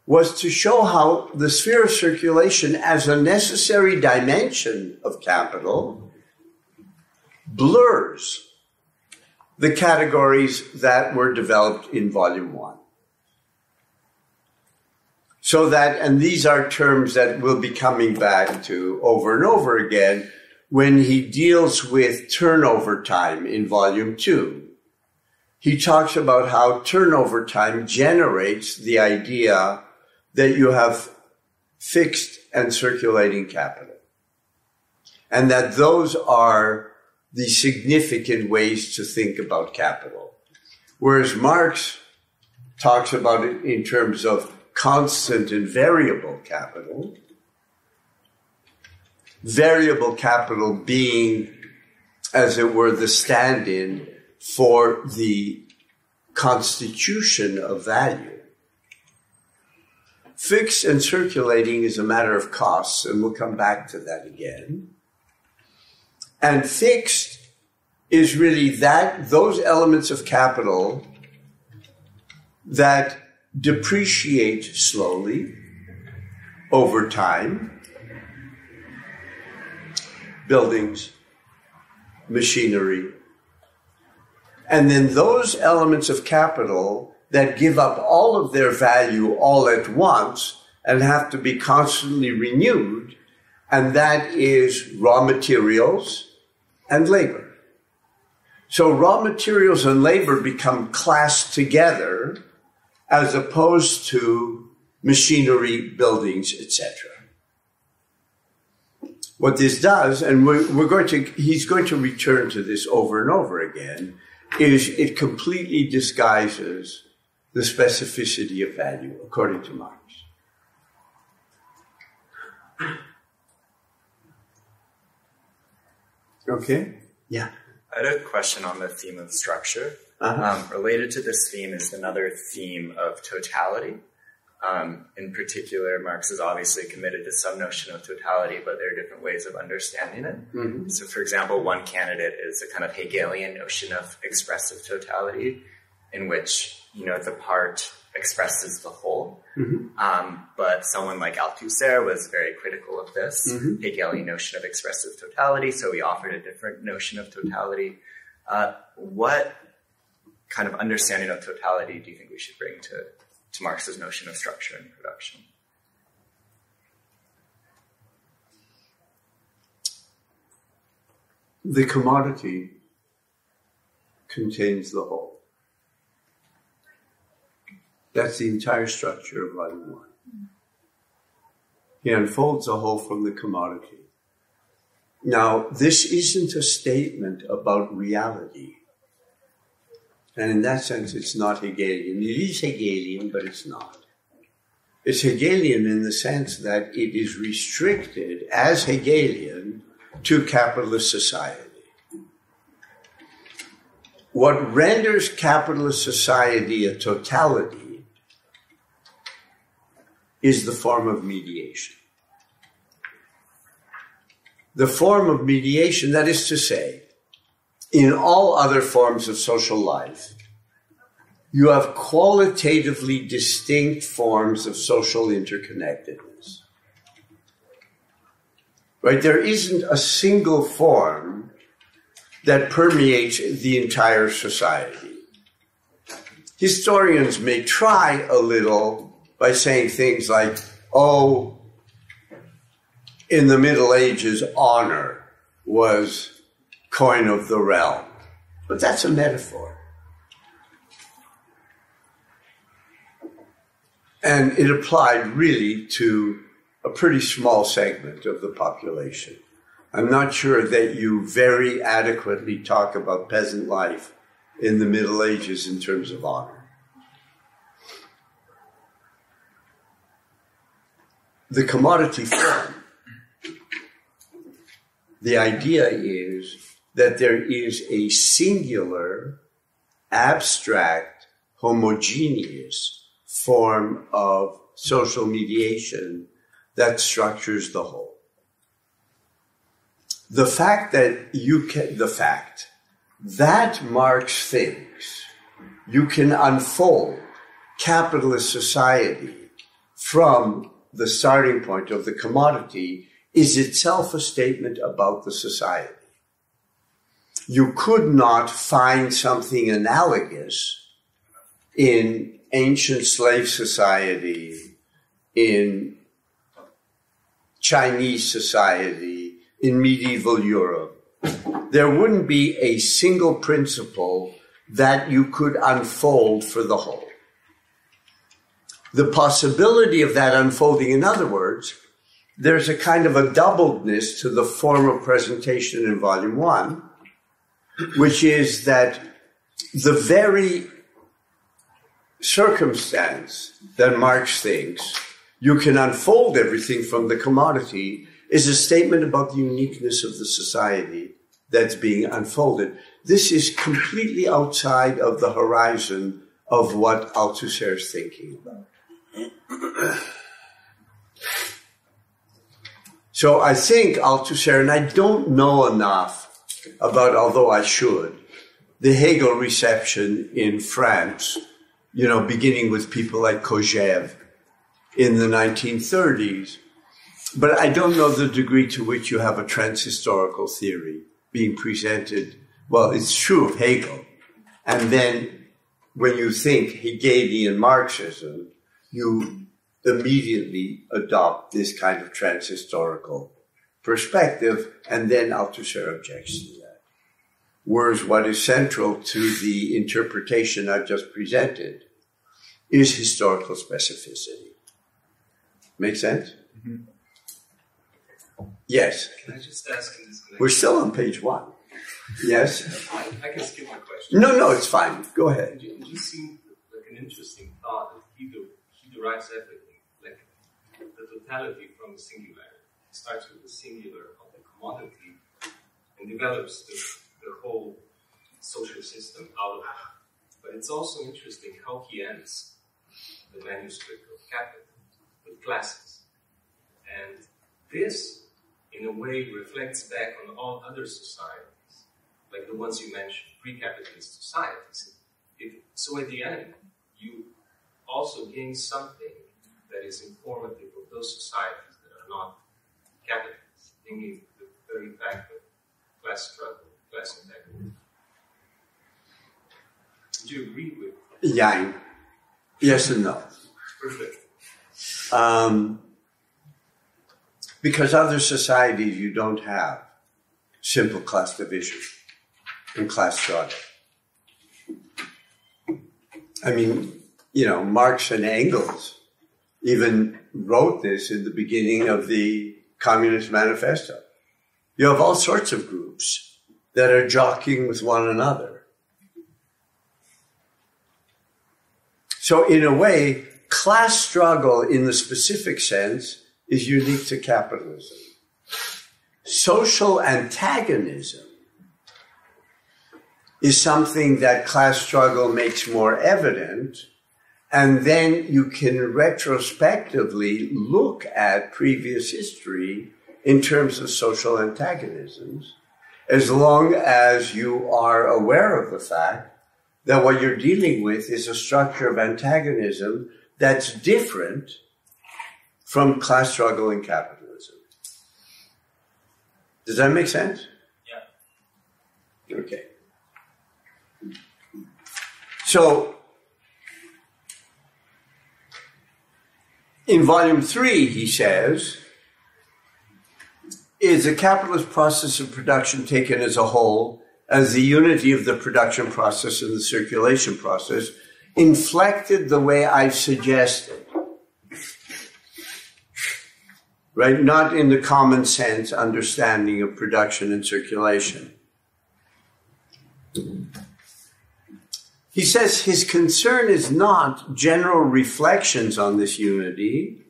was to show how the sphere of circulation as a necessary dimension of capital blurs the categories that were developed in volume 1. So that, and these are terms that we'll be coming back to over and over again when he deals with turnover time in volume 2. He talks about how turnover time generates the idea that you have fixed and circulating capital. And that those are the significant ways to think about capital. Whereas Marx talks about it in terms of constant and variable capital being, as it were, the stand-in for the constitution of value. Fixed and circulating is a matter of costs, and we'll come back to that again. And fixed is really those elements of capital that depreciate slowly over time. Buildings, machinery. And then those elements of capital that give up all of their value all at once and have to be constantly renewed, and that is raw materials and labor. So raw materials and labor become classed together as opposed to machinery, buildings, etc. What this does, and he's going to return to this over and over again, is it completely disguises the specificity of value, according to Marx. Okay? Yeah. I had a question on the theme of structure. Related to this theme is another theme of totality. In particular, Marx is obviously committed to some notion of totality, but there are different ways of understanding it. Mm-hmm. So, for example, one candidate is a kind of Hegelian notion of expressive totality, in which, the part expresses the whole. Mm-hmm. But someone like Althusser was very critical of this Hegelian notion of expressive totality, so he offered a different notion of totality. What kind of understanding of totality do you think we should bring to Marx's notion of structure and production? The commodity contains the whole. That's the entire structure of Volume 1. He unfolds the whole from the commodity. Now, this isn't a statement about reality. And in that sense, it's not Hegelian. It is Hegelian, but it's not. It's Hegelian in the sense that it is restricted as Hegelian to capitalist society. What renders capitalist society a totality is the form of mediation. The form of mediation, that is to say, in all other forms of social life, you have qualitatively distinct forms of social interconnectedness. Right? There isn't a single form that permeates the entire society. Historians may try a little by saying things like, in the Middle Ages, honor was coin of the realm. But that's a metaphor. And it applied really to a pretty small segment of the population. I'm not sure that you very adequately talk about peasant life in the Middle Ages in terms of honor. The commodity form. The idea is that there is a singular, abstract, homogeneous form of social mediation that structures the whole. The fact that Marx thinks you can unfold capitalist society from the starting point of the commodity is itself a statement about the society. You could not find something analogous in ancient slave society, in Chinese society, in medieval Europe. There wouldn't be a single principle that you could unfold for the whole. The possibility of that unfolding, in other words, there's a kind of a doubledness to the form of presentation in Volume 1, which is that the very circumstance that Marx thinks you can unfold everything from the commodity is a statement about the uniqueness of the society that's being unfolded. This is completely outside of the horizon of what Althusser is thinking about. So I think Althusser, and I don't know enough about, although I should, the Hegel reception in France, beginning with people like Kojève in the 1930s. But I don't know the degree to which you have a transhistorical theory being presented. Well, it's true of Hegel. And then when you think Hegelian Marxism, you immediately adopt this kind of transhistorical perspective, and then Althusser objects to that. Whereas what is central to the interpretation I've just presented is historical specificity. Make sense? Mm-hmm. Yes? Can I just ask in this connection? We're still on page 1. Yes? I can skip my question. No, it's fine. Go ahead. It just seemed like an interesting thought that he derives everything, like the totality from the singularity. It starts with the singular of the commodity and develops the whole social system out of it. But it's also interesting how he ends the manuscript of Capitalism. with classes. And this, in a way, reflects back on all other societies, like the ones you mentioned, pre-capitalist societies. So at the end, you also gain something that is informative of those societies that are not capitalist, thinking the very fact of class struggle, class integrity. Do you agree with? Yeah. Yes and no. Perfect. Because other societies, you don't have simple class division and class struggle. I mean, Marx and Engels even wrote this in the beginning of the Communist Manifesto. You have all sorts of groups that are jockeying with one another. So in a way, class struggle in the specific sense is unique to capitalism. Social antagonism is something that class struggle makes more evident, and then you can retrospectively look at previous history in terms of social antagonisms, as long as you are aware of the fact that what you're dealing with is a structure of antagonism that's different from class struggle in capitalism. Does that make sense? Yeah. Okay. So, in volume 3, he says, is the capitalist process of production taken as a whole, as the unity of the production process and the circulation process, inflected the way I've suggested. Right? Not in the common sense understanding of production and circulation. He says his concern is not general reflections on this unity,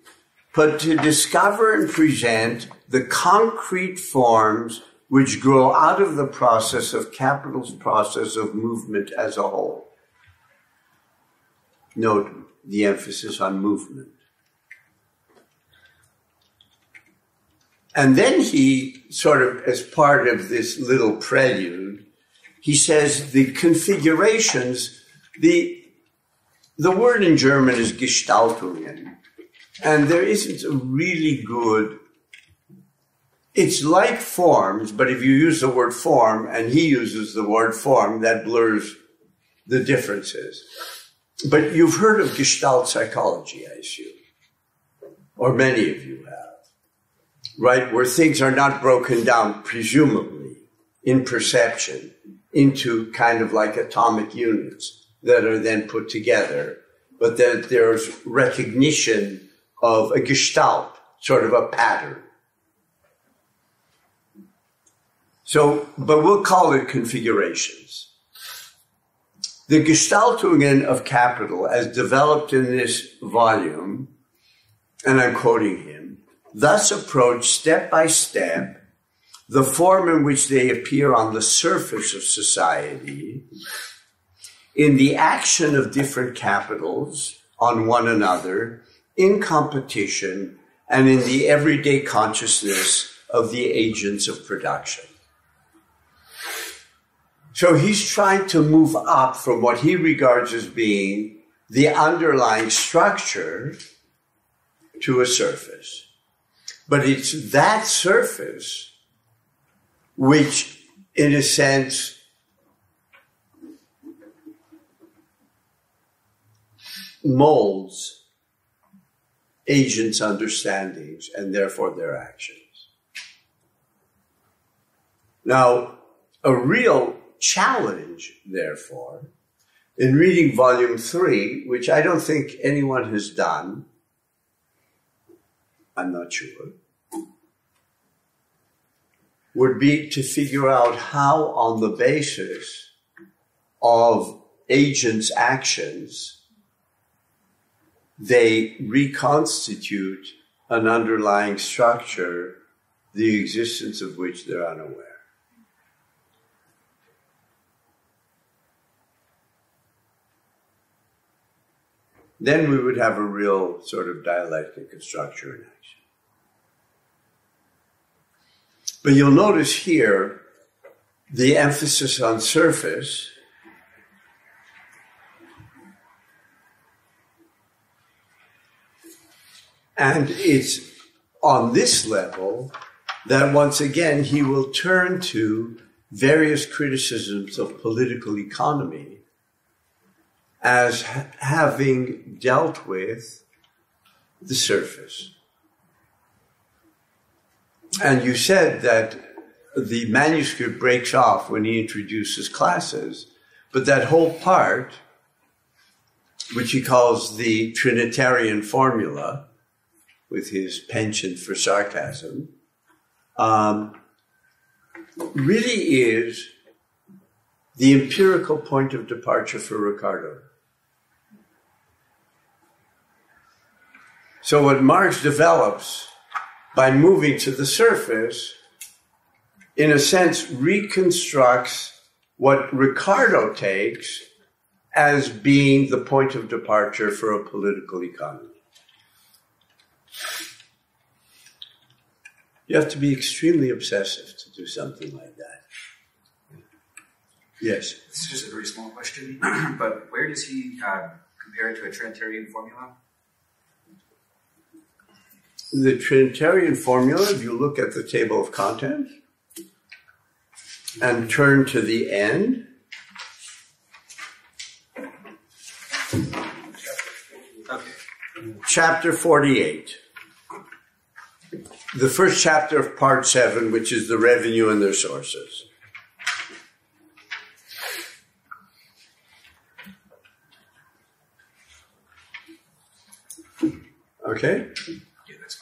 but to discover and present the concrete forms which grow out of the process of capital's process of movement as a whole. Note the emphasis on movement. And then he sort of, as part of this little prelude, he says the configurations, the word in German is Gestaltungen, and there isn't a really good, it's like forms, but if you use the word form and he uses the word form, that blurs the differences. But you've heard of Gestalt psychology, I assume, or many of you have, right? Where things are not broken down, presumably, in perception, into kind of like atomic units that are then put together, but that there's recognition of a gestalt, sort of a pattern. So, but we'll call it configurations. The Gestaltungen of capital, as developed in this volume, and I'm quoting him, thus approach step by step the form in which they appear on the surface of society, in the action of different capitals on one another, in competition, and in the everyday consciousness of the agents of production. So he's trying to move up from what he regards as being the underlying structure to a surface. But it's that surface which, in a sense, molds agents' understandings and therefore their actions. Now, a real challenge, therefore, in reading volume 3, which I don't think anyone has done, I'm not sure, would be to figure out how, on the basis of agents' actions, they reconstitute an underlying structure, the existence of which they're unaware. then we would have a real sort of dialectic of structure and action. But you'll notice here the emphasis on surface and it's on this level that once again he will turn to various criticisms of political economy as having dealt with the surface. And you said that the manuscript breaks off when he introduces classes, but that whole part, which he calls the Trinitarian formula, with his penchant for sarcasm, really is the empirical point of departure for Ricardo. So what Marx develops by moving to the surface, in a sense, reconstructs what Ricardo takes as being the point of departure for a political economy. You have to be extremely obsessive to do something like that. Yes? This is just a very small question, but where does he compare it to a Trinitarian formula? The Trinitarian formula, if you look at the table of contents and turn to the end, chapter 48. The first chapter of part 7, which is the revenue and their sources. Okay? Yeah, that's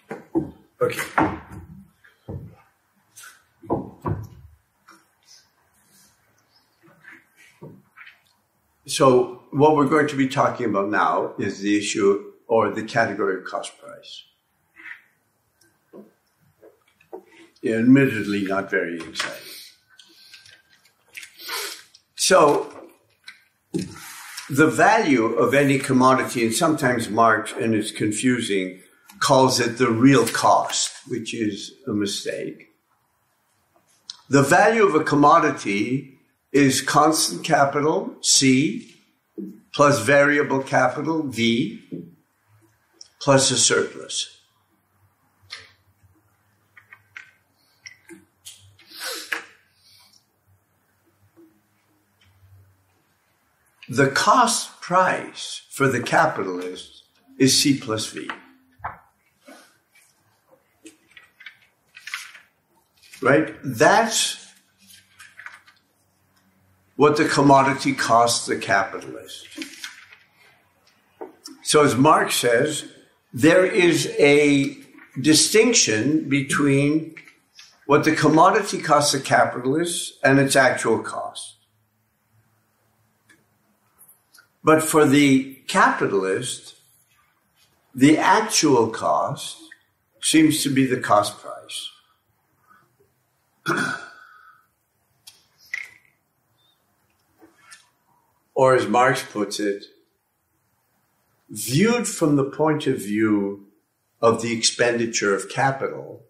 fine. Okay. So what we're going to be talking about now is the issue or the category of cost price. Admittedly, not very exciting. So the value of any commodity, and sometimes Marx, and it's confusing, calls it the real cost, which is a mistake. The value of a commodity is constant capital, C, plus variable capital, V, plus a surplus. The cost price for the capitalist is C plus V. Right? That's what the commodity costs the capitalist. So as Marx says, there is a distinction between what the commodity costs the capitalist and its actual cost. But for the capitalist, the actual cost seems to be the cost price. Or as Marx puts it, viewed from the point of view of the expenditure of capital,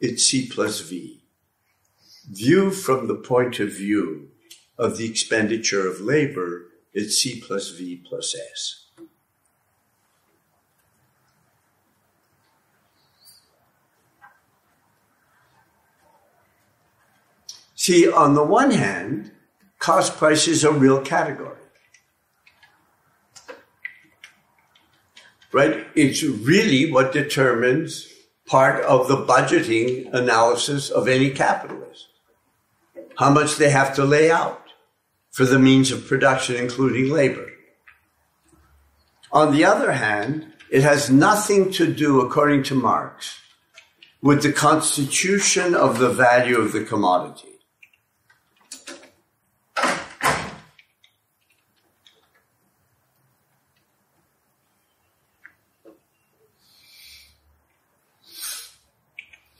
it's C plus V. Viewed from the point of view of the expenditure of labor, it's C plus V plus S. See, on the one hand, cost price is a real category. Right? It's really what determines part of the budgeting analysis of any capitalist. How much they have to lay out for the means of production, including labor. On the other hand, it has nothing to do, according to Marx, with the constitution of the value of the commodity.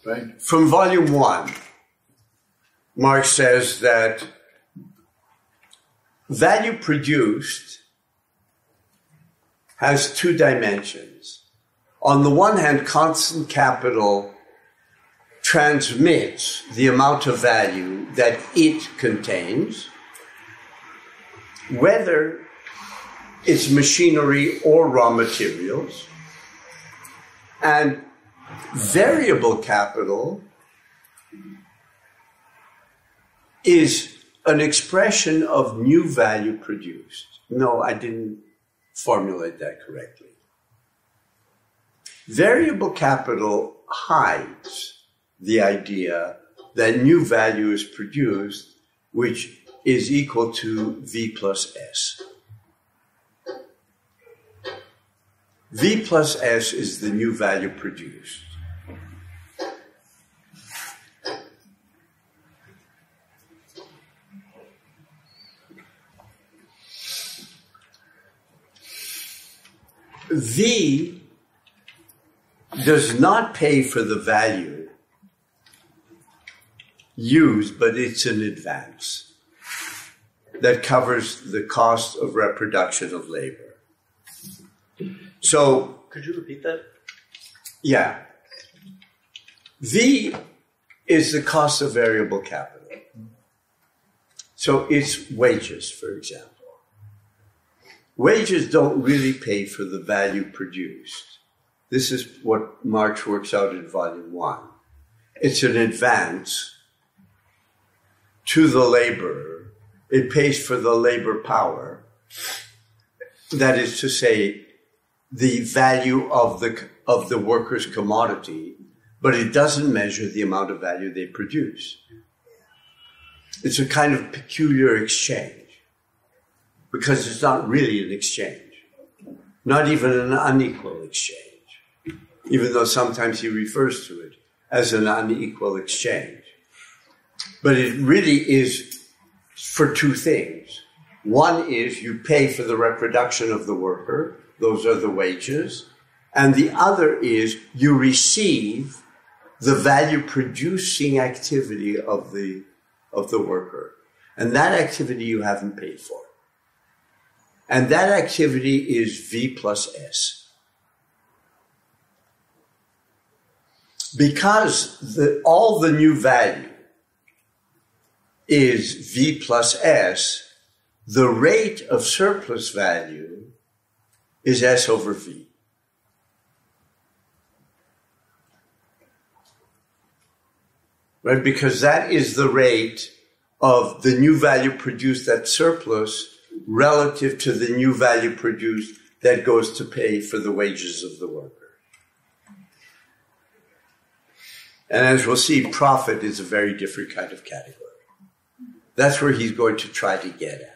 Right? From volume 1, Marx says that value produced has two dimensions. On the one hand, constant capital transmits the amount of value that it contains, whether it's machinery or raw materials, and variable capital is an expression of new value produced. No, I didn't formulate that correctly. Variable capital hides the idea that new value is produced, which is equal to V plus S. V plus S is the new value produced. V does not pay for the value used, but it's an advance that covers the cost of reproduction of labor. So, could you repeat that? Yeah. V is the cost of variable capital. So it's wages, for example. Wages don't really pay for the value produced. This is what Marx works out in Volume 1. It's an advance to the laborer. It pays for the labor power. That is to say, the value of the worker's commodity, but it doesn't measure the amount of value they produce. It's a kind of peculiar exchange, because it's not really an exchange, not even an unequal exchange, even though sometimes he refers to it as an unequal exchange. But it really is for two things. One is you pay for the reproduction of the worker, those are the wages, and the other is you receive the value producing activity of the worker. And that activity you haven't paid for. And that activity is V plus S. Because all the new value is V plus S, the rate of surplus value is S over V. Right? Because that is the rate of the new value produced at surplus relative to the new value produced that goes to pay for the wages of the worker. And as we'll see, profit is a very different kind of category. That's where he's going to try to get at.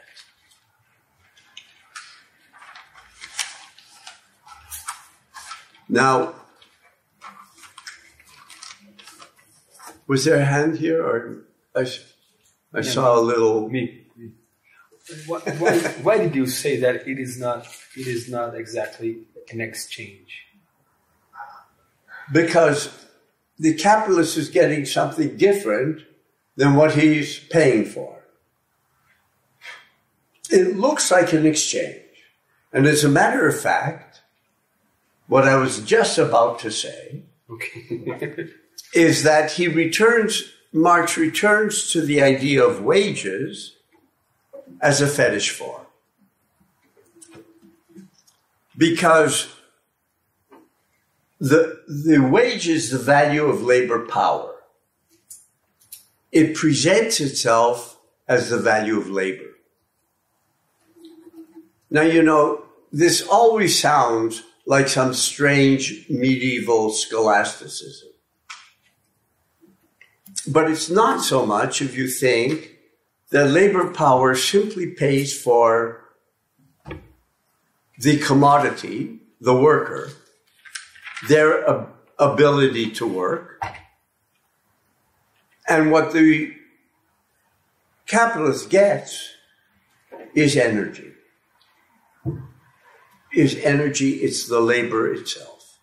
Now, was there a hand here, or I saw a little... Me. Why did you say that it is not exactly an exchange? Because the capitalist is getting something different than what he's paying for. It looks like an exchange. And as a matter of fact, what I was just about to say is that Marx returns to the idea of wages as a fetish form. Because the wage is the value of labor power. It presents itself as the value of labor. Now, you know, this always sounds like some strange medieval scholasticism. But it's not so much if you think that labor power simply pays for the commodity, the worker, their ability to work, and what the capitalist gets is energy. It's the labor itself.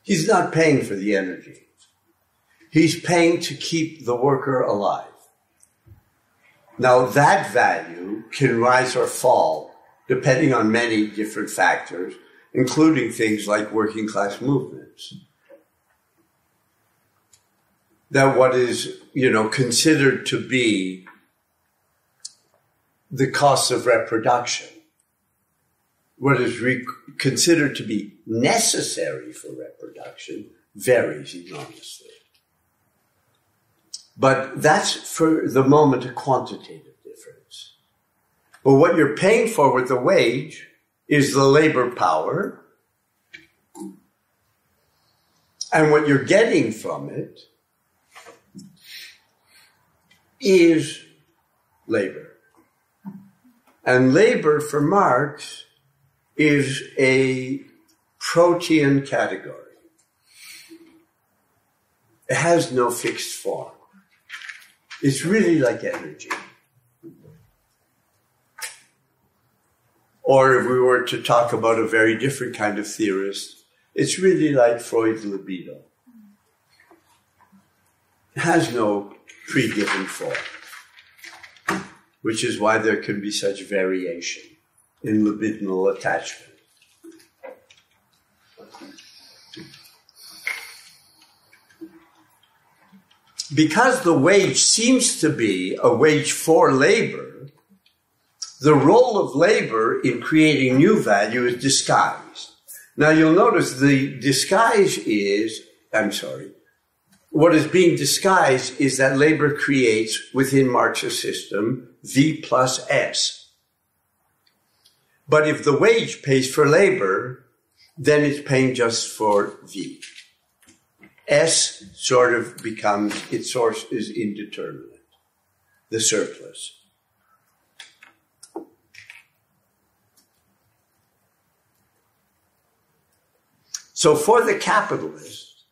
He's not paying for the energy. He's paying to keep the worker alive. Now, that value can rise or fall depending on many different factors, including things like working class movements. That what is, considered to be the cost of reproduction, what is considered to be necessary for reproduction, varies enormously. But that's, for the moment, a quantitative difference. But what you're paying for with the wage is the labor power, and what you're getting from it is labor. And labor, for Marx, is a protean category. It has no fixed form. It's really like energy. Or if we were to talk about a very different kind of theorist, it's really like Freud's libido. It has no pre-given form, which is why there can be such variation in libidinal attachment. Because the wage seems to be a wage for labor, the role of labor in creating new value is disguised. Now you'll notice the disguise is, what is being disguised is that labor creates within Marx's system V plus S. But if the wage pays for labor, then it's paying just for V. S sort of becomes, its source is indeterminate, the surplus. So for the capitalist,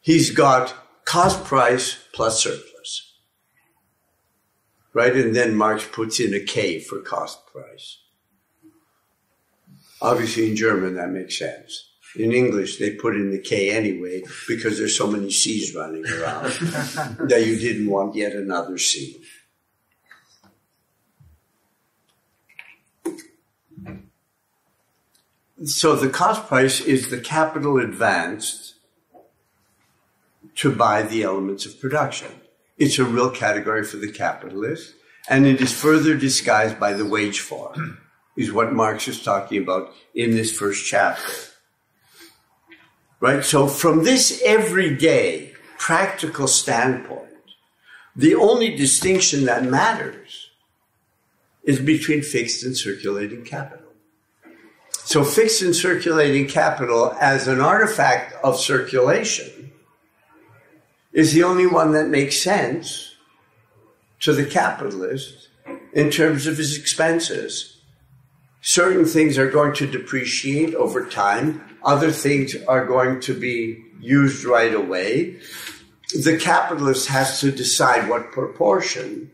he's got cost price plus surplus, right? And then Marx puts in a K for cost price. Obviously in German that makes sense. In English, they put in the K anyway because there's so many C's running around that you didn't want yet another C. So the cost price is the capital advanced to buy the elements of production. It's a real category for the capitalist, and it is further disguised by the wage form, is what Marx is talking about in this first chapter. Right? So from this everyday practical standpoint, the only distinction that matters is between fixed and circulating capital. So fixed and circulating capital as an artifact of circulation is the only one that makes sense to the capitalist in terms of his expenses. Certain things are going to depreciate over time. Other things are going to be used right away. The capitalist has to decide what proportion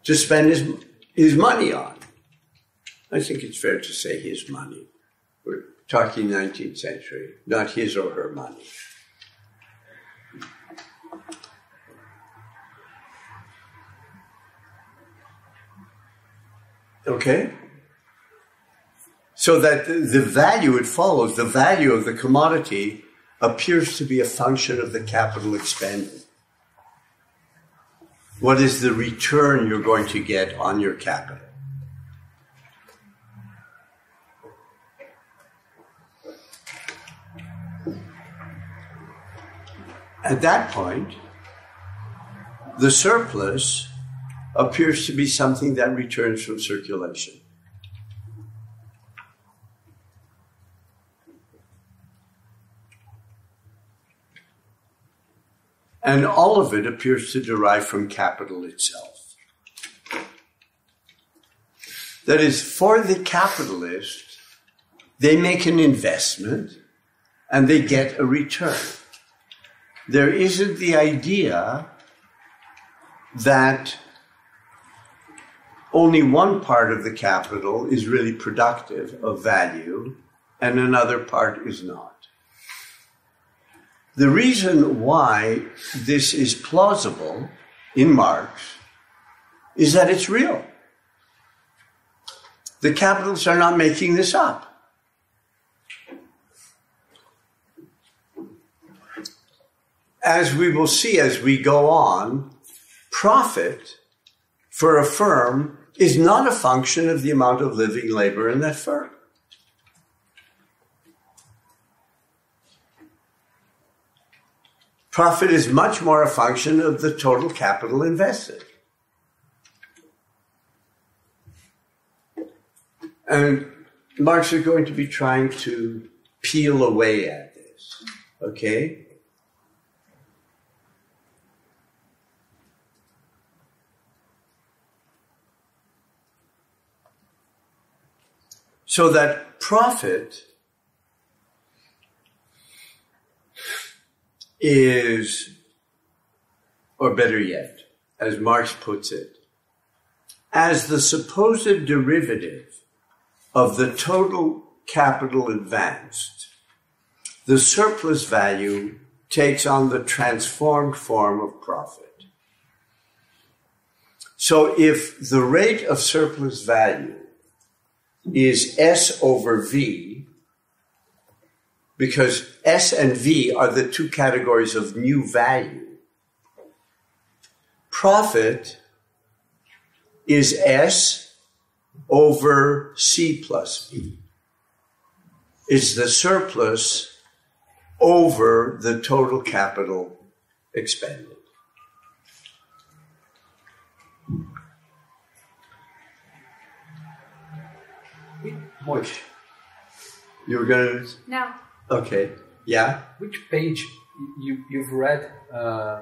to spend his money on. I think it's fair to say his money. We're talking 19th century, not his or her money. Okay? So that the value it follows, the value of the commodity, appears to be a function of the capital expended. What is the return you're going to get on your capital? At that point, the surplus appears to be something that returns from circulation. And all of it appears to derive from capital itself. That is, for the capitalist, they make an investment and they get a return. There isn't the idea that only one part of the capital is really productive of value and another part is not. The reason why this is plausible in Marx is that it's real. The capitalists are not making this up. As we will see as we go on, profit for a firm is not a function of the amount of living labor in that firm. Profit is much more a function of the total capital invested. And Marx is going to be trying to peel away at this, okay? So that profit is, or better yet, as Marx puts it, as the supposed derivative of the total capital advanced, the surplus value takes on the transformed form of profit. So if the rate of surplus value is S over V, because S and V are the two categories of new value, profit is S over C plus V. Is the surplus over the total capital expended. Moishe. You were going to... No. Okay. Yeah? Which page you've read? I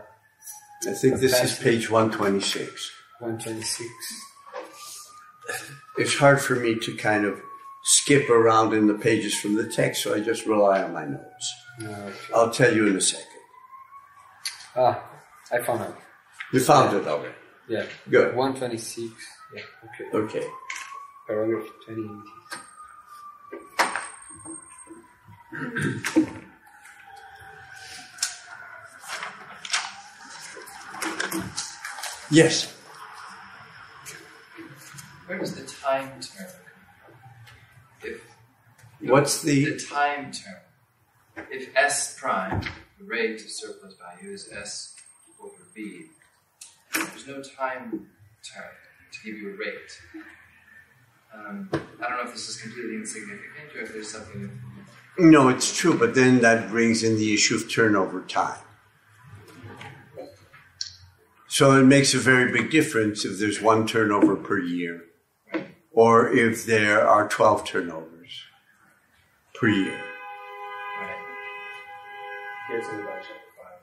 think this is page 126. 126. It's hard for me to kind of skip around in the pages from the text, so I just rely on my notes. Okay. I'll tell you in a second. I found it. You found it already? Yeah. Good. 126. Yeah. Okay. Okay. Paragraph 28. Yes. Where does the time term come from? What's the time term? If S prime, the rate of surplus value, is S over V, there's no time term to give you a rate. I don't know if this is completely insignificant or if there's something... No, it's true, but then that brings in the issue of turnover time. So it makes a very big difference if there's one turnover per year or if there are 12 turnovers per year. Right. Here's in about chapter 5.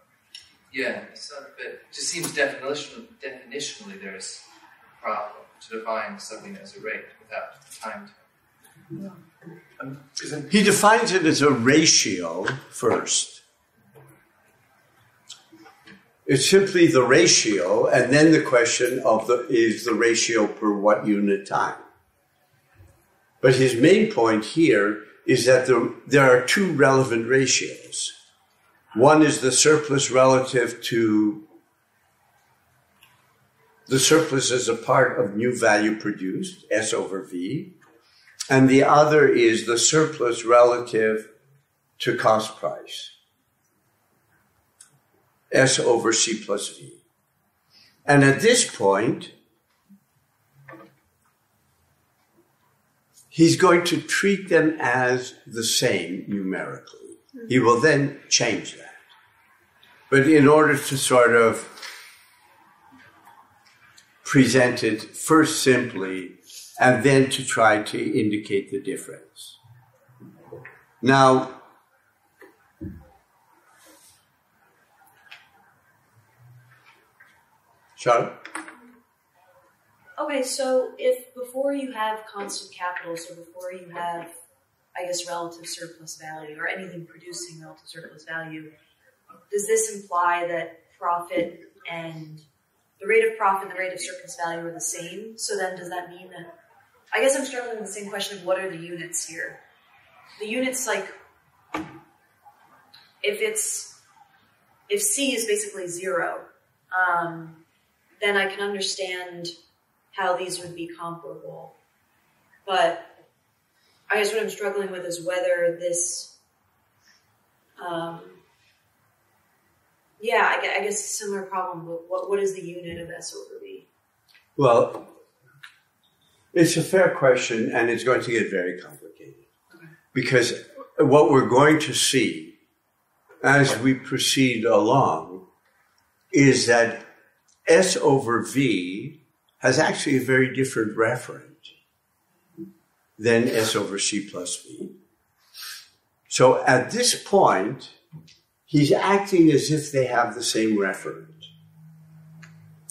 Yeah, it's not a bit... It just seems definitionally there's a problem to define something as a rate without time term. He defines it as a ratio first. It's simply the ratio, and then the question of is the ratio per what unit time. But his main point here is that there are two relevant ratios. One is the surplus relative to the surplus as a part of new value produced, S over V, and the other is the surplus relative to cost price, S over C plus V. And at this point, he's going to treat them as the same numerically. He will then change that. But in order to sort of present it first simply and then to try to indicate the difference. Now, Charlotte? Okay, so if before you have constant capital, so before you have, I guess, relative surplus value or anything producing relative surplus value, does this imply that profit and the rate of profit and the rate of surplus value are the same? So then does that mean that, I guess I'm struggling with the same question of what are the units here? The units, like, if C is basically 0, then I can understand how these would be comparable. But I guess what I'm struggling with is whether this, I guess a similar problem. What is the unit of S over V? Well, it's a fair question, and it's going to get very complicated. Okay. Because what we're going to see as we proceed along is that S over V has actually a very different referent than S over C plus V. So at this point, he's acting as if they have the same referent.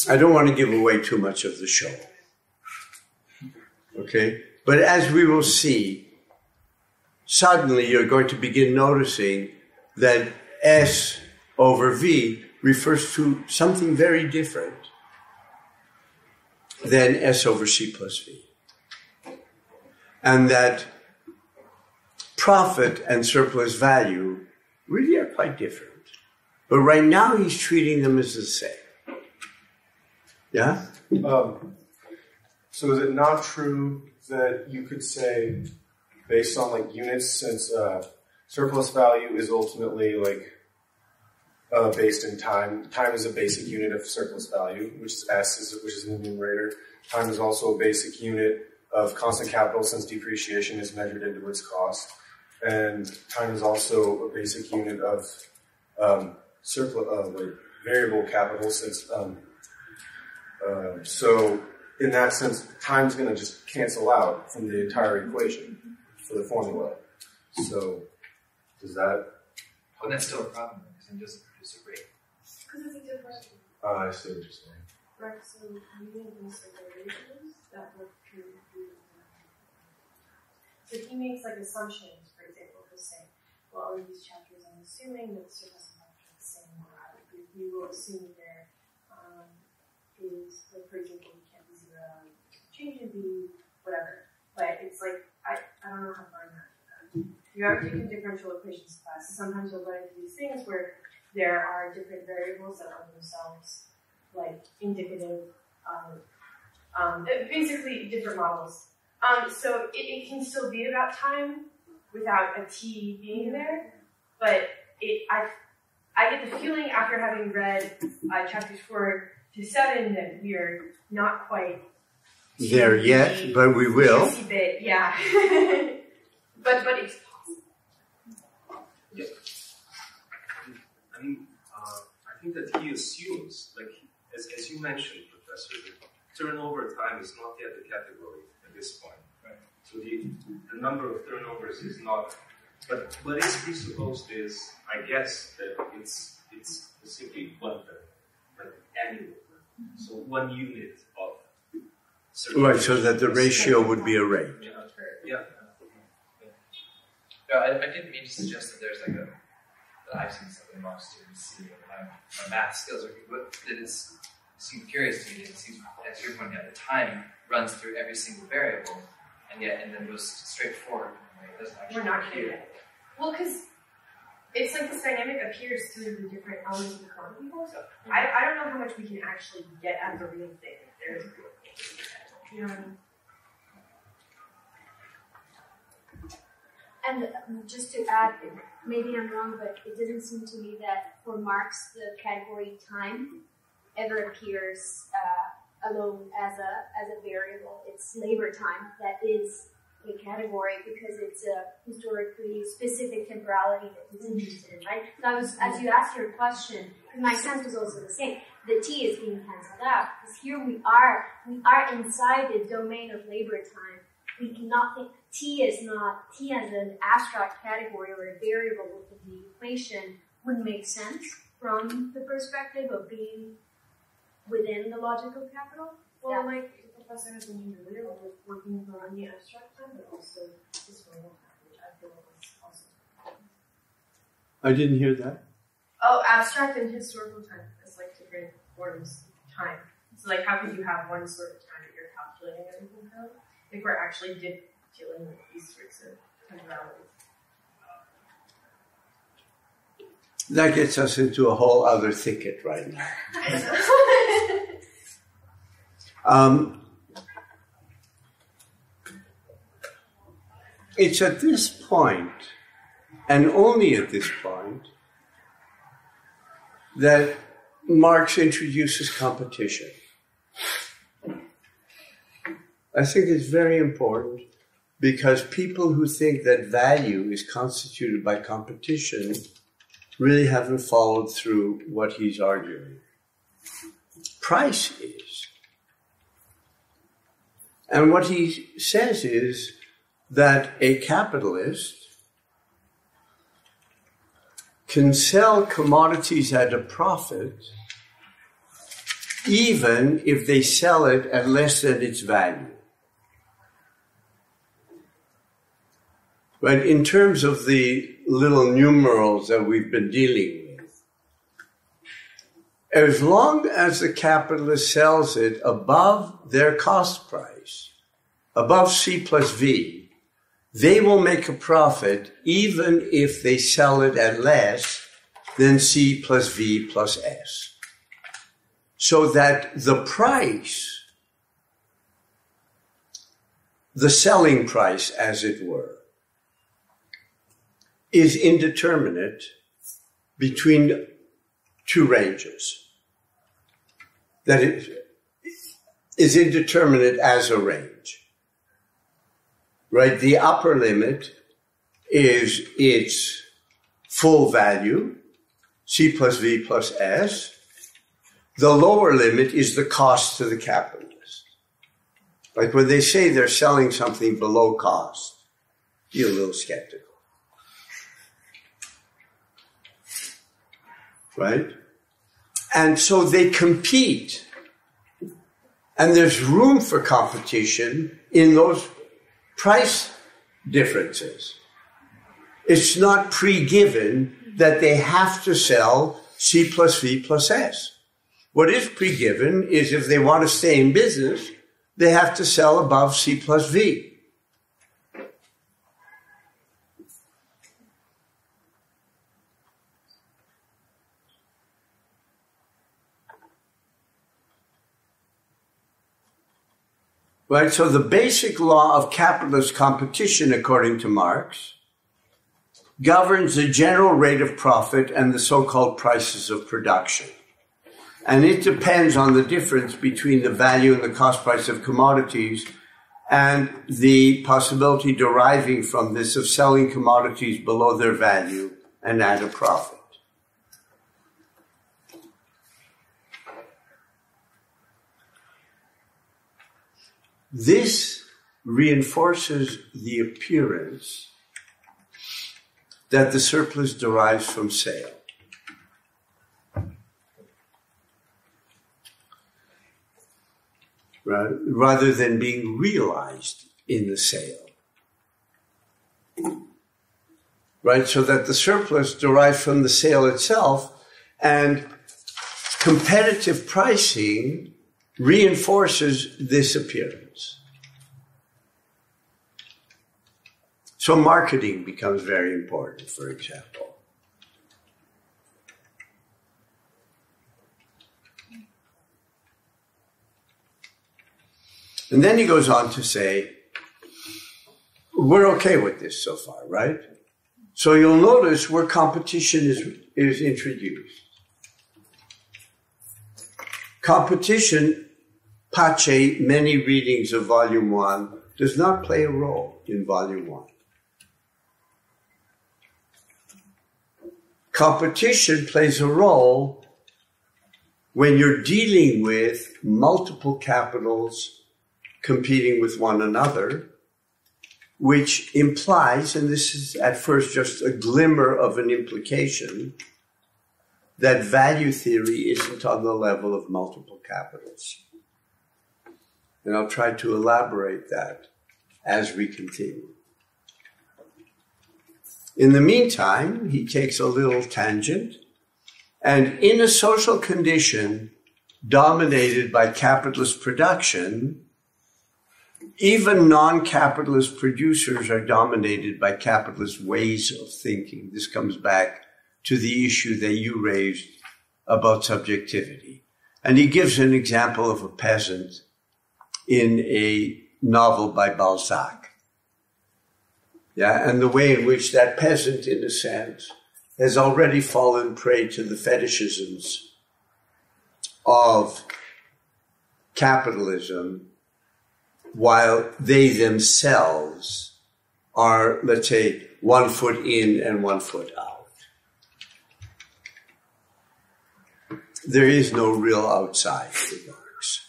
I don't want to give away too much of the show. Okay? But as we will see, suddenly you're going to begin noticing that S over V refers to something very different than S over C plus V. And that profit and surplus value really are quite different. But right now he's treating them as the same. Yeah? So is it not true that you could say, based on like units, since surplus value is ultimately like based in time. Time is a basic unit of surplus value, which is S, which is the numerator. Time is also a basic unit of constant capital, since depreciation is measured into its cost. And time is also a basic unit of variable capital, since so in that sense, time's going to just cancel out from the entire equation for the formula. So does that? But that's still a problem because it doesn't produce a rate. Because it's a different. I see what you're saying. Right. So using these relations that would prove. So he makes like assumptions, for example, he'll say, well, in these chapters, I'm assuming that surplus value is the same, or we will assume there is, like, for example, we can't be zero, change in B, whatever. But it's like, I don't know how far I'm at. You are taking differential equations class. Sometimes you'll run into these things where there are different variables that are themselves like indicative of basically different models. So it can still be about time without a T being there, but I get the feeling after having read chapters 4 to 7 that we are not quite there yet, but we will. Bit, yeah. but it's possible. Yeah. I mean, I think that he assumes, like as you mentioned, Professor, that turnover time is not yet a category at this point. Right. So the number of turnovers is not. But what is presupposed is, I guess, that it's simply one turn, like annual. So 1 unit of. Right, so that the ratio would be a rate. Yeah. No, I didn't mean to suggest that there's like that I've seen something Marx students see, my math skills are good, but it seems curious to me. It seems, as you're pointing out, the time runs through every single variable, and then goes straight forward. It doesn't actually We're not here. Well, because it's like this dynamic appears through the different elements of the quantity pool. So I don't know how much we can actually get out of the real thing. If there is a real thing. You know what I mean? And just to add, maybe I'm wrong, but it didn't seem to me that for Marx the category time ever appears alone as a variable. It's labor time that is a category because it's a historically specific temporality that he's interested in, right? So as you asked your question, my sense was also the same. The T is being cancelled out because here we are inside the domain of labor time. We cannot think T as an abstract category or a variable within the equation wouldn't make sense from the perspective of being within the logical capital. Well, like the professor has mentioned earlier, we're working on the abstract time, but also historical time, which I feel is also. I didn't hear that. Oh, abstract and historical time is like different forms of time. So, like, how could you have one sort of time that you're calculating everything from? If we're actually dealing with these sorts of temporalities. That gets us into a whole other thicket right now. it's at this point, and only at this point, that Marx introduces competition. I think it's very important because people who think that value is constituted by competition really haven't followed through what he's arguing. Price is. And what he says is that a capitalist can sell commodities at a profit even if they sell it at less than its value. But in terms of the little numerals that we've been dealing with, as long as the capitalist sells it above their cost price, above C plus V, they will make a profit even if they sell it at less than C plus V plus S. So that the price, the selling price as it were, is indeterminate between two ranges. That it is indeterminate as a range. Right? The upper limit is its full value, C plus V plus S. The lower limit is the cost to the capitalist. Like when they say they're selling something below cost, you're a little skeptical. Right? And so they compete. And there's room for competition in those price differences. It's not pre-given that they have to sell C plus V plus S. What is pre-given is if they want to stay in business, they have to sell above C plus V. Right, so the basic law of capitalist competition, according to Marx, governs the general rate of profit and the so-called prices of production. And it depends on the difference between the value and the cost price of commodities and the possibility deriving from this of selling commodities below their value and at a profit. This reinforces the appearance that the surplus derives from sale. Right? Rather than being realized in the sale. Right? So that the surplus derives from the sale itself, and competitive pricing reinforces this appearance. So marketing becomes very important, for example. And then he goes on to say, we're okay with this so far, right? So you'll notice where competition is introduced. Competition, Pace, many readings of Volume 1, does not play a role in Volume 1. Competition plays a role when you're dealing with multiple capitals competing with one another, which implies, and this is at first just a glimmer of an implication, that value theory isn't on the level of multiple capitals. And I'll try to elaborate that as we continue. In the meantime, he takes a little tangent, and in a social condition dominated by capitalist production, even non-capitalist producers are dominated by capitalist ways of thinking. This comes back to the issue that you raised about subjectivity. And he gives an example of a peasant in a novel by Balzac. Yeah, and the way in which that peasant, in a sense, has already fallen prey to the fetishisms of capitalism, while they themselves are, let's say, 1 foot in and 1 foot out. There is no real outside for Marx.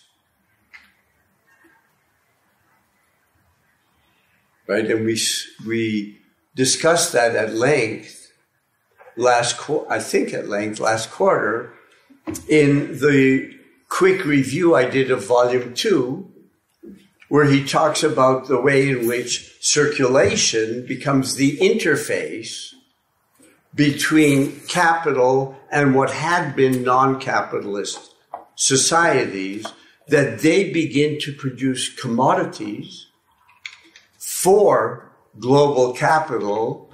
Right? And we discussed that at length last quarter in the quick review I did of Volume 2, where he talks about the way in which circulation becomes the interface between capital and what had been non-capitalist societies, that they begin to produce commodities for global capital,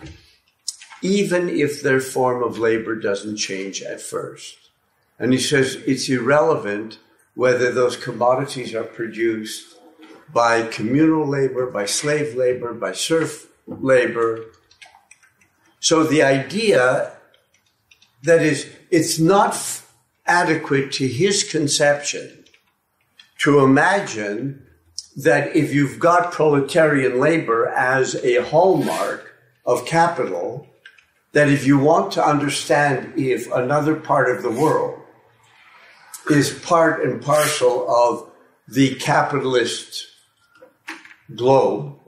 even if their form of labor doesn't change at first. And he says it's irrelevant whether those commodities are produced by communal labor, by slave labor, by serf labor. So the idea that is, it's not adequate to his conception to imagine that if you've got proletarian labor as a hallmark of capital, that if you want to understand if another part of the world is part and parcel of the capitalist globe,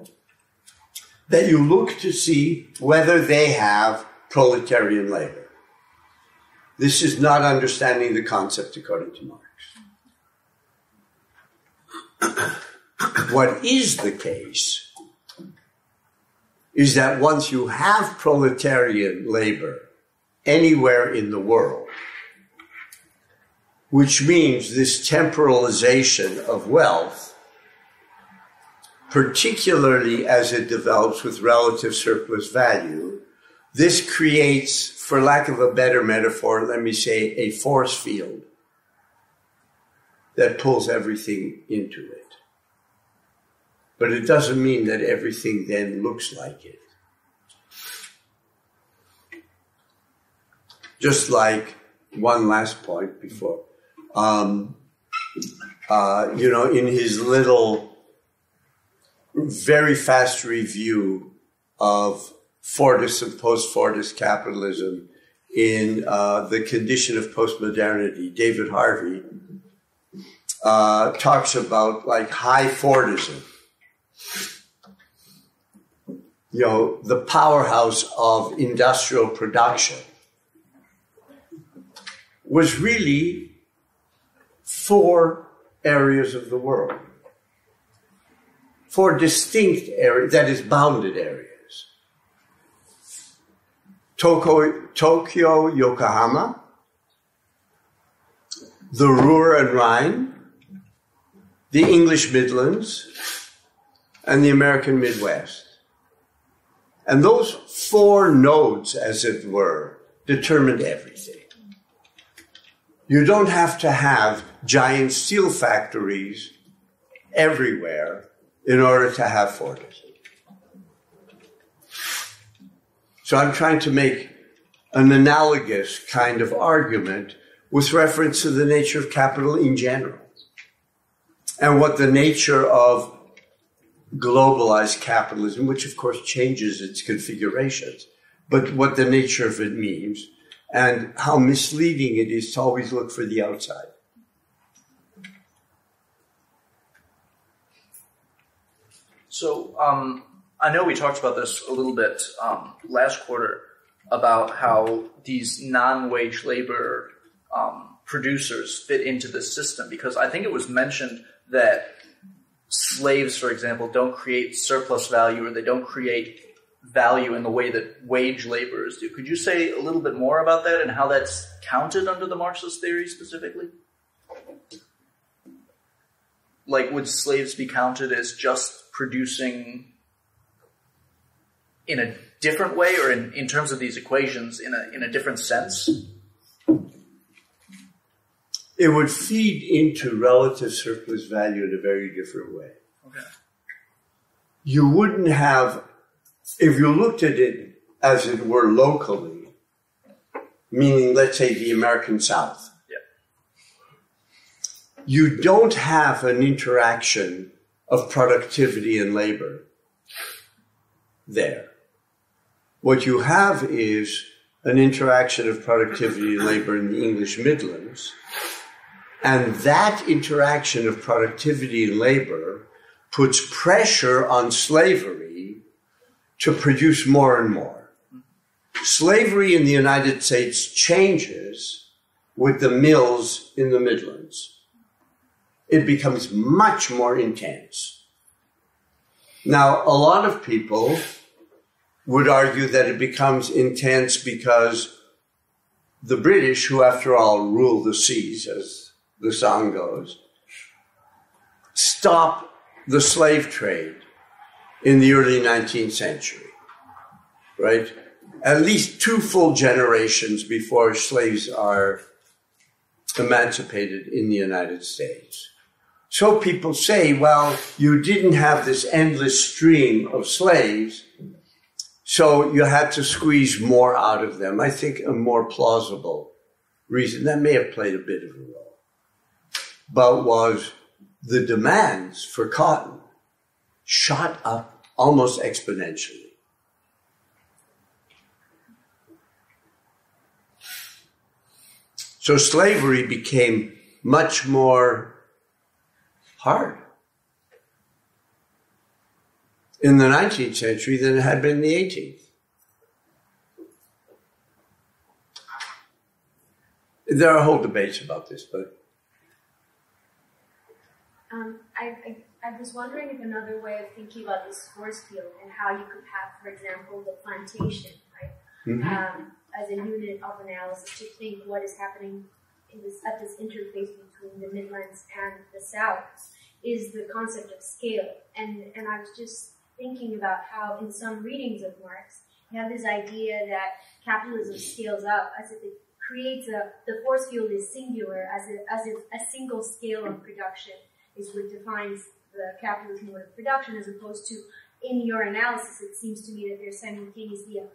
that you look to see whether they have proletarian labor. This is not understanding the concept according to Marx. What is the case is that once you have proletarian labor anywhere in the world, which means this temporalization of wealth, particularly as it develops with relative surplus value, this creates, for lack of a better metaphor, let me say, a force field that pulls everything into it. But it doesn't mean that everything then looks like it. Just like one last point before, in his little, very fast review of Fordist and post-Fordist capitalism in The Condition of Postmodernity, David Harvey talks about like high Fordism. The powerhouse of industrial production was really 4 areas of the world. 4 distinct areas, that is, bounded areas. Tokyo, Yokohama, the Ruhr and Rhine, the English Midlands, and the American Midwest. And those 4 nodes, as it were, determined everything. You don't have to have giant steel factories everywhere in order to have Fordism. So I'm trying to make an analogous kind of argument with reference to the nature of capital in general and what the nature of globalized capitalism, which of course changes its configurations, but what the nature of it means and how misleading it is to always look for the outside. So I know we talked about this a little bit last quarter about how these non-wage labor producers fit into this system, because I think it was mentioned that slaves, for example, don't create surplus value, or they don't create value in the way that wage laborers do. Could you say a little bit more about that and how that's counted under the Marxist theory specifically? Like, would slaves be counted as just producing in a different way, or in terms of these equations in a different sense? It would feed into relative surplus value in a very different way. Okay. You wouldn't have if you looked at it as it were locally, meaning, let's say, the American South, you don't have an interaction of productivity and labor there. What you have is an interaction of productivity and labor in the English Midlands, and that interaction of productivity and labor puts pressure on slavery to produce more and more. Slavery in the United States changes with the mills in the Midlands. It becomes much more intense. Now, a lot of people would argue that it becomes intense because the British, who after all rule the seas, as the song goes, stop the slave trade in the early 19th century, right? At least 2 full generations before slaves are emancipated in the United States. So people say, well, you didn't have this endless stream of slaves, so you had to squeeze more out of them. I think a more plausible reason, that may have played a bit of a role, but was the demands for cotton shot up almost exponentially. So slavery became much more hard in the 19th century than it had been in the 18th. There are whole debates about this, but... I was wondering if another way of thinking about this force field and how you could have, for example, the plantation, right? Mm-hmm. As a unit of analysis to think what is happening at this interface between the Midlands and the South is the concept of scale. And I was just thinking about how in some readings of Marx, you have this idea that capitalism scales up as if it creates the force field is singular, as if a single scale of production is what defines the capitalist mode of production, as opposed to, in your analysis, it seems to me that there's simultaneously a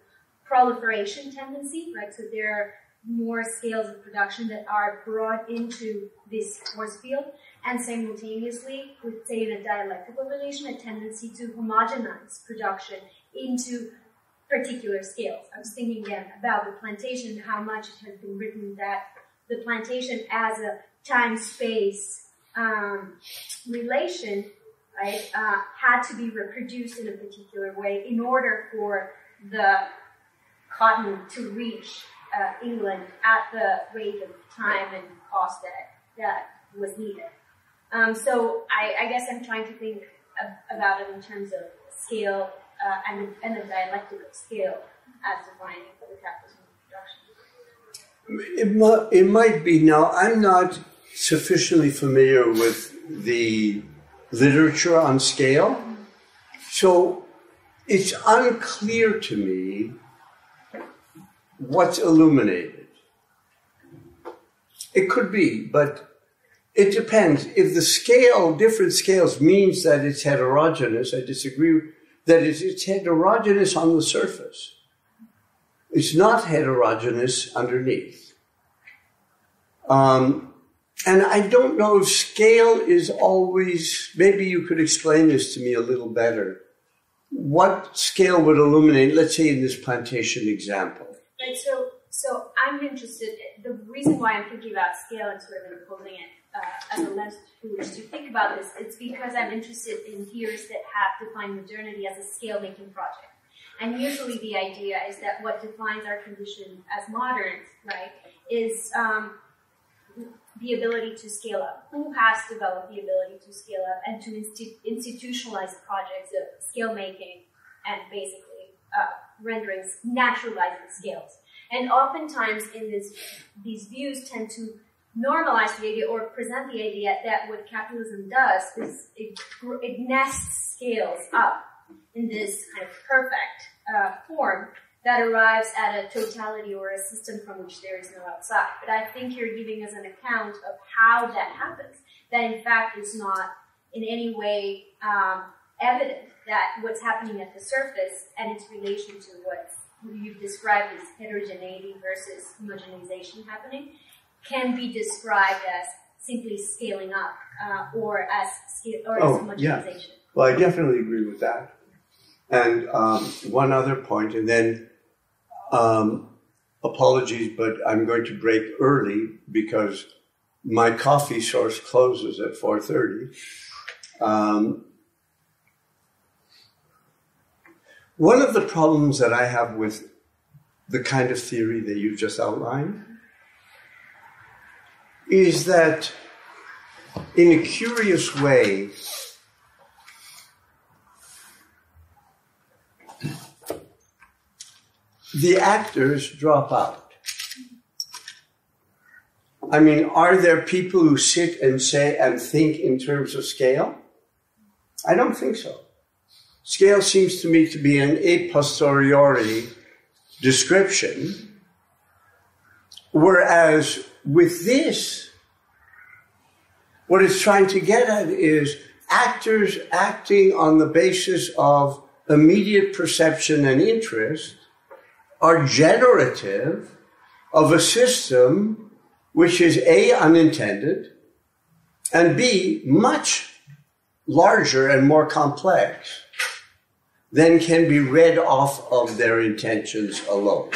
proliferation tendency, right? So there are more scales of production that are brought into this force field, and simultaneously, with, say, in a dialectical relation, a tendency to homogenize production into particular scales. I was thinking again about the plantation, how much it has been written that the plantation as a time-space relation, right, had to be reproduced in a particular way in order for the cotton to reach England at the rate of time and cost that was needed. So I guess I'm trying to think about it in terms of scale and a dialectical scale as defining for the capitalism of production. It might be. Now, I'm not sufficiently familiar with the literature on scale, so it's unclear to me what's illuminated. It could be, but it depends. If the scale, different scales, means that it's heterogeneous, I disagree. That it's heterogeneous on the surface. It's not heterogeneous underneath. And I don't know if scale is always, maybe you could explain this to me a little better. What scale would illuminate, let's say in this plantation example? Right, so I'm interested, the reason why I'm thinking about scale and sort of imposing it as a lens through which to think about this, it's because I'm interested in theorists that have defined modernity as a scale-making project. And usually the idea is that what defines our condition as moderns, right, is the ability to scale up. Who has developed the ability to scale up and to institutionalize projects of scale-making and basically rendering, naturalizing scales. And oftentimes in these views tend to normalize the idea or present the idea that what capitalism does is it nests scales up in this kind of perfect form that arrives at a totality or a system from which there is no outside. But I think you're giving us an account of how that happens, that in fact is not in any way evident that what's happening at the surface and its relation to what you've described as heterogeneity versus homogenization happening can be described as simply scaling up or as homogenization. Yeah. Well, I definitely agree with that. And one other point, and then apologies, but I'm going to break early because my coffee source closes at 4:30. One of the problems that I have with the kind of theory that you just outlined is that, in a curious way, the actors drop out. I mean, are there people who sit and say and think in terms of scale? I don't think so. Scale seems to me to be an a posteriori description, whereas with this, what it's trying to get at is actors acting on the basis of immediate perception and interest are generative of a system which is A, unintended, and B, much larger and more complex than can be read off of their intentions alone.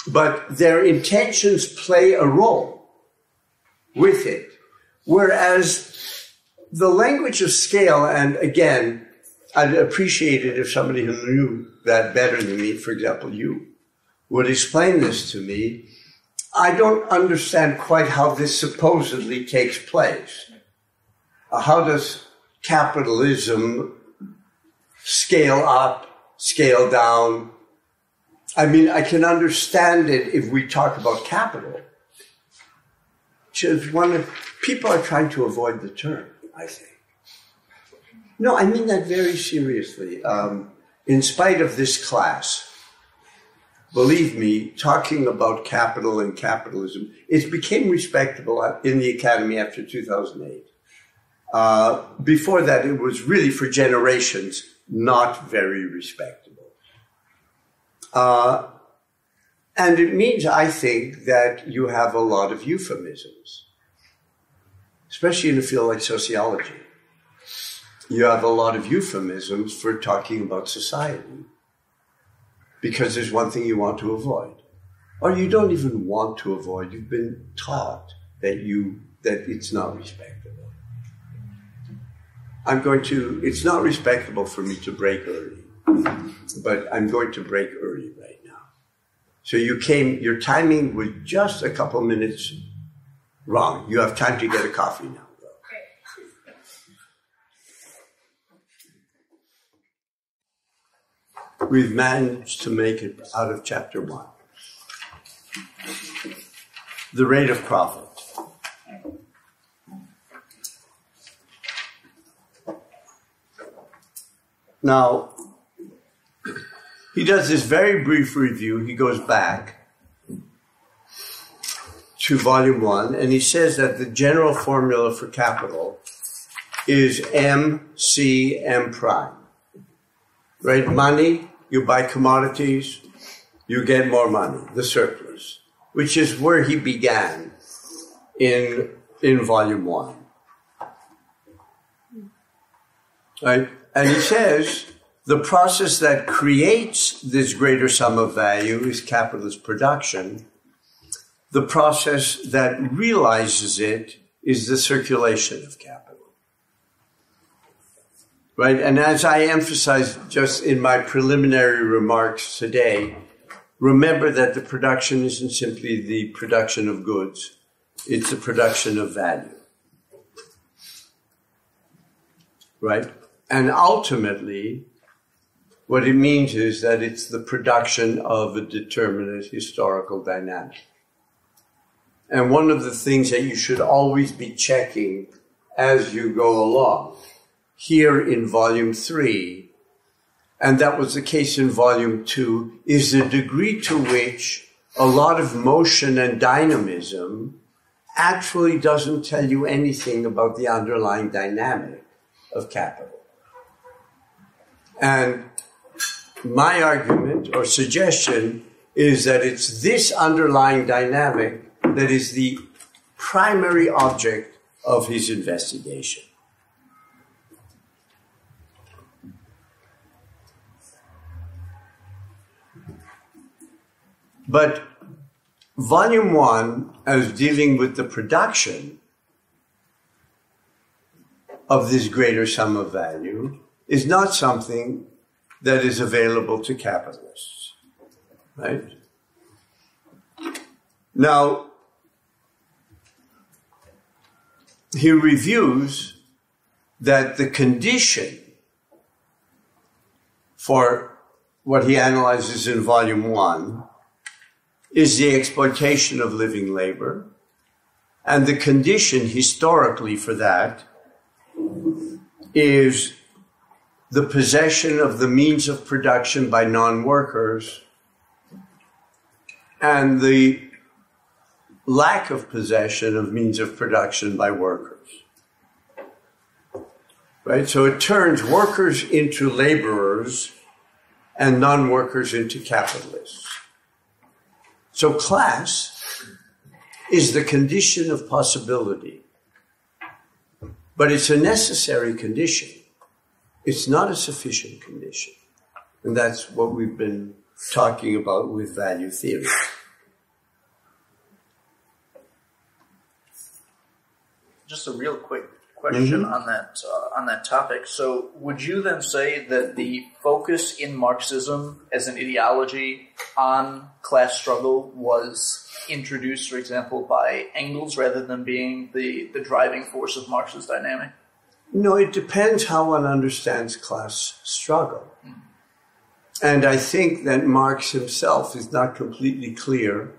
But their intentions play a role with it. Whereas the language of scale, and again, I'd appreciate it if somebody who knew that better than me, for example, you, would explain this to me. I don't understand quite how this supposedly takes place. How does capitalism scale up, scale down? I mean, I can understand it if we talk about capital. People are trying to avoid the term, I think. No, I mean that very seriously. In spite of this class, believe me, talking about capital and capitalism, it became respectable in the academy after 2008. Before that, it was really for generations not very respectable. And it means, I think, that you have a lot of euphemisms, especially in a field like sociology. You have a lot of euphemisms for talking about society because there's one thing you want to avoid. Or you don't even want to avoid. You've been taught that it's not respectable. It's not respectable for me to break early, but I'm going to break early right now. So your timing was just a couple minutes wrong. You have time to get a coffee now. We've managed to make it out of chapter 1. The rate of profit. Now, he does this very brief review. He goes back to volume 1, and he says that the general formula for capital is M-C-M prime. Right? Money, you buy commodities, you get more money, the surplus, which is where he began in volume 1. Right? And he says the process that creates this greater sum of value is capitalist production. The process that realizes it is the circulation of capital. Right? And as I emphasized just in my preliminary remarks today, remember that the production isn't simply the production of goods. It's the production of value. Right? And ultimately, what it means is that it's the production of a determinate historical dynamic. And one of the things that you should always be checking as you go along, here in volume 3, and that was the case in volume 2, is the degree to which a lot of motion and dynamism actually doesn't tell you anything about the underlying dynamic of capital. And my argument or suggestion is that it's this underlying dynamic that is the primary object of his investigation. But volume 1, as dealing with the production of this greater sum of value, is not something that is available to capitalists, right? Now, he reviews that the condition for what he analyzes in volume 1 is the exploitation of living labor, and the condition historically for that is the possession of the means of production by non-workers and the lack of possession of means of production by workers. Right? So it turns workers into laborers and non-workers into capitalists. So class is the condition of possibility, but it's a necessary condition. It's not a sufficient condition. And that's what we've been talking about with value theory. Just a real quick question on that topic. So would you then say that the focus in Marxism as an ideology on class struggle was introduced, for example, by Engels rather than being the driving force of Marx's dynamic? No, it depends how one understands class struggle. And I think that Marx himself is not completely clear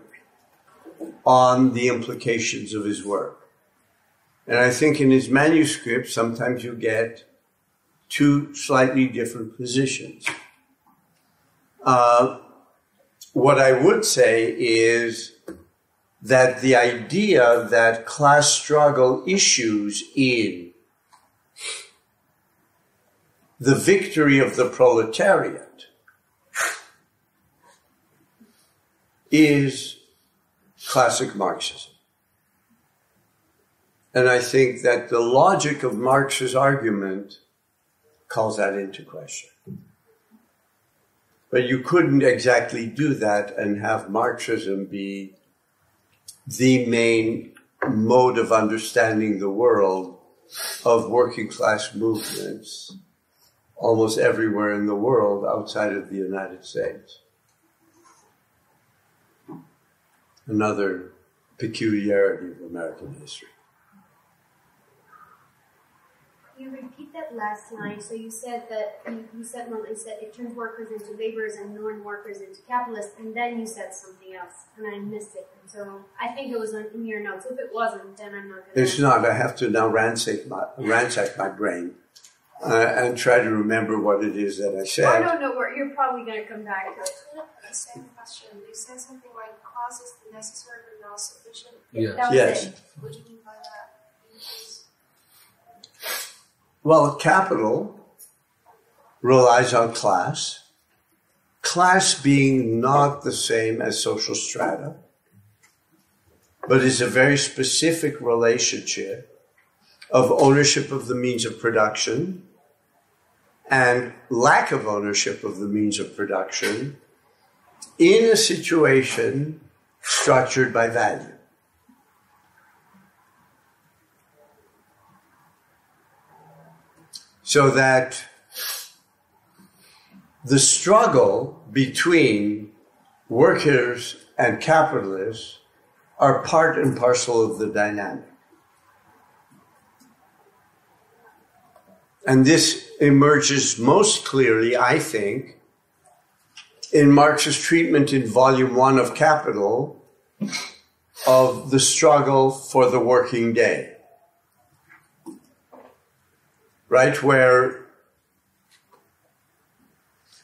on the implications of his work. And I think in his manuscript, sometimes you get two slightly different positions. What I would say is that the idea that class struggle issues in the victory of the proletariat is classic Marxism. And I think that the logic of Marx's argument calls that into question. But you couldn't exactly do that and have Marxism be the main mode of understanding the world of working class movements almost everywhere in the world outside of the United States. Another peculiarity of American history. Can you repeat that last line? So you said that you said it turns workers into laborers and non-workers into capitalists, and then you said something else, and I missed it. And so I think it was in your notes. If it wasn't, then I'm not going to. It's not. I have to now ransack my brain and try to remember what it is that I said. I don't know where you're probably going to come back to it. The same question. You said something like class is the necessary but not sufficient. Yes. What do you mean by that? Well, capital relies on class. Class being not the same as social strata, but is a very specific relationship of ownership of the means of production and lack of ownership of the means of production in a situation structured by value. So that the struggle between workers and capitalists are part and parcel of the dynamic. And this emerges most clearly, I think, in Marx's treatment in Volume 1 of Capital of the struggle for the working day. Right, where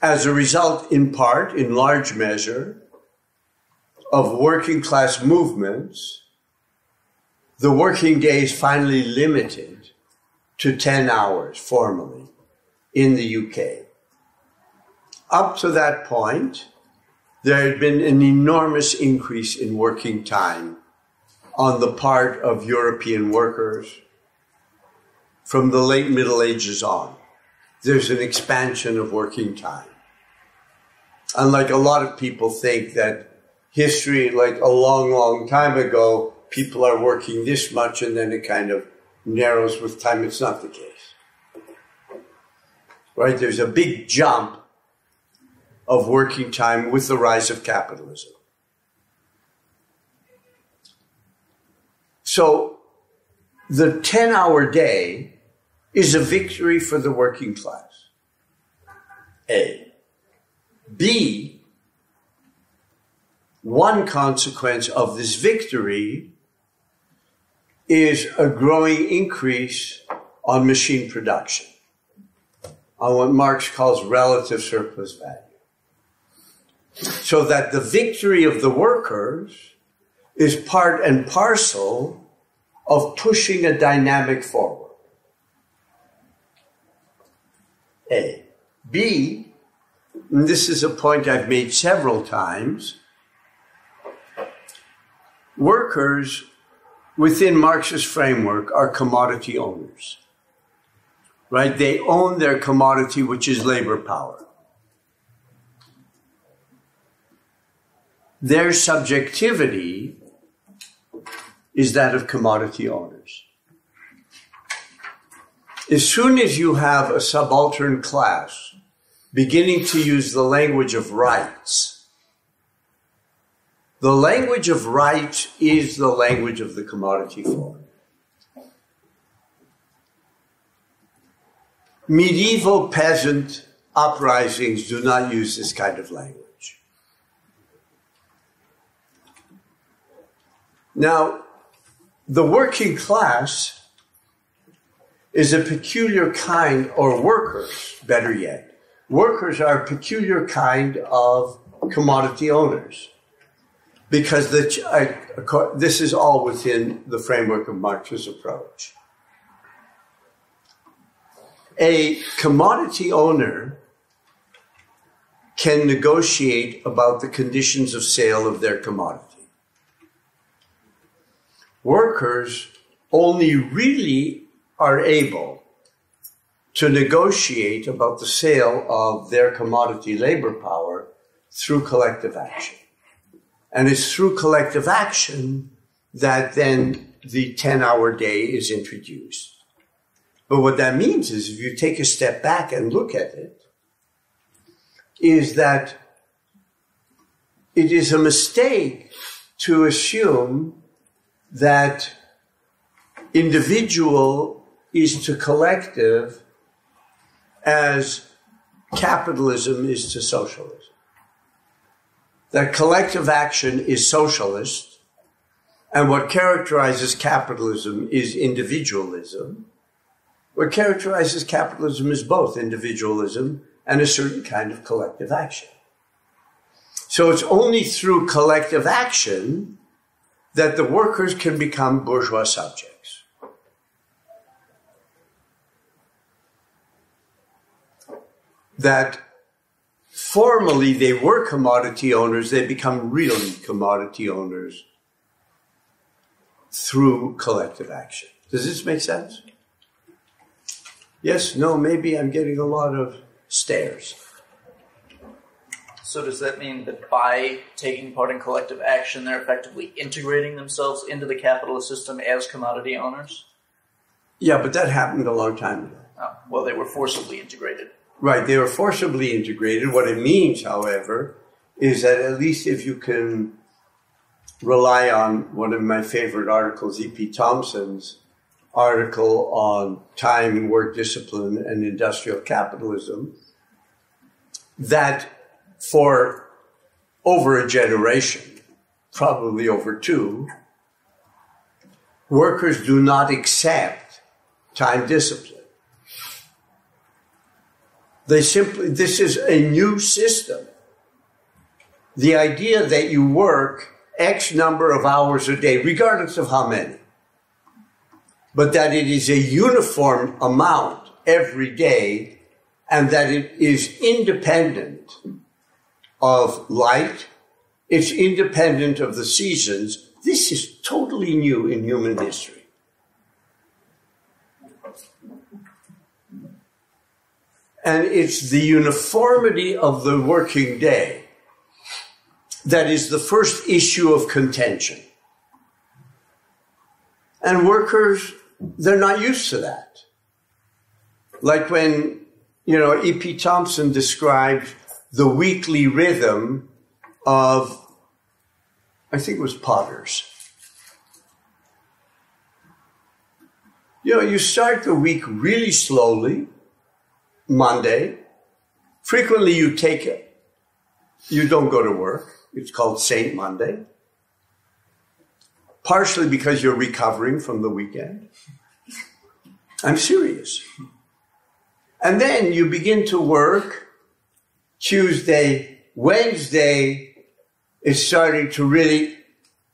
as a result, in part, in large measure, of working class movements, the working day is finally limited to 10 hours formally in the UK. up to that point, there had been an enormous increase in working time on the part of European workers from the late Middle Ages on. There's an expansion of working time. Unlike a lot of people think that history, like a long, long time ago, people are working this much and then it kind of narrows with time. It's not the case. Right? There's a big jump of working time with the rise of capitalism. So the 10-hour day is a victory for the working class. A. B. One consequence of this victory is a growing increase on machine production, on what Marx calls relative surplus value. So that the victory of the workers is part and parcel of pushing a dynamic forward. A. B, and this is a point I've made several times, workers within Marx's framework are commodity owners, right? They own their commodity, which is labor power. Their subjectivity is that of commodity owners. As soon as you have a subaltern class beginning to use the language of rights, the language of rights is the language of the commodity form. Medieval peasant uprisings do not use this kind of language. Now, the working class is a peculiar kind, or workers, better yet. Workers are a peculiar kind of commodity owners because this is all within the framework of Marx's approach. A commodity owner can negotiate about the conditions of sale of their commodity. Workers only really are able to negotiate about the sale of their commodity labor power through collective action. And it's through collective action that then the 10-hour day is introduced. But what that means is, if you take a step back and look at it, is that it is a mistake to assume that individual is to collective as capitalism is to socialism. That collective action is socialist, and what characterizes capitalism is individualism. What characterizes capitalism is both individualism and a certain kind of collective action. So it's only through collective action that the workers can become bourgeois subjects. That formally they were commodity owners, they become really commodity owners through collective action. Does this make sense? Yes, no, maybe I'm getting a lot of stares. So does that mean that by taking part in collective action, they're effectively integrating themselves into the capitalist system as commodity owners? Yeah, but that happened a long time ago. Oh, well, they were forcibly integrated. Right, they were forcibly integrated. What it means, however, is that at least if you can rely on one of my favorite articles, E.P. Thompson's article on time, work discipline, and industrial capitalism, that for over a generation, probably over two, workers do not accept time discipline. They simply, this is a new system. The idea that you work X number of hours a day, regardless of how many, but that it is a uniform amount every day and that it is independent of light, it's independent of the seasons. This is totally new in human history. And it's the uniformity of the working day that is the first issue of contention. And workers, they're not used to that. Like when, E.P. Thompson described the weekly rhythm of, I think it was potters. You start the week really slowly, Monday. Frequently you don't go to work. It's called Saint Monday. Partially because you're recovering from the weekend. I'm serious. And then you begin to work. Tuesday, Wednesday is starting to really,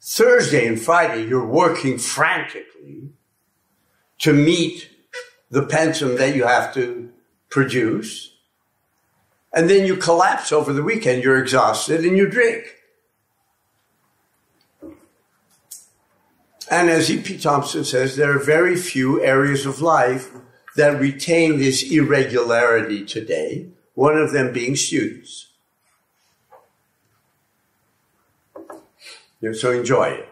Thursday and Friday, you're working frantically to meet the pensum that you have to produce. And then you collapse over the weekend, you're exhausted, and you drink. And as E.P. Thompson says, there are very few areas of life that retain this irregularity today, one of them being students. So enjoy it,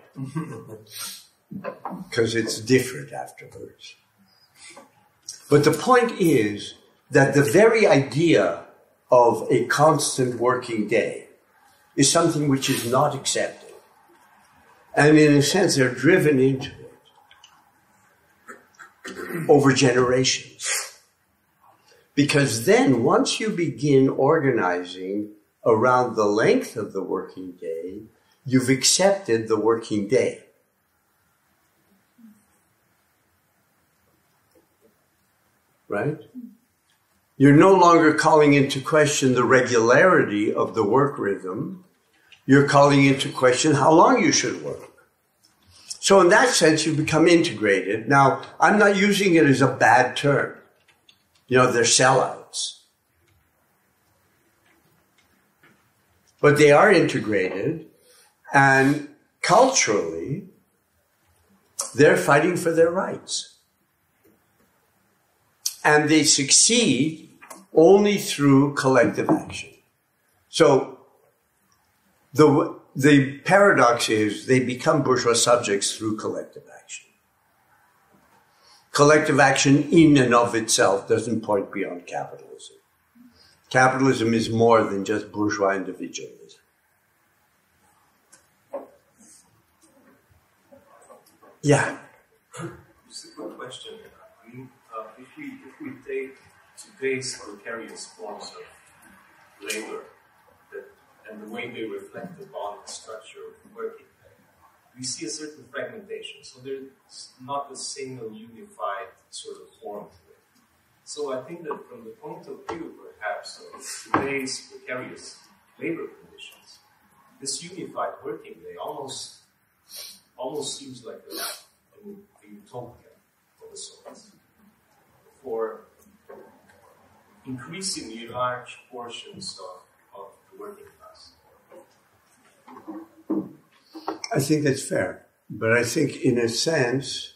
because it's different afterwards. But the point is that the very idea of a constant working day is something which is not accepted. And in a sense, they're driven into it over generations. Because then, once you begin organizing around the length of the working day, you've accepted the working day. Right? You're no longer calling into question the regularity of the work rhythm. You're calling into question how long you should work. So in that sense, you become integrated. Now, I'm not using it as a bad term. They're sellouts. But they are integrated, and culturally, they're fighting for their rights. And they succeed only through collective action. So the paradox is they become bourgeois subjects through collective action. Collective action in and of itself doesn't point beyond capitalism. Capitalism is more than just bourgeois individualism. Yeah. Just a quick question. If we take today's precarious forms of labor and the way they reflect the bond structure of working, we see a certain fragmentation. So there's not a single unified sort of form to it. So I think that from the point of view, perhaps, of today's precarious labor conditions, this unified working day almost seems like a utopia of a sort for increasingly large portions of the working class. I think that's fair. But I think in a sense,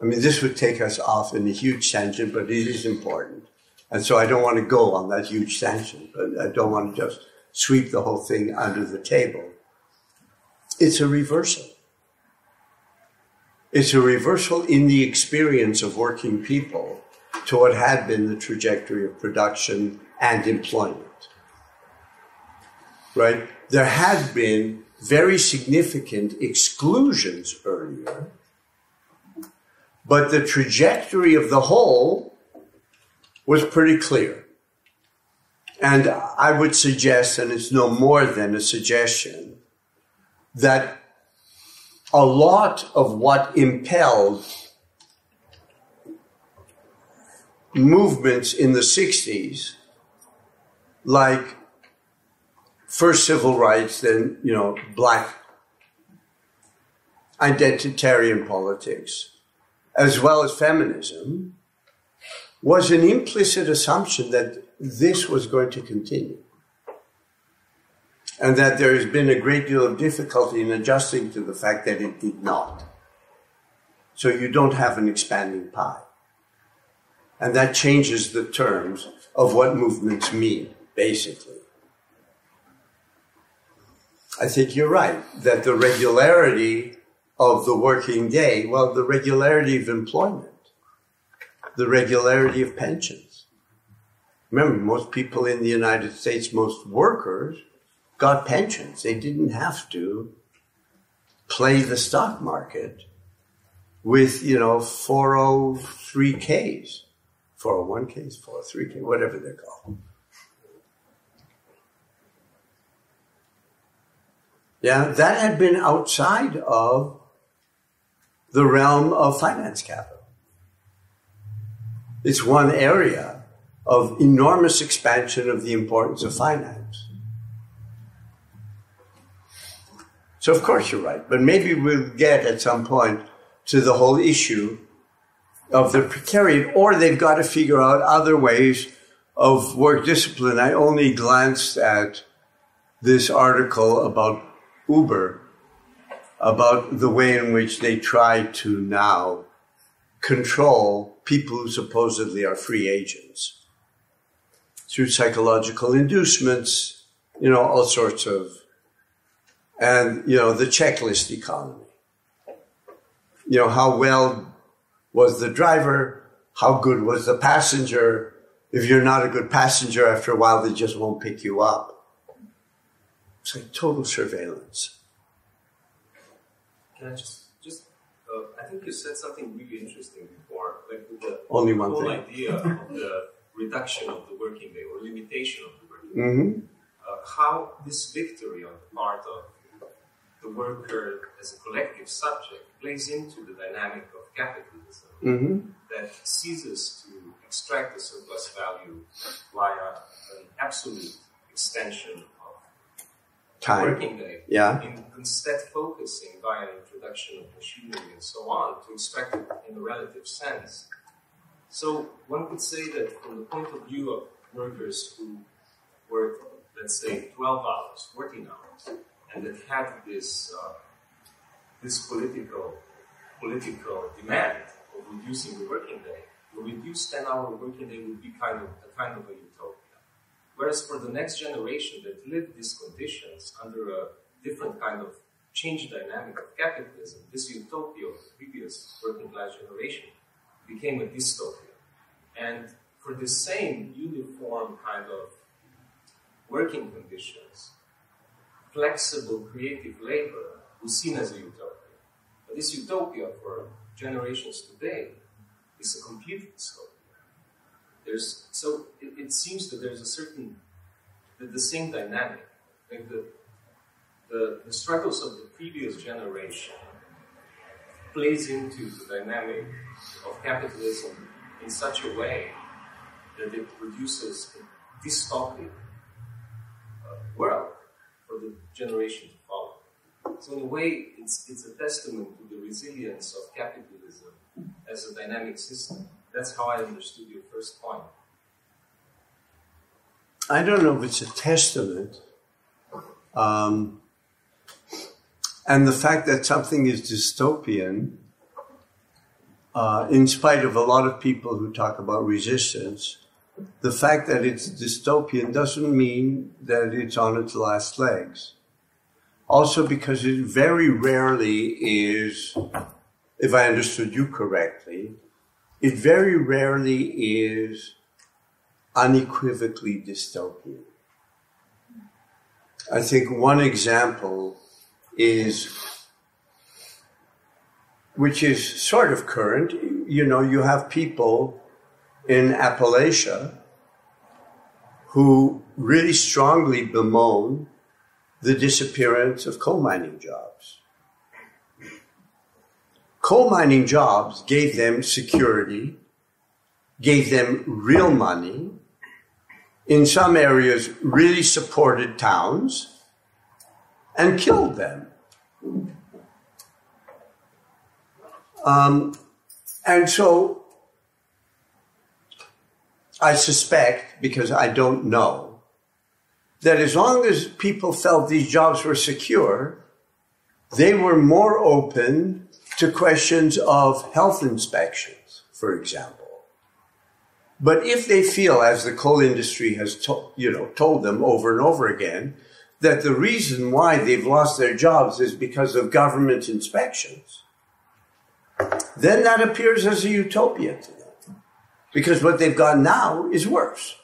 this would take us off in a huge tangent, but it is important. And so I don't want to go on that huge tangent, but I don't want to just sweep the whole thing under the table. It's a reversal. It's a reversal in the experience of working people to what had been the trajectory of production and employment. Right? There had been very significant exclusions earlier, but the trajectory of the whole was pretty clear. And I would suggest, and it's no more than a suggestion, that a lot of what impelled movements in the 60s, like first civil rights, then, black identitarian politics, as well as feminism, was an implicit assumption that this was going to continue. And that there has been a great deal of difficulty in adjusting to the fact that it did not. So you don't have an expanding pie. And that changes the terms of what movements mean, basically. I think you're right, that the regularity of the working day, well, the regularity of employment, the regularity of pensions. Remember, most people in the United States, most workers, got pensions. They didn't have to play the stock market with, 403Ks, 401Ks, 403K, whatever they're called. Yeah, that had been outside of the realm of finance capital. It's one area of enormous expansion of the importance of finance. So of course you're right, but maybe we'll get at some point to the whole issue of the precariat, or they've got to figure out other ways of work discipline. I only glanced at this article about Uber, about the way in which they try to now control people who supposedly are free agents through psychological inducements, all sorts of, and, the checklist economy. How well was the driver? How good was the passenger? If you're not a good passenger, after a while, they just won't pick you up. It's like total surveillance. Can I I think you said something really interesting before, like with the Only one whole thing. idea of the reduction of the working day or limitation of the working day. Mm-hmm. How this victory on the part of the worker as a collective subject plays into the dynamic of capitalism that ceases to extract the surplus value via an absolute extension of time, working day, instead focusing via introduction of machinery and so on to extract it in a relative sense. So one could say that from the point of view of workers who work, let's say, 12 hours, 14 hours, and that had this political demand of reducing the working day, the reduced 10-hour working day would be a kind of a utopia. Whereas for the next generation that lived these conditions under a different kind of change dynamic of capitalism, this utopia of the previous working class generation became a dystopia. And for the same uniform kind of working conditions, flexible creative labor was seen as a utopia. But this utopia for generations today is a complete dystopia. It seems that there's the same dynamic, like the struggles of the previous generation plays into the dynamic of capitalism in such a way that it produces a dystopic world for the generation to follow. So in a way, it's a testament to the resilience of capitalism as a dynamic system. That's how I understood your first point. I don't know if it's a testament. And the fact that something is dystopian, in spite of a lot of people who talk about resistance, the fact that it's dystopian doesn't mean that it's on its last legs. Also because it very rarely is, if I understood you correctly, it very rarely is unequivocally dystopian. I think one example is, which is sort of current, you have people in Appalachia who really strongly bemoan the disappearance of coal mining jobs. Coal mining jobs gave them security, gave them real money, in some areas really supported towns, and killed them. And so I suspect, because I don't know, that as long as people felt these jobs were secure, they were more open to questions of health inspections, for example. But if they feel, as the coal industry has told them over and over again, that the reason why they've lost their jobs is because of government inspections, then that appears as a utopia to them. Because what they've got now is worse.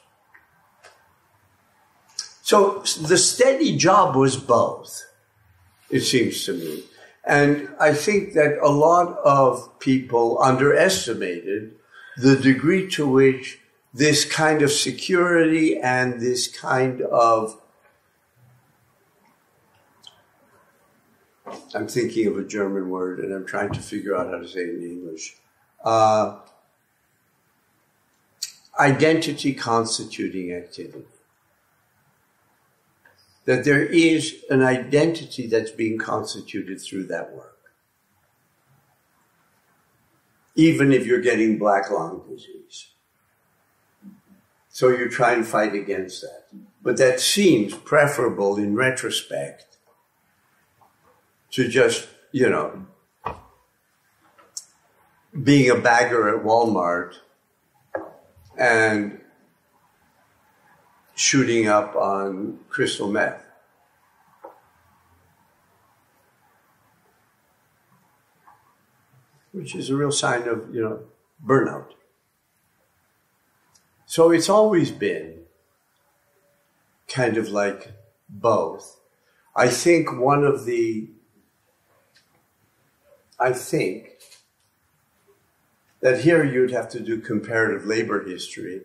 So the steady job was both, it seems to me. And I think that a lot of people underestimated the degree to which this kind of security and this kind of, I'm thinking of a German word and I'm trying to figure out how to say it in English, identity constituting activity. That there is an identity that's being constituted through that work. Even if you're getting black lung disease. So you try and fight against that. But that seems preferable in retrospect to just, being a bagger at Walmart and shooting up on crystal meth. Which is a real sign of, burnout. So it's always been kind of like both. I think that here you'd have to do comparative labor history.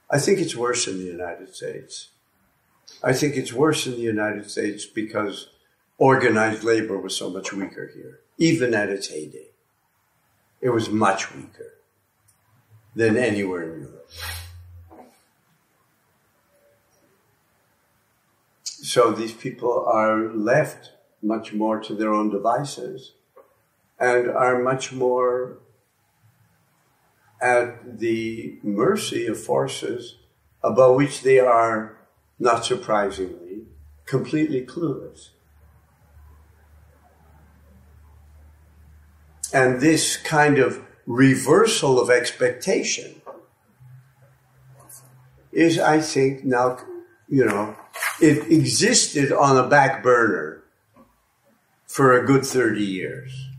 I think it's worse in the United States. I think it's worse in the United States because organized labor was so much weaker here. Even at its heyday, it was much weaker than anywhere in Europe. So these people are left much more to their own devices and are much more at the mercy of forces about which they are, not surprisingly, completely clueless. And this kind of reversal of expectation is, I think, now, it existed on a back burner for a good 30 years.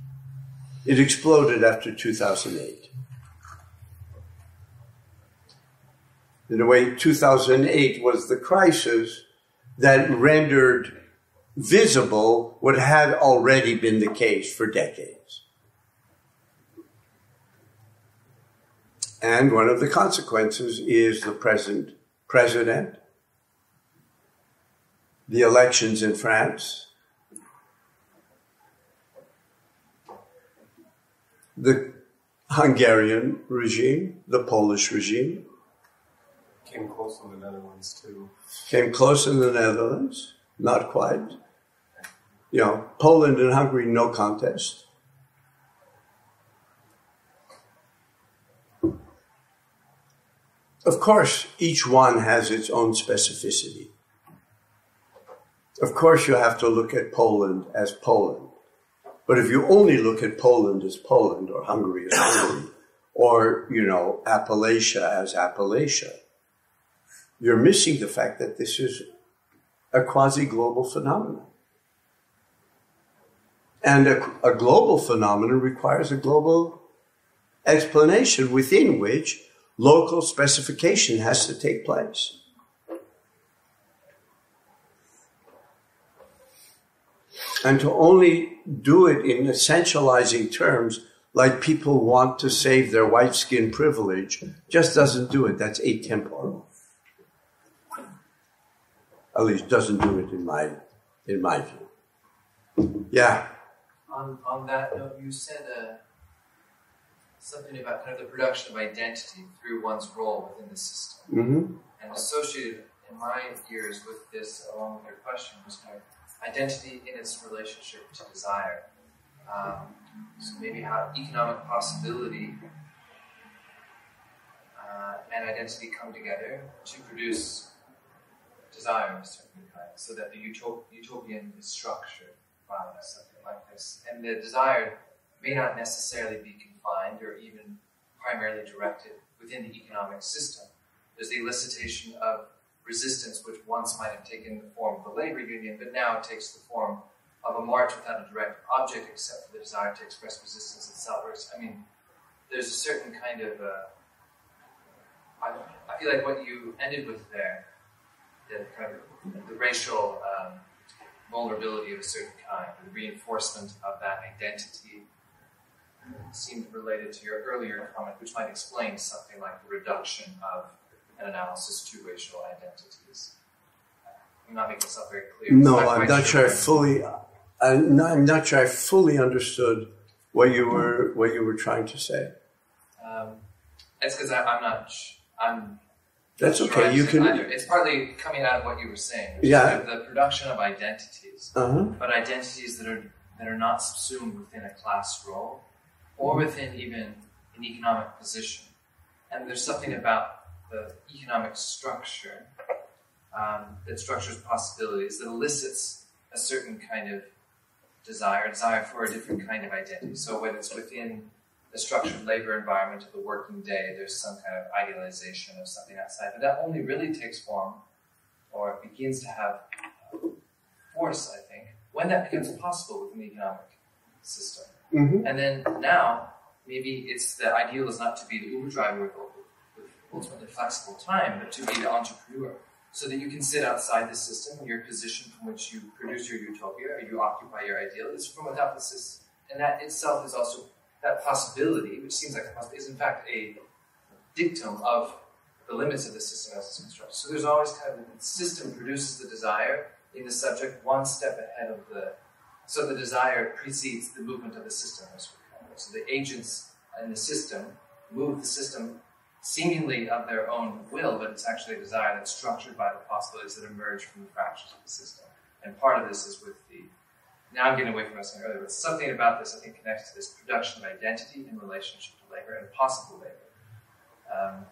It exploded after 2008. In a way, 2008 was the crisis that rendered visible what had already been the case for decades. And one of the consequences is the present president, the elections in France, the Hungarian regime, the Polish regime. Came close in the Netherlands, too. Came close in the Netherlands, not quite. Poland and Hungary, no contest. Of course, each one has its own specificity. Of course, you have to look at Poland as Poland. But if you only look at Poland as Poland, or Hungary as Hungary, or, Appalachia as Appalachia, you're missing the fact that this is a quasi-global phenomenon. And a global phenomenon requires a global explanation within which local specification has to take place. And to only do it in essentializing terms, like people want to save their white skin privilege, just doesn't do it. That's atemporal. At least doesn't do it in my view. Yeah. On that note, you said something about kind of the production of identity through one's role within the system. Mm-hmm. And associated in my ears with this, along with your question, was kind of identity in its relationship to desire. So maybe how economic possibility and identity come together to produce desire of a certain kind, so that the utopian is structured by something like this. And the desire may not necessarily be confined or even primarily directed within the economic system. There's the elicitation of resistance, which once might have taken the form of the labor union, but now it takes the form of a march without a direct object except for the desire to express resistance itself. I mean, there's a certain kind of, I feel like what you ended with there, the kind of the racial vulnerability of a certain kind, the reinforcement of that identity, seemed related to your earlier comment, which might explain something like the reduction of an analysis to racial identities. I'm not making myself very clear. No, I'm not sure I'm not sure I fully understood what you were trying to say. It's because I'm. That's sure okay. You can. It's partly coming out of what you were saying, which Yeah. is the production of identities, Uh-huh. but identities that are not subsumed within a class role or within even an economic position. And there's something about the economic structure that structures possibilities, that elicits a certain kind of desire for a different kind of identity. So when it's within the structured labor environment of the working day, there's some kind of idealization of something outside. But that only really takes form, or begins to have force, I think, when that becomes possible within the economic system. Mm-hmm. And then now, maybe it's the ideal is not to be the Uber driver with ultimately flexible time, but to be the entrepreneur, so that you can sit outside the system, and your position from which you produce your utopia, or you occupy your ideal, is from without the system. And that itself is also, that possibility, which seems like a possibility, is in fact a dictum of the limits of the system as it's constructed. So there's always kind of, the system produces the desire in the subject one step ahead of so the desire precedes the movement of the system. So the agents in the system move the system seemingly of their own will, but it's actually a desire that's structured by the possibilities that emerge from the fractures of the system. And part of this is with now I'm getting away from what I was saying earlier, but something about this, I think, connects to this production of identity in relationship to labor and possible labor.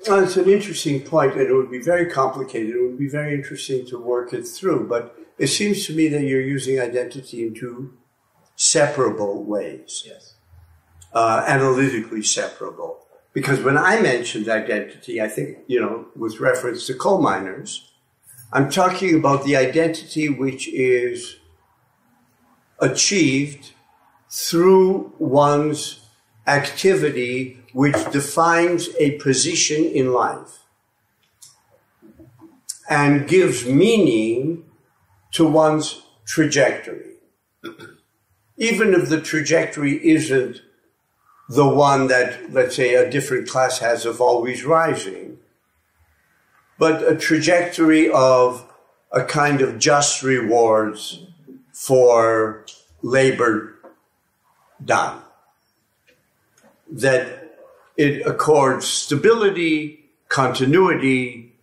Well, it's an interesting point, and it would be very complicated. It would be very interesting to work it through, but it seems to me that you're using identity in two separable ways. Yes. Analytically separable. Because when I mentioned identity, I think, with reference to coal miners, I'm talking about the identity which is achieved through one's activity which defines a position in life and gives meaning to one's trajectory. Even if the trajectory isn't the one that, let's say, a different class has of always rising, but a trajectory of a kind of just rewards for labor done. That it accords stability, continuity.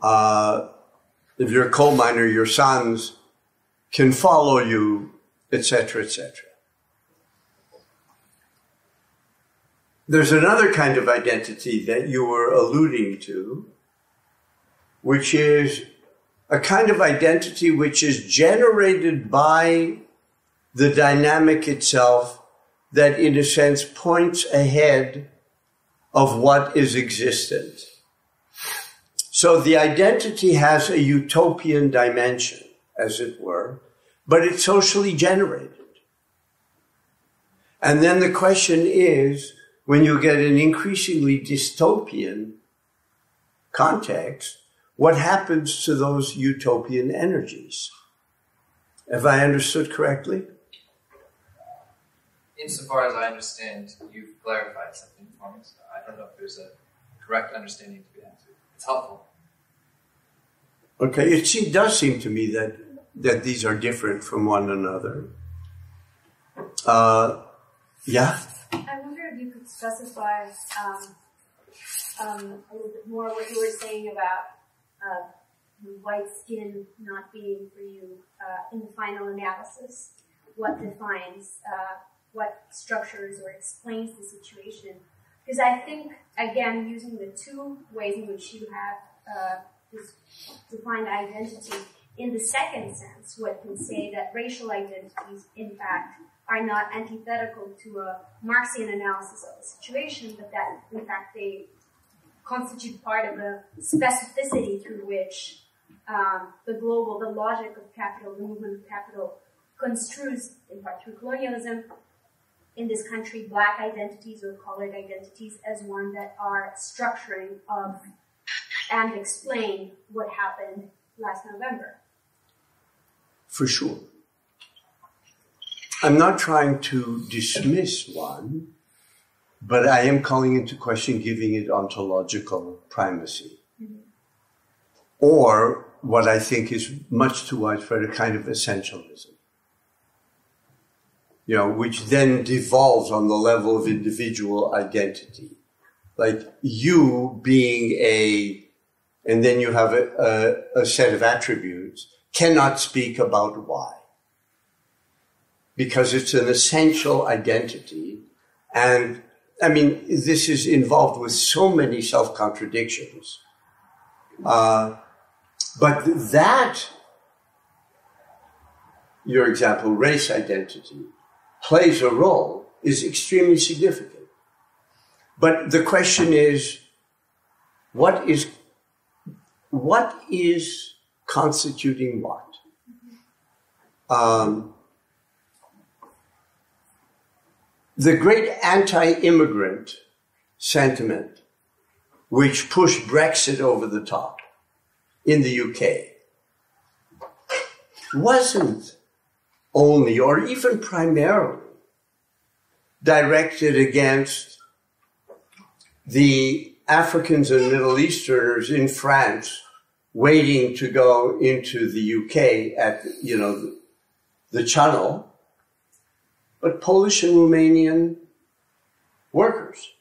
If you're a coal miner, your sons can follow you, etc., etc. There's another kind of identity that you were alluding to, which is a kind of identity which is generated by the dynamic itself that, in a sense, points ahead of what is existent. So the identity has a utopian dimension, as it were, but it's socially generated. And then the question is, when you get an increasingly dystopian context, what happens to those utopian energies? Have I understood correctly? Insofar as I understand, you've clarified something for me, so I don't know if there's a correct understanding to be answered. It's helpful. Okay, it does seem to me that these are different from one another. Yeah? I wonder if you could specify a little bit more what you were saying about white skin not being for you in the final analysis. What defines, what structures or explains the situation Because I think, again, using the two ways in which you have defined identity, in the second sense, one can say that racial identities, in fact, are not antithetical to a Marxian analysis of the situation, but that, in fact, they constitute part of the specificity through which the logic of capital, the movement of capital, construes, in part through colonialism, in this country, black identities or colored identities as one that are structuring of and explain what happened last November. For sure. I'm not trying to dismiss one, but I am calling into question giving it ontological primacy. Mm-hmm. Or what I think is much too widespread, a kind of essentialism. Which then devolves on the level of individual identity. Like you being and then you have a set of attributes, cannot speak about why. Because it's an essential identity. And I mean, this is involved with so many self-contradictions. But that, your example, race identity, plays a role, is extremely significant. But the question is, what is constituting what? The great anti-immigrant sentiment, which pushed Brexit over the top in the UK, wasn't only or even primarily directed against the Africans and Middle Easterners in France waiting to go into the UK at, the Channel, but Polish and Romanian workers.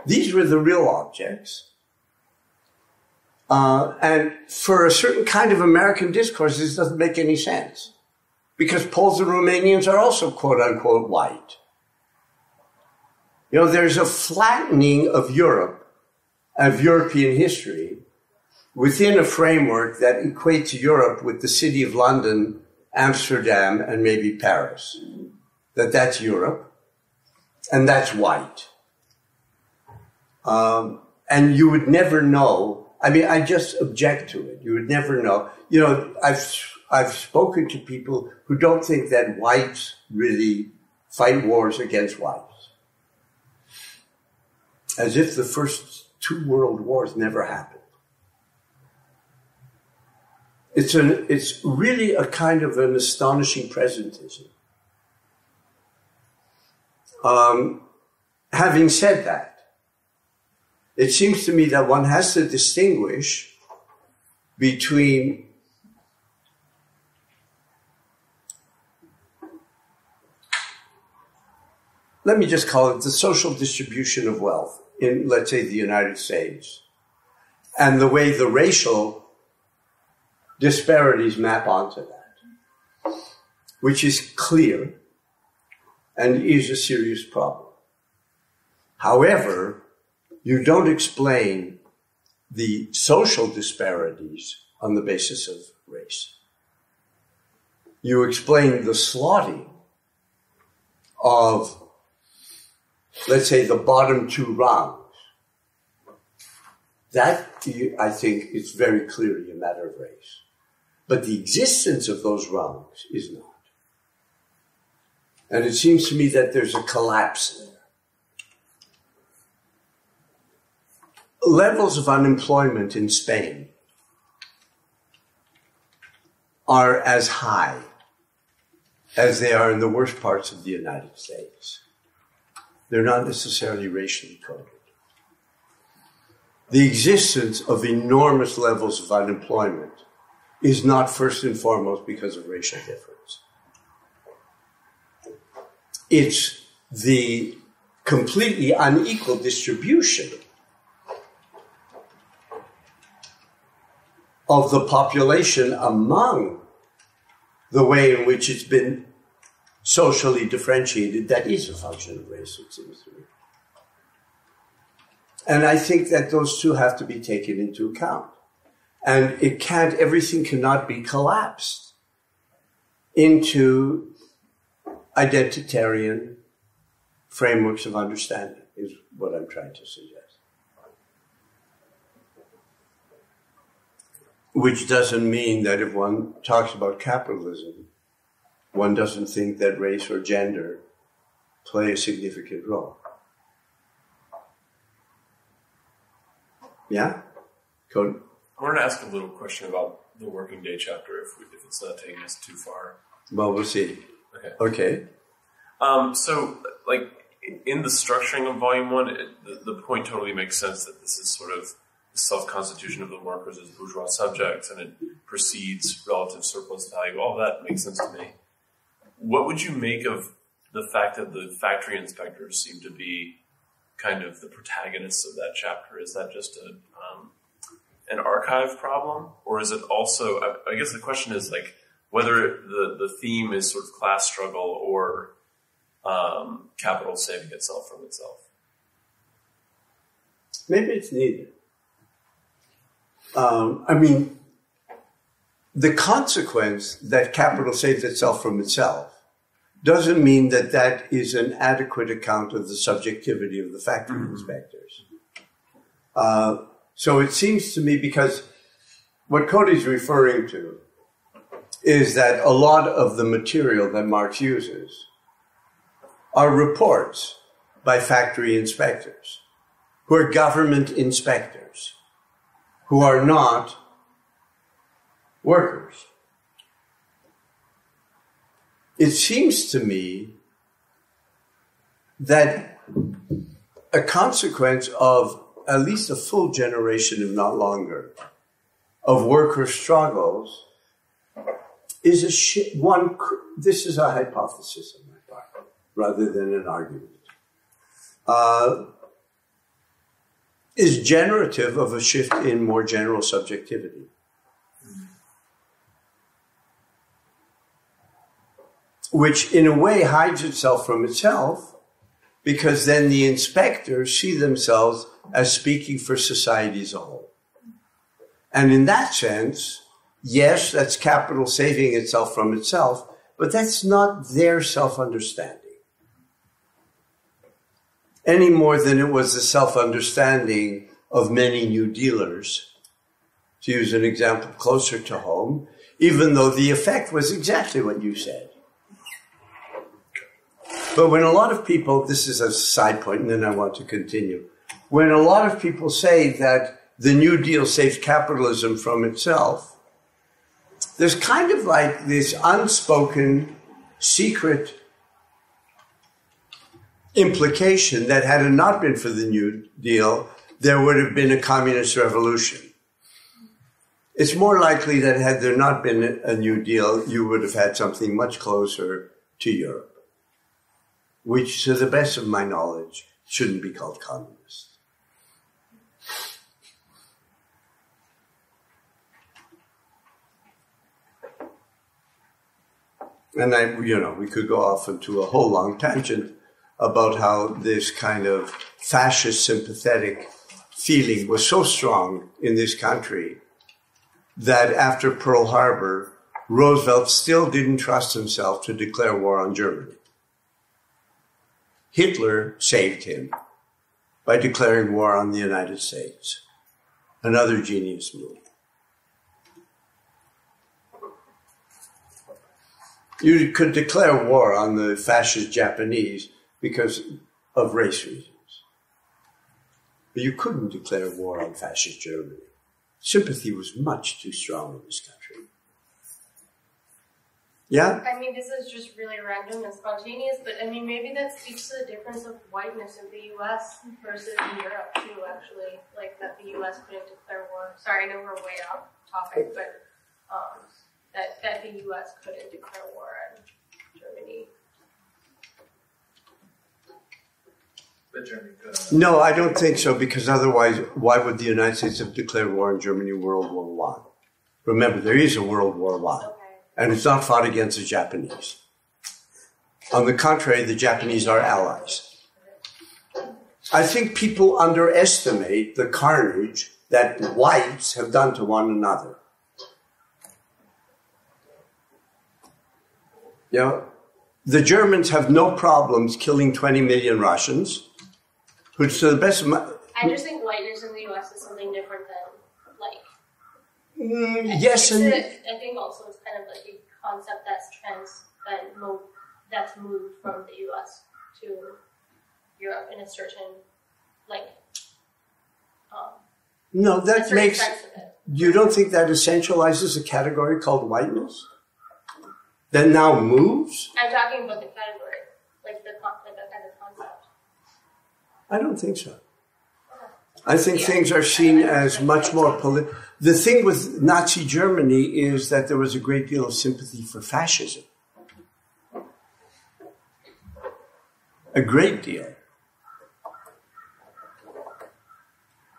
These were the real objects. And for a certain kind of American discourse, this doesn't make any sense. Because Poles and Romanians are also quote unquote white. There's a flattening of Europe, of European history, within a framework that equates Europe with the city of London, Amsterdam, and maybe Paris. That's Europe, and that's white. And you would never know. I mean, I just object to it. You would never know. I've spoken to people who don't think that whites really fight wars against whites. As if the first 2 world wars never happened. It's really a kind of an astonishing presentism. Having said that, it seems to me that one has to distinguish between let me just call it the social distribution of wealth in, let's say, the United States, and the way the racial disparities map onto that, which is clear and is a serious problem. However, you don't explain the social disparities on the basis of race. You explain the slotting of, let's say, the bottom 2 rungs. That, I think, is very clearly a matter of race. But the existence of those rungs is not. And it seems to me that there's a collapse there. Levels of unemployment in Spain are as high as they are in the worst parts of the United States. They're not necessarily racially coded. The existence of enormous levels of unemployment is not first and foremost because of racial difference. It's the completely unequal distribution of the population among the way in which it's been socially differentiated that is a function of race, it seems to me. And I think that those two have to be taken into account. And everything cannot be collapsed into identitarian frameworks of understanding, is what I'm trying to suggest. Which doesn't mean that if one talks about capitalism, one doesn't think that race or gender play a significant role. Yeah? Cody? I wanted to ask a little question about the working day chapter, if it's not taking us too far. Well, we'll see. Okay. So, like, in the structuring of Volume 1, the point totally makes sense that this is sort of the self-constitution of the workers as bourgeois subjects, and it precedes relative surplus value. All that makes sense to me. What would you make of the fact that the factory inspectors seem to be kind of the protagonists of that chapter? Is that just an archive problem, or is it also? I guess the question is like whether the theme is sort of class struggle or capital saving itself from itself. Maybe it's neither. I mean, the consequence that capital saves itself from itself doesn't mean that that is an adequate account of the subjectivity of the factory inspectors. So it seems to me, because what Cody's referring to is that a lot of the material that Marx uses are reports by factory inspectors, who are government inspectors, who are not workers. It seems to me that a consequence of at least a full generation, if not longer, of worker struggles is this is a hypothesis on my part, rather than an argument, is generative of a shift in more general subjectivity. Which in a way hides itself from itself, because then the inspectors see themselves as speaking for society as a whole. And in that sense, yes, that's capital saving itself from itself, but that's not their self-understanding. Any more than it was the self-understanding of many New Dealers, to use an example closer to home, even though the effect was exactly what you said. But when a lot of people, this is a side point and then I want to continue, when a lot of people say that the New Deal saved capitalism from itself, there's kind of like this unspoken, secret implication that had it not been for the New Deal, there would have been a communist revolution. It's more likely that had there not been a New Deal, you would have had something much closer to Europe, which, to the best of my knowledge, shouldn't be called communist. And we could go off into a whole long tangent about how this kind of fascist sympathetic feeling was so strong in this country that after Pearl Harbor, Roosevelt still didn't trust himself to declare war on Germany. Hitler saved him by declaring war on the United States. Another genius move. You could declare war on the fascist Japanese because of race reasons. But you couldn't declare war on fascist Germany. Sympathy was much too strong in this country. Yeah? I mean, this is just really random and spontaneous, but I mean, maybe that speaks to the difference of whiteness in the U.S. versus in Europe, too, actually. Like, that the U.S. couldn't declare war. Sorry, I know we're way off topic, but that the U.S. couldn't declare war on Germany. But Germany could. No, I don't think so, because otherwise, why would the United States have declared war on Germany in World War I? Remember, there is a World War I. Okay. And it's not fought against the Japanese. On the contrary, the Japanese are allies. I think people underestimate the carnage that whites have done to one another. You know, the Germans have no problems killing 20 million Russians, which to the best of my... I just think whiteness in the U.S. is something different than, like... yes, and... I think also it's kind of like a concept that's moved from the U.S. to Europe in a certain, like... no, that makes... You don't think that essentializes a category called whiteness? That now moves? I'm talking about the category, like a kind of concept. I don't think so. I think things are seen as much more political. The thing with Nazi Germany is that there was a great deal of sympathy for fascism. A great deal.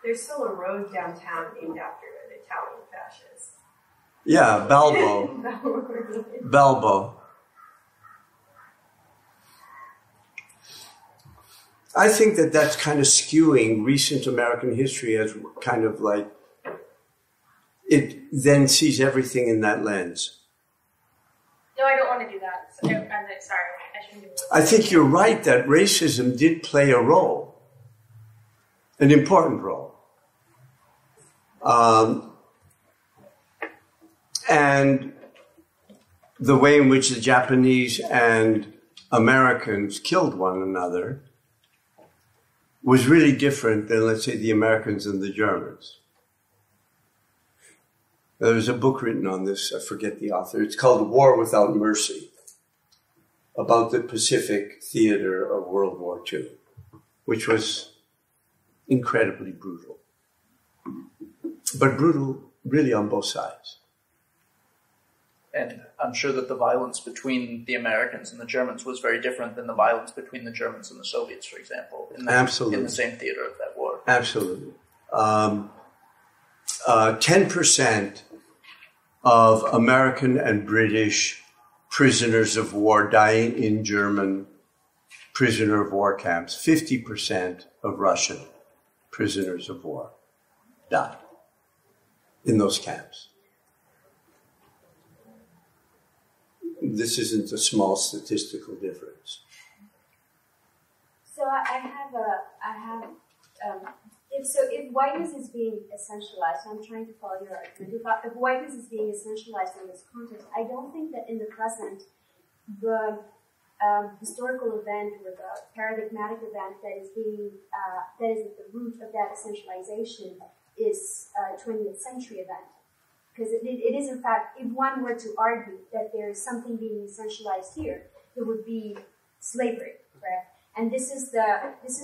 There's still a road downtown named after an Italian fascist. Yeah, Balbo. Balbo. I think that that's kind of skewing recent American history as kind of like, it then sees everything in that lens. No, I don't want to do that. Sorry, I shouldn't do that. I think you're right that racism did play a role, an important role. And the way in which the Japanese and Americans killed one another was really different than, let's say, the Americans and the Germans. There was a book written on this, I forget the author. It's called War Without Mercy, about the Pacific theater of World War II, which was incredibly brutal. But brutal really on both sides. And I'm sure that the violence between the Americans and the Germans was very different than the violence between the Germans and the Soviets, for example, Absolutely. In the same theater of that war. Absolutely. 10% of American and British prisoners of war dying in German prisoner of war camps. 50% of Russian prisoners of war died in those camps. This isn't a small statistical difference. So if whiteness is being essentialized, I'm trying to follow your argument. If whiteness is being essentialized in this context, I don't think that in the present, the historical event or the paradigmatic event that is at the root of that essentialization is a 20th century event. Because it is, in fact, if one were to argue that there is something being essentialized here, it would be slavery, right? And this is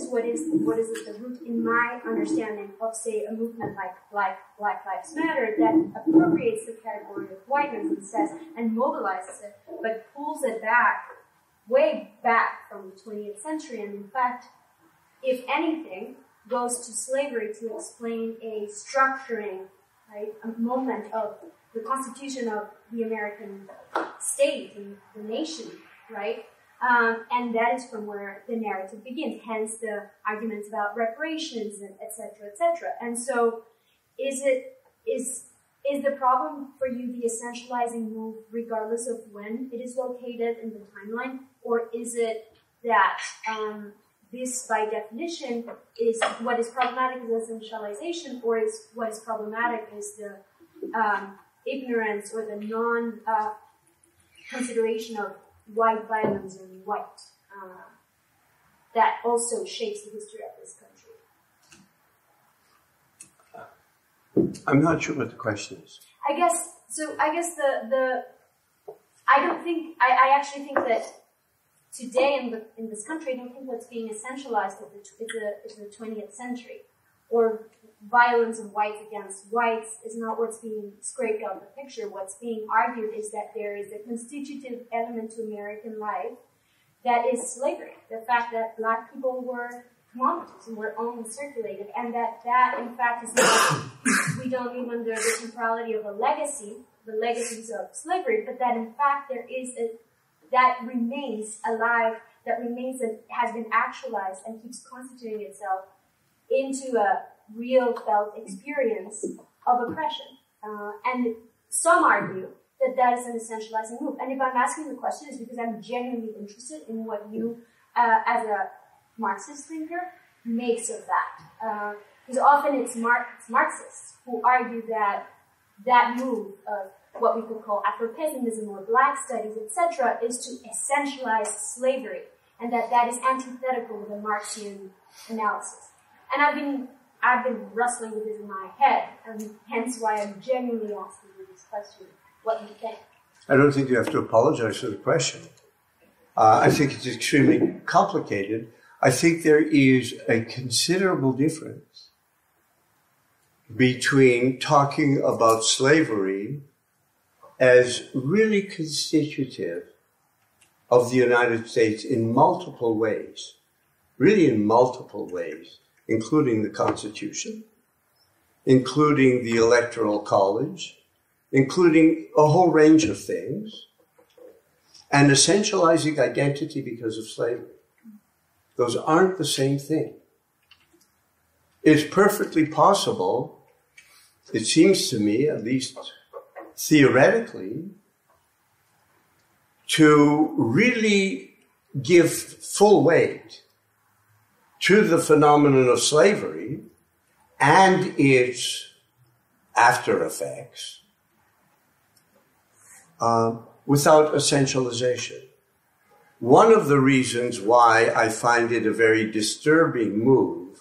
what is at the root, in my understanding, of, say, a movement like Black Lives Matter that appropriates the category of whiteness and says, and mobilizes it, but pulls it back, way back from the 20th century, and in fact, if anything, goes to slavery to explain a structuring, right, a moment of the constitution of the American state and the nation, right? And that is from where the narrative begins, hence the arguments about reparations and et cetera, and so is the problem for you the essentializing move regardless of when it is located in the timeline, or is it that this, by definition, is what is problematic is essentialization, or is what is problematic is the ignorance or the non-consideration of white violence and white that also shapes the history of this country? I'm not sure what the question is. I guess I actually think that today in this country, I don't think what's being essentialized is the 20th century, or violence of whites against whites is not what's being scraped out of the picture. What's being argued is that there is a constitutive element to American life that is slavery. The fact that black people were commodities and were owned and circulated, and that in fact is not, we don't live under the temporality of a legacy, the legacies of slavery, but that in fact there is that remains alive, that remains and has been actualized and keeps constituting itself into a real felt experience of oppression. And some argue that that is an essentializing move. And if I'm asking the question, it's because I'm genuinely interested in what you, as a Marxist thinker, makes of that. Because often it's Marxists who argue that that move of what we could call Afro-pessimism or black studies, etc., is to essentialize slavery, and that is antithetical with a Marxian analysis. And I've been wrestling with this in my head, and hence why I'm genuinely asking you this question. What do you think? I don't think you have to apologize for the question. I think it's extremely complicated. I think there is a considerable difference between talking about slavery as really constitutive of the United States in multiple ways, really in multiple ways, including the Constitution, including the Electoral College, including a whole range of things, and essentializing identity because of slavery. Those aren't the same thing. It's perfectly possible, it seems to me, at least theoretically, to really give full weight to the phenomenon of slavery and its after effects without essentialization. One of the reasons why I find it a very disturbing move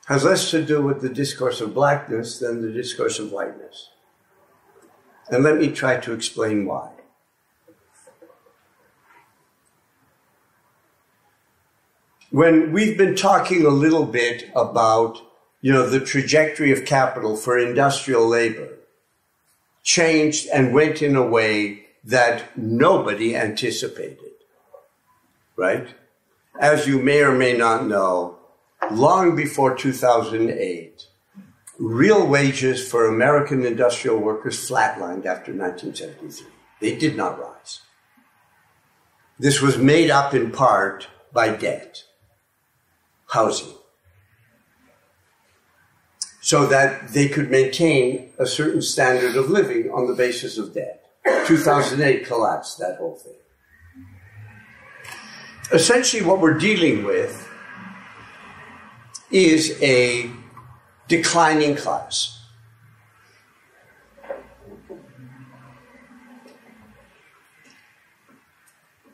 has less to do with the discourse of blackness than the discourse of whiteness. And let me try to explain why. When we've been talking a little bit about, the trajectory of capital for industrial labor changed and went in a way that nobody anticipated, right? As you may or may not know, long before 2008, real wages for American industrial workers flatlined after 1973. They did not rise. This was made up in part by debt, housing, so that they could maintain a certain standard of living on the basis of debt. 2008 collapsed that whole thing. Essentially, what we're dealing with is a declining class.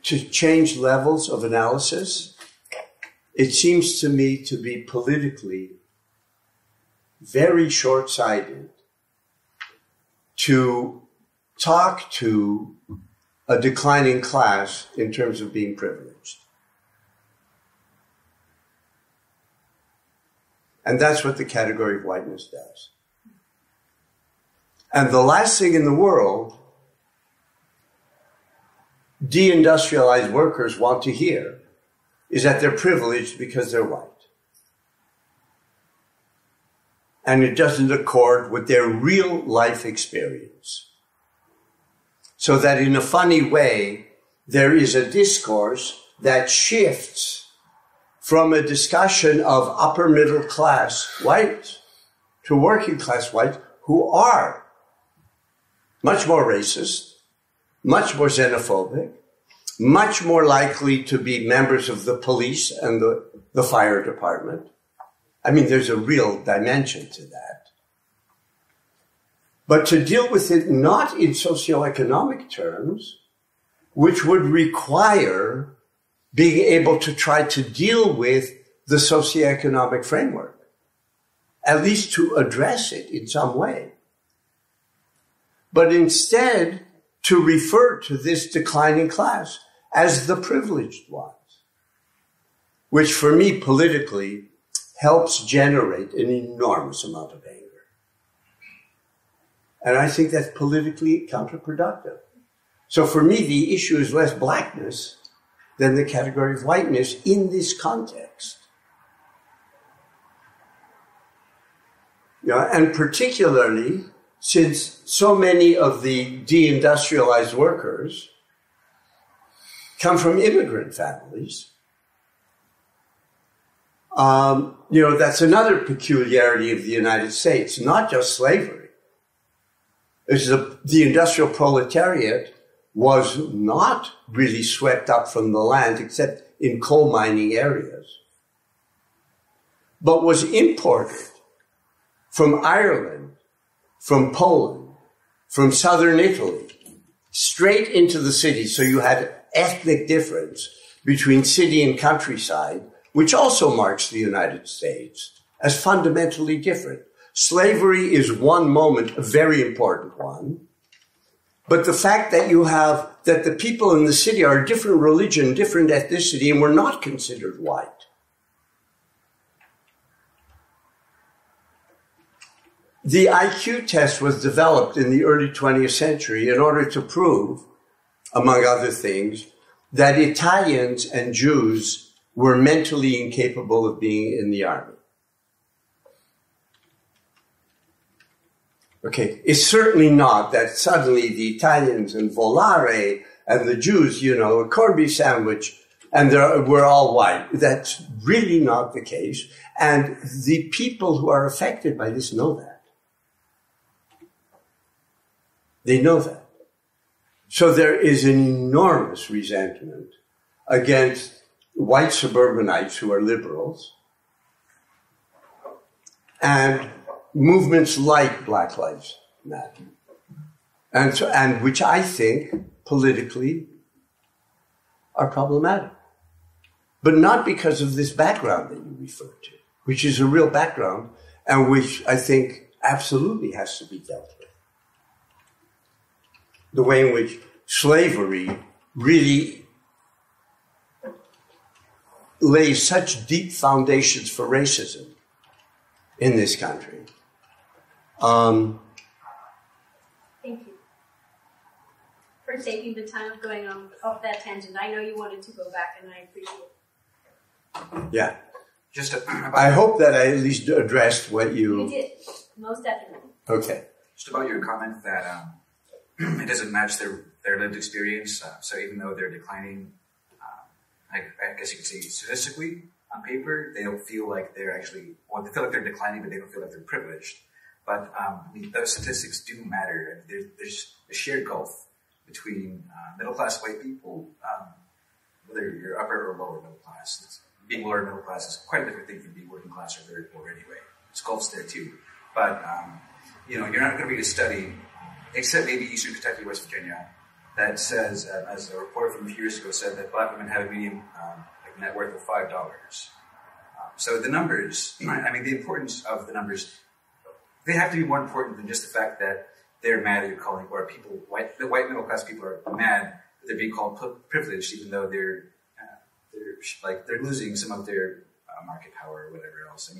To change levels of analysis, it seems to me to be politically very short-sighted to talk to a declining class in terms of being privileged. And that's what the category of whiteness does. And the last thing in the world deindustrialized workers want to hear is that they're privileged because they're white. And it doesn't accord with their real life experience. So that in a funny way, there is a discourse that shifts from a discussion of upper middle class white to working class white who are much more racist, much more xenophobic, much more likely to be members of the police and the fire department. I mean, there's a real dimension to that. But to deal with it not in socioeconomic terms, which would require being able to try to deal with the socioeconomic framework, at least to address it in some way. But instead, to refer to this declining class as the privileged ones, which for me politically helps generate an enormous amount of anger. And I think that's politically counterproductive. So for me, the issue is less blackness than the category of whiteness in this context. And particularly since so many of the deindustrialized workers come from immigrant families. That's another peculiarity of the United States, not just slavery. The industrial proletariat was not really swept up from the land except in coal mining areas, but was imported from Ireland, from Poland, from southern Italy, straight into the city. So you had ethnic difference between city and countryside, which also marks the United States as fundamentally different. Slavery is one moment, a very important one. But the fact that that the people in the city are a different religion, different ethnicity, and were not considered white. The IQ test was developed in the early 20th century in order to prove, among other things, that Italians and Jews were mentally incapable of being in the army. Okay, it's certainly not that suddenly the Italians and volare and the Jews, a corned beef sandwich, and we're all white. That's really not the case. And the people who are affected by this know that. They know that. So there is an enormous resentment against white suburbanites who are liberals and movements like Black Lives Matter, and which I think politically are problematic, but not because of this background that you refer to, which is a real background and which I think absolutely has to be dealt with. The way in which slavery really lays such deep foundations for racism in this country. Thank you for taking the time of going off that tangent. I know you wanted to go back, and I appreciate it. Yeah. I hope that I at least addressed what you... You did, most definitely. Okay. Just about your comment that it doesn't match their lived experience. So even though they're declining, I guess you could say statistically on paper, they don't feel like they're actually, they feel like they're declining, but they don't feel like they're privileged. But those statistics do matter. There's a shared gulf between middle-class white people, whether you're upper or lower middle class. Being lower middle class is quite a different thing from being working class or very poor anyway. There's gulfs there too. But, you're not going to read a study, except maybe Eastern Kentucky, West Virginia, that says, as a report from a few years ago said, that black women have a median net worth of $5. So the numbers, the importance of the numbers, they have to be more important than just the fact that they're mad at your calling, or the white middle class people are mad that they're being called privileged, even though they're losing some of their market power or whatever else.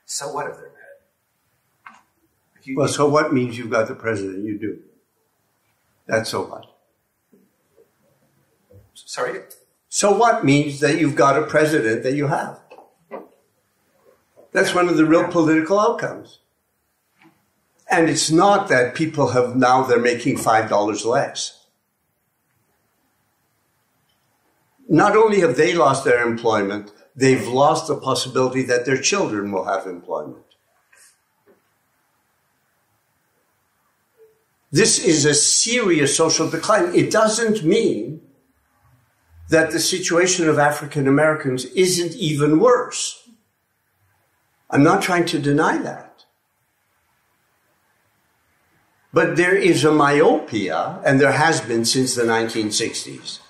So what if they're mad? So what means you've got the president you do? That's so what? Sorry? So what means that you've got a president that you have? That's one of the real political outcomes. And it's not that people they're making $5 less. Not only have they lost their employment, they've lost the possibility that their children will have employment. This is a serious social decline. It doesn't mean that the situation of African Americans isn't even worse. I'm not trying to deny that. But there is a myopia, and there has been since the 1960s,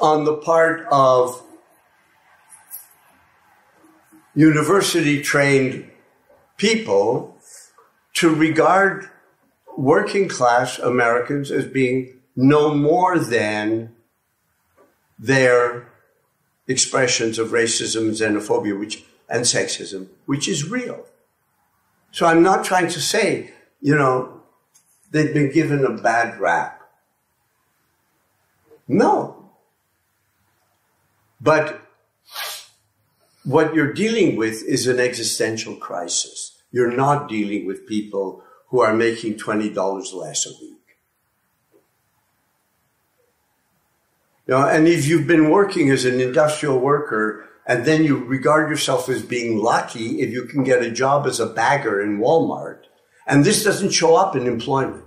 on the part of university-trained people to regard working class Americans as being no more than their expressions of racism, xenophobia, and sexism, which is real. So I'm not trying to say, they've been given a bad rap. No. But what you're dealing with is an existential crisis. You're not dealing with people who are making $20 less a week. You know, and if you've been working as an industrial worker and then you regard yourself as being lucky if you can get a job as a bagger in Walmart, and this doesn't show up in employment.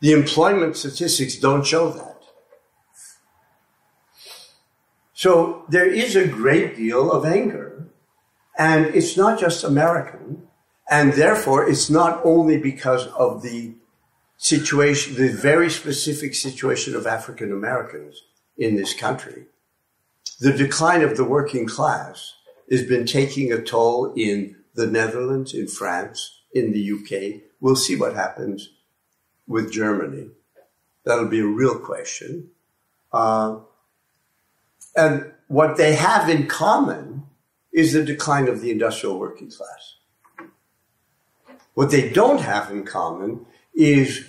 The employment statistics don't show that. So there is a great deal of anger, and it's not just American, and therefore it's not only because of the situation, the very specific situation of African Americans in this country. The decline of the working class has been taking a toll in the Netherlands, in France, in the UK. We'll see what happens with Germany. That'll be a real question. And what they have in common is the decline of the industrial working class. What they don't have in common is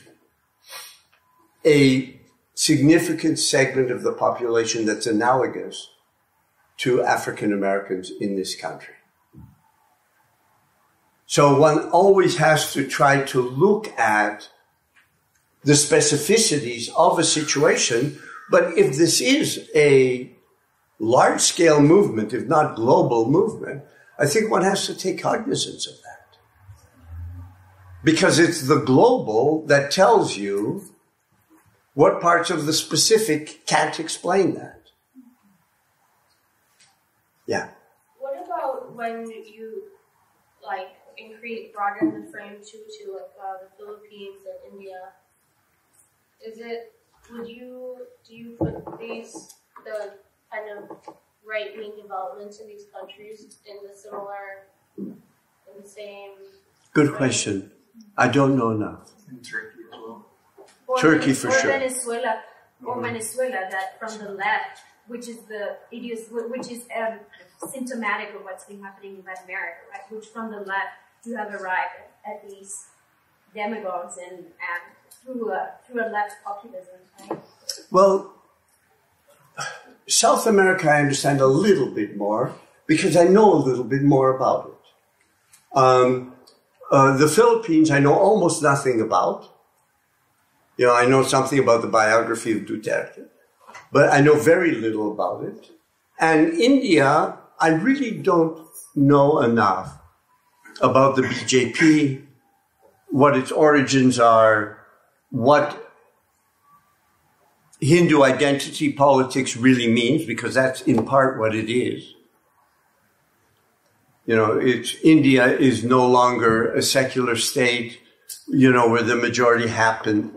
a significant segment of the population that's analogous to African Americans in this country. So one always has to try to look at the specificities of a situation, but if this is a large-scale movement, if not global movement, I think one has to take cognizance of that. Because it's the global that tells you what parts of the specific can't explain that. Yeah. What about when you broaden the frame to the Philippines and India? Do you put the kind of right-wing developments in these countries in the same? Good question. I don't know enough. In Turkey as well. Turkey for sure. Venezuela, that from the left, which is symptomatic of what's been happening in Latin America, right? Which from the left you have arrived at these demagogues and through a left populism, right? Well, South America I understand a little bit more because I know a little bit more about it. The Philippines I know almost nothing about. You know, I know something about the biography of Duterte, but I know very little about it. And India, I really don't know enough about the BJP, what its origins are, what Hindu identity politics really means, because that's in part what it is. You know, India is no longer a secular state, you know, where the majority happen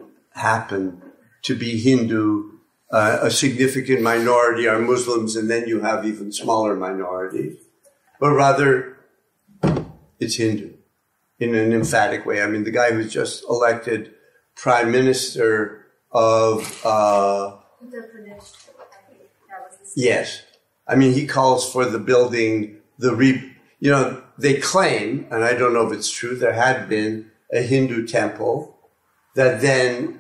to be Hindu. A significant minority are Muslims, and then you have even smaller minorities. But rather, it's Hindu in an emphatic way. I mean, the guy who's just elected prime minister of... yes. I mean, he calls for the building, you know, they claim, and I don't know if it's true, there had been a Hindu temple that then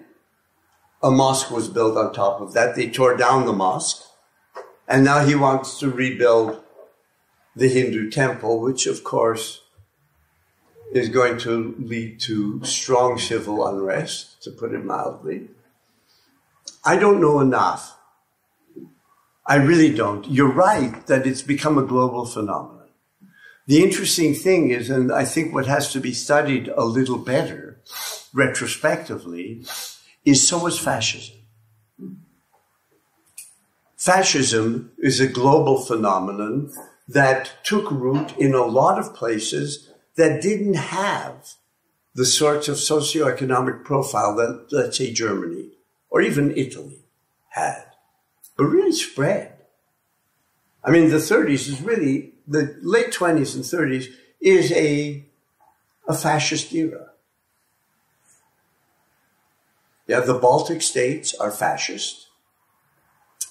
a mosque was built on top of that. They tore down the mosque, and now he wants to rebuild the Hindu temple, which of course is going to lead to strong civil unrest, to put it mildly. I don't know enough. I really don't. You're right that it's become a global phenomenon. The interesting thing is, and I think what has to be studied a little better retrospectively, is so is fascism. Fascism is a global phenomenon that took root in a lot of places that didn't have the sorts of socioeconomic profile that, let's say, Germany or even Italy had, but really spread. I mean, the 30s is really, the late 20s and 30s is a fascist era. Yeah, the Baltic states are fascist.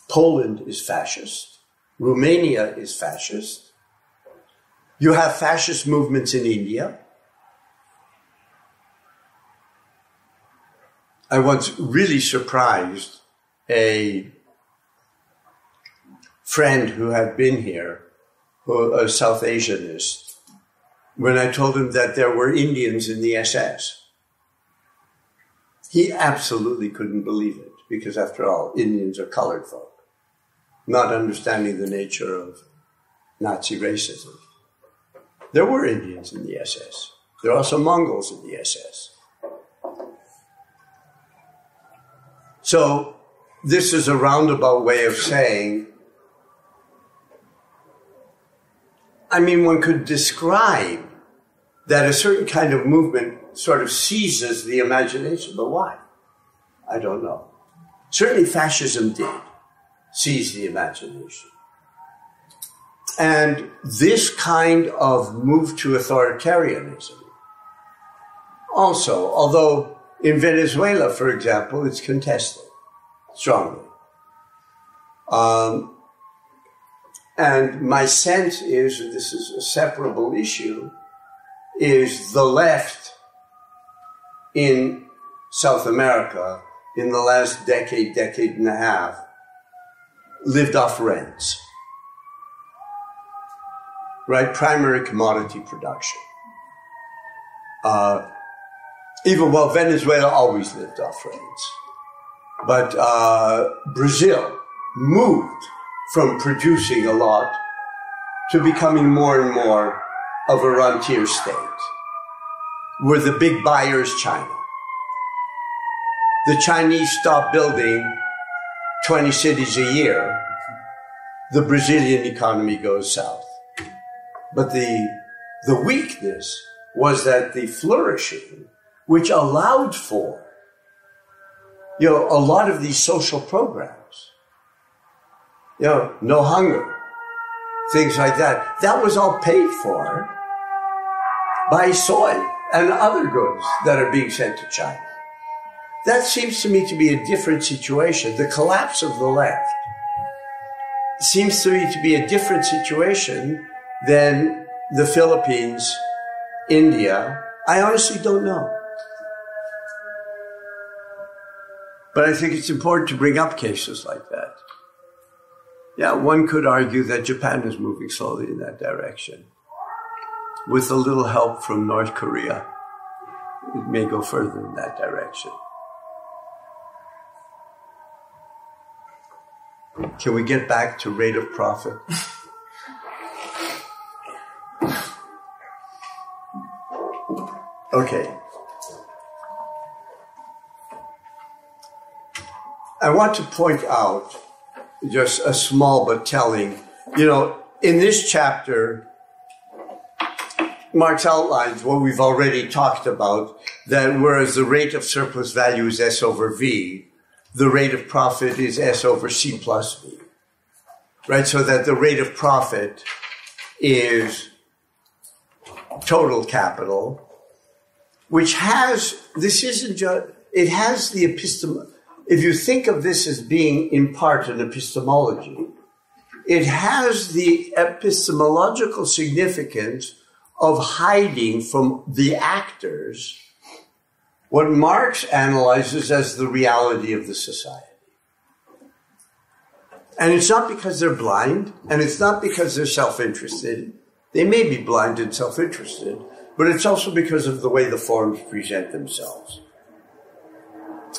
Poland is fascist. Romania is fascist. You have fascist movements in India. I once really surprised a friend who had been here, a South Asianist, when I told him that there were Indians in the SS. He absolutely couldn't believe it, because after all, Indians are colored folk, not understanding the nature of Nazi racism. There were Indians in the SS. There are also Mongols in the SS. So this is a roundabout way of saying, I mean, one could describe that a certain kind of movement sort of seizes the imagination, but why? I don't know. Certainly fascism did seize the imagination. And this kind of move to authoritarianism also, although in Venezuela, for example, it's contested strongly. And my sense is, and this is a separable issue, is the left in South America in the last decade and a half lived off rents, right? Primary commodity production. Even while Venezuela always lived off rents. But Brazil moved from producing a lot to becoming more and more of a rentier state, where the big buyer is China. The Chinese stop building 20 cities a year, the Brazilian economy goes south. But the weakness was that the flourishing, which allowed for, a lot of these social programs, no hunger, things like that, that was all paid for by soy and other goods that are being sent to China. That seems to me to be a different situation. The collapse of the left seems to me to be a different situation than the Philippines, India. I honestly don't know. But I think it's important to bring up cases like that. Yeah, one could argue that Japan is moving slowly in that direction. With a little help from North Korea, it may go further in that direction. Can we get back to rate of profit? Okay. I want to point out just a small but telling, in this chapter, Marx outlines what we've already talked about, that whereas the rate of surplus value is S over V, the rate of profit is S over C plus V, right? So that the rate of profit is total capital, which has, this isn't just, it has the if you think of this as being in part an epistemology, it has the epistemological significance of hiding from the actors what Marx analyzes as the reality of the society. And it's not because they're blind, and it's not because they're self-interested. They may be blind and self-interested, but it's also because of the way the forms present themselves.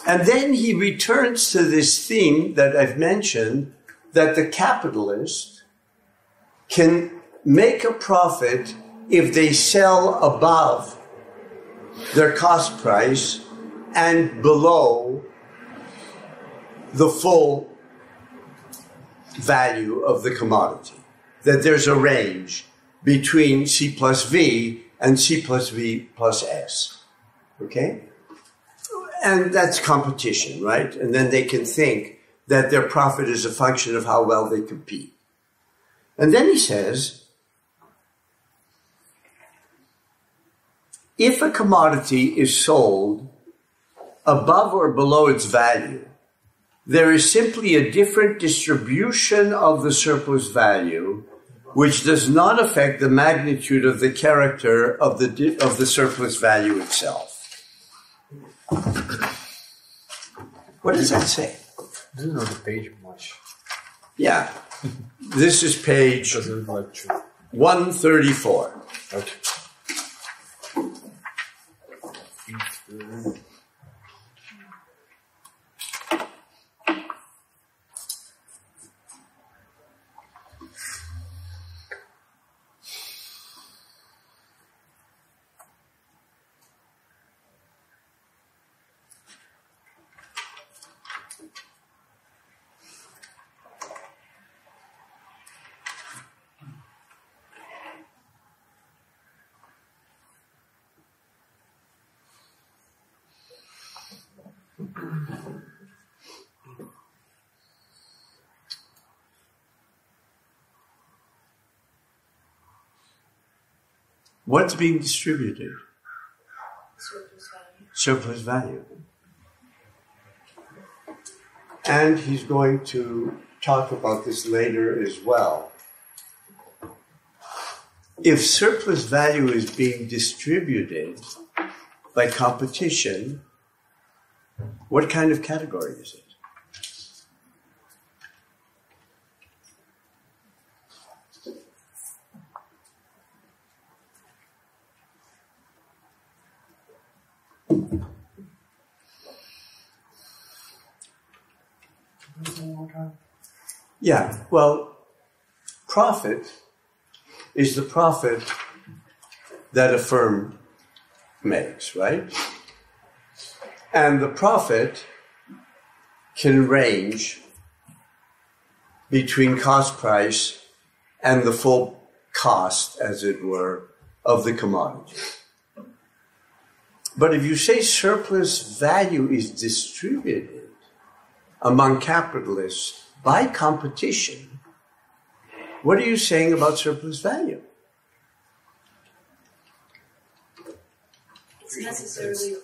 And then he returns to this theme that I've mentioned, that the capitalist can make a profit if they sell above their cost price and below the full value of the commodity. That there's a range between C plus V and C plus V plus S. Okay? And that's competition, right? And then they can think that their profit is a function of how well they compete. And then he says, if a commodity is sold above or below its value, there is simply a different distribution of the surplus value, which does not affect the magnitude of the character of the surplus value itself. What does that say? I don't know the page much. Yeah. This is page 134. What's being distributed? Surplus value. And he's going to talk about this later as well. If surplus value is being distributed by competition, what kind of category is it? Yeah, well, profit is the profit that a firm makes, right? And the profit can range between cost price and the full cost, as it were, of the commodity. But if you say surplus value is distributed among capitalists by competition, what are you saying about surplus value? It's necessarily,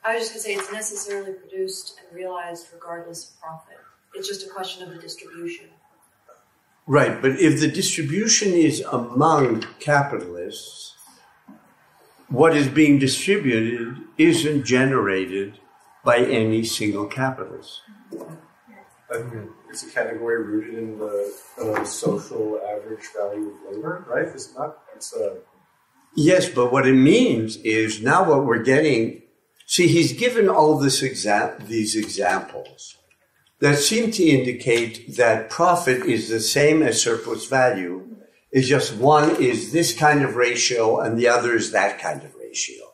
I was just going to say it's necessarily produced and realized regardless of profit. It's just a question of the distribution. Right, but if the distribution is among capitalists, what is being distributed isn't generated by any single capitalist. I mean, it's a category rooted in the social average value of labor, right? It's not. It's a. Yes, but what it means is now what we're getting. See, he's given all these examples that seem to indicate that profit is the same as surplus value. It's just one is this kind of ratio and the other is that kind of ratio.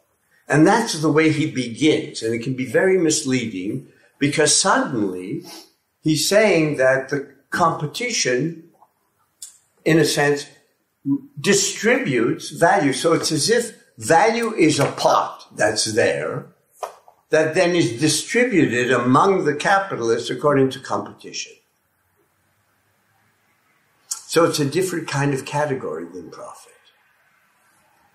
And that's the way he begins. And it can be very misleading because suddenly he's saying that the competition, in a sense, distributes value. So it's as if value is a pot that's there that then is distributed among the capitalists according to competition. So it's a different kind of category than profit.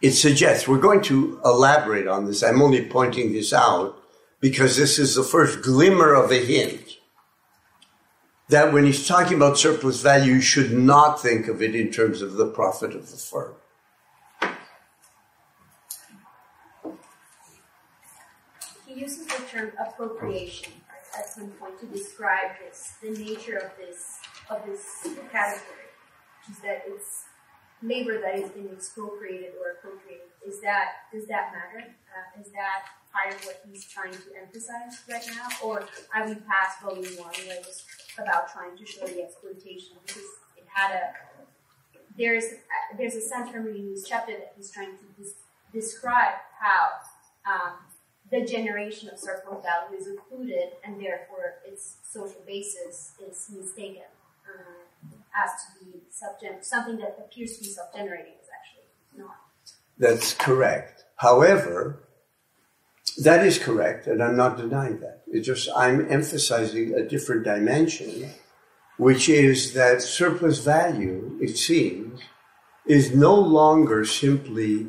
It suggests, we're going to elaborate on this. I'm only pointing this out because this is the first glimmer of a hint that when he's talking about surplus value, you should not think of it in terms of the profit of the firm. He uses the term appropriation at some point to describe this, the nature of this category, which is that it's labor that has been expropriated or appropriated. Does that matter? Is that part of what he's trying to emphasize right now? Or are we past volume 1 where it was about trying to show the exploitation? Because it had there's a sense from reading this chapter that he's trying to describe how the generation of surplus value is included and therefore its social basis is mistaken. As to be something that appears to be self-generating is actually not. That's correct. However, that is correct, and I'm not denying that. It's just I'm emphasizing a different dimension, which is that surplus value, it seems, is no longer simply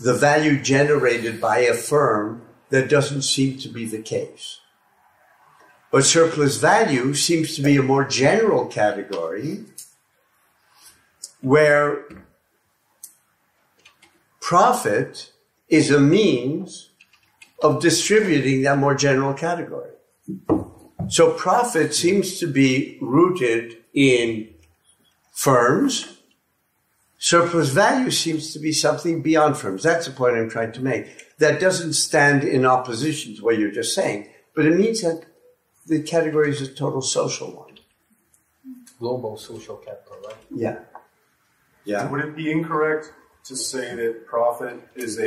the value generated by a firm that doesn't seem to be the case. But surplus value seems to be a more general category where profit is a means of distributing that more general category. So profit seems to be rooted in firms. Surplus value seems to be something beyond firms. That's the point I'm trying to make. That doesn't stand in opposition to what you're just saying, but it means that the category is a total social one. Global social capital, right? Yeah. Yeah. Would it be incorrect to say that profit is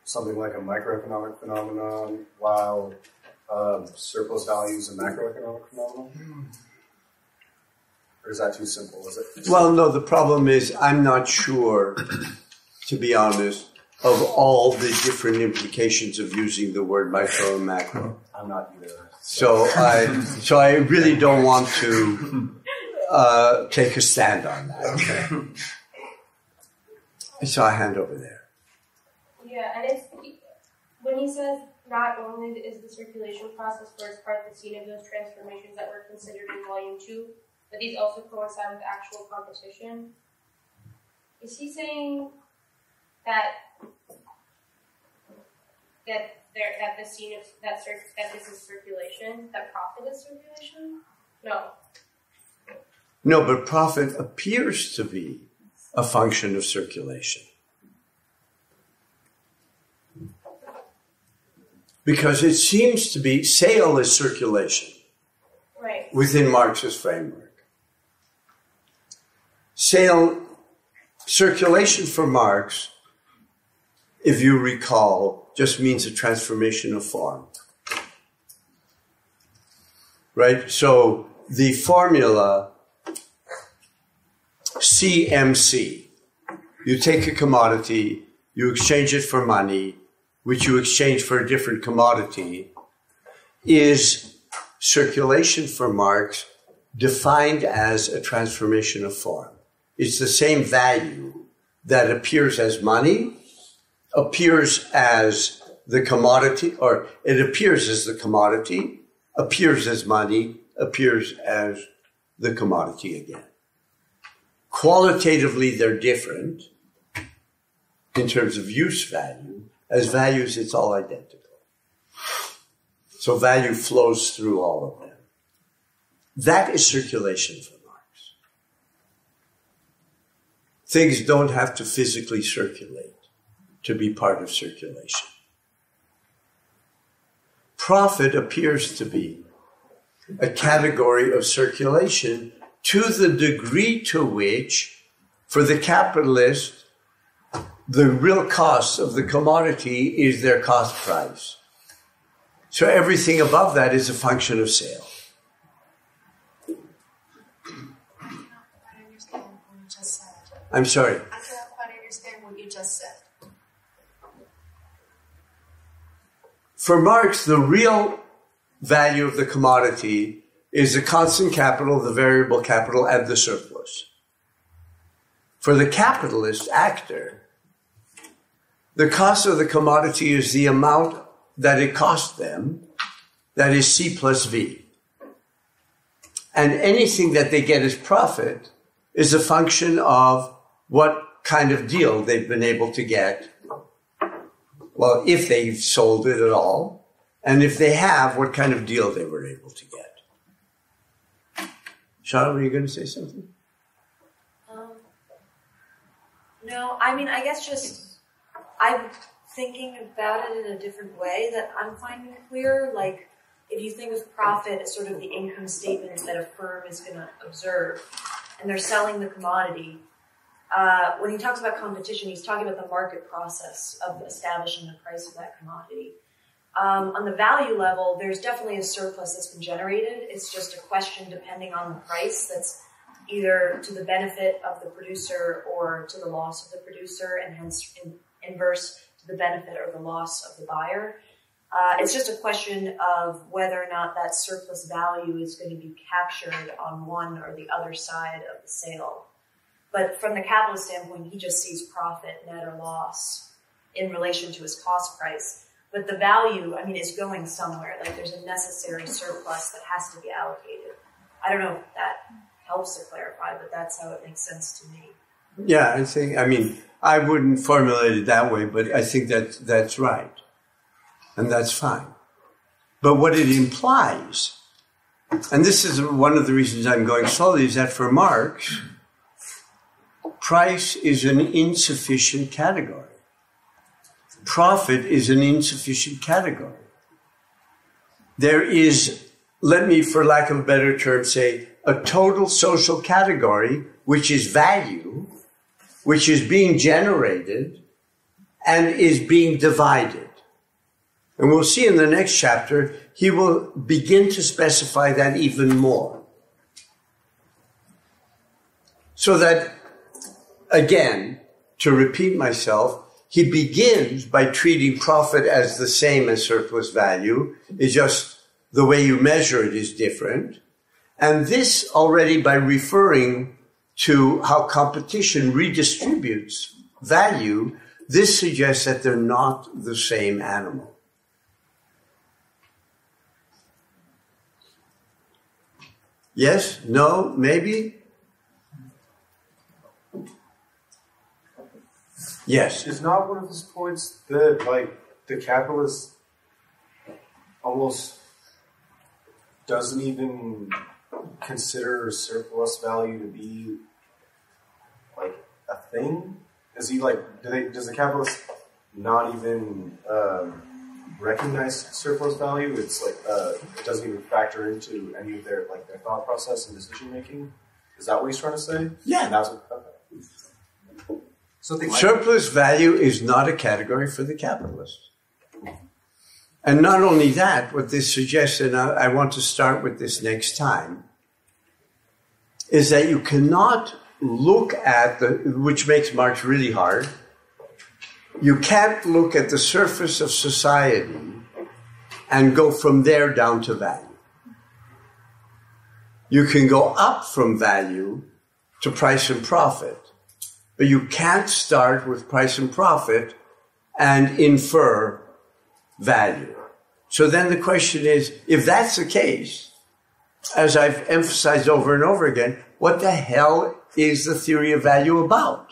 something like a microeconomic phenomenon, while surplus value is a macroeconomic phenomenon? Or is that too simple? Well, no, the problem is I'm not sure, to be honest, of all the different implications of using the word micro and macro. I'm not either. So I really don't want to take a stand on that. Okay. So I hand over there. Yeah, and it's when he says not only is the circulation process for its part the scene of those transformations that were considered in Volume 2, but these also coincide with actual competition. Is he saying that the scene of that this is circulation, that profit is circulation? No. No, but profit appears to be a function of circulation. Because it seems to be, sale is circulation. Right. Within Marx's framework. Circulation for Marx, if you recall, just means a transformation of form. Right? So the formula CMC, you take a commodity, you exchange it for money, which you exchange for a different commodity, is circulation for Marx defined as a transformation of form. It's the same value that appears as money, appears as the commodity, or it appears as the commodity, appears as money, appears as the commodity again. Qualitatively, they're different in terms of use value. As values, it's all identical. So value flows through all of them. That is circulation for Marx. Things don't have to physically circulate to be part of circulation. Profit appears to be a category of circulation to the degree to which, for the capitalist, the real cost of the commodity is their cost price. So everything above that is a function of sale. I'm sorry. I cannot quite understand what you just said. For Marx, the real value of the commodity is the constant capital, the variable capital, and the surplus. For the capitalist actor, the cost of the commodity is the amount that it cost them, that is C plus V. And anything that they get as profit is a function of what kind of deal they've been able to get. Well, if they've sold it at all, and if they have, what kind of deal they were able to get. Charlotte, were you going to say something? No, I mean, I guess just I'm thinking about it in a different way that I'm finding clear. Like, if you think of profit as sort of the income statement that a firm is going to observe, and they're selling the commodity, when he talks about competition, he's talking about the market process of establishing the price of that commodity. On the value level, there's definitely a surplus that's been generated. It's just a question, depending on the price, that's either to the benefit of the producer or to the loss of the producer, and hence inverse to the benefit or the loss of the buyer. It's just a question of whether or not that surplus value is going to be captured on one or the other side of the sale. But from the capitalist standpoint, he just sees profit, net or loss, in relation to his cost price. But the value, I mean, is going somewhere. Like, there's a necessary surplus that has to be allocated. I don't know if that helps to clarify, but that's how it makes sense to me. Yeah, I wouldn't formulate it that way, but I think that's right. And that's fine. But what it implies, and this is one of the reasons I'm going slowly, is that for Marx, price is an insufficient category. Profit is an insufficient category. There is, let me, for lack of a better term, say, a total social category, which is value, which is being generated and is being divided. And we'll see in the next chapter, he will begin to specify that even more. So that, again, to repeat myself, he begins by treating profit as the same as surplus value. It's just the way you measure it is different. And this already by referring to how competition redistributes value, This suggests that they're not the same animal. Yes? No? Maybe? Yes. Is not one of his points that, like, the capitalist almost doesn't even consider surplus value to be, like, a thing? Is he, like, does the capitalist not even recognize surplus value? It's like, it doesn't even factor into any of their, like, their thought process and decision making? Is that what he's trying to say? Yeah. And that's what, Surplus value is not a category for the capitalist. And not only that, what this suggests, and I want to start with this next time, is that you cannot look at which makes Marx really hard, you can't look at the surface of society and go from there down to value. You can go up from value to price and profit, but you can't start with price and profit and infer value. So then the question is, if that's the case, as I've emphasized over and over again, what the hell is the theory of value about?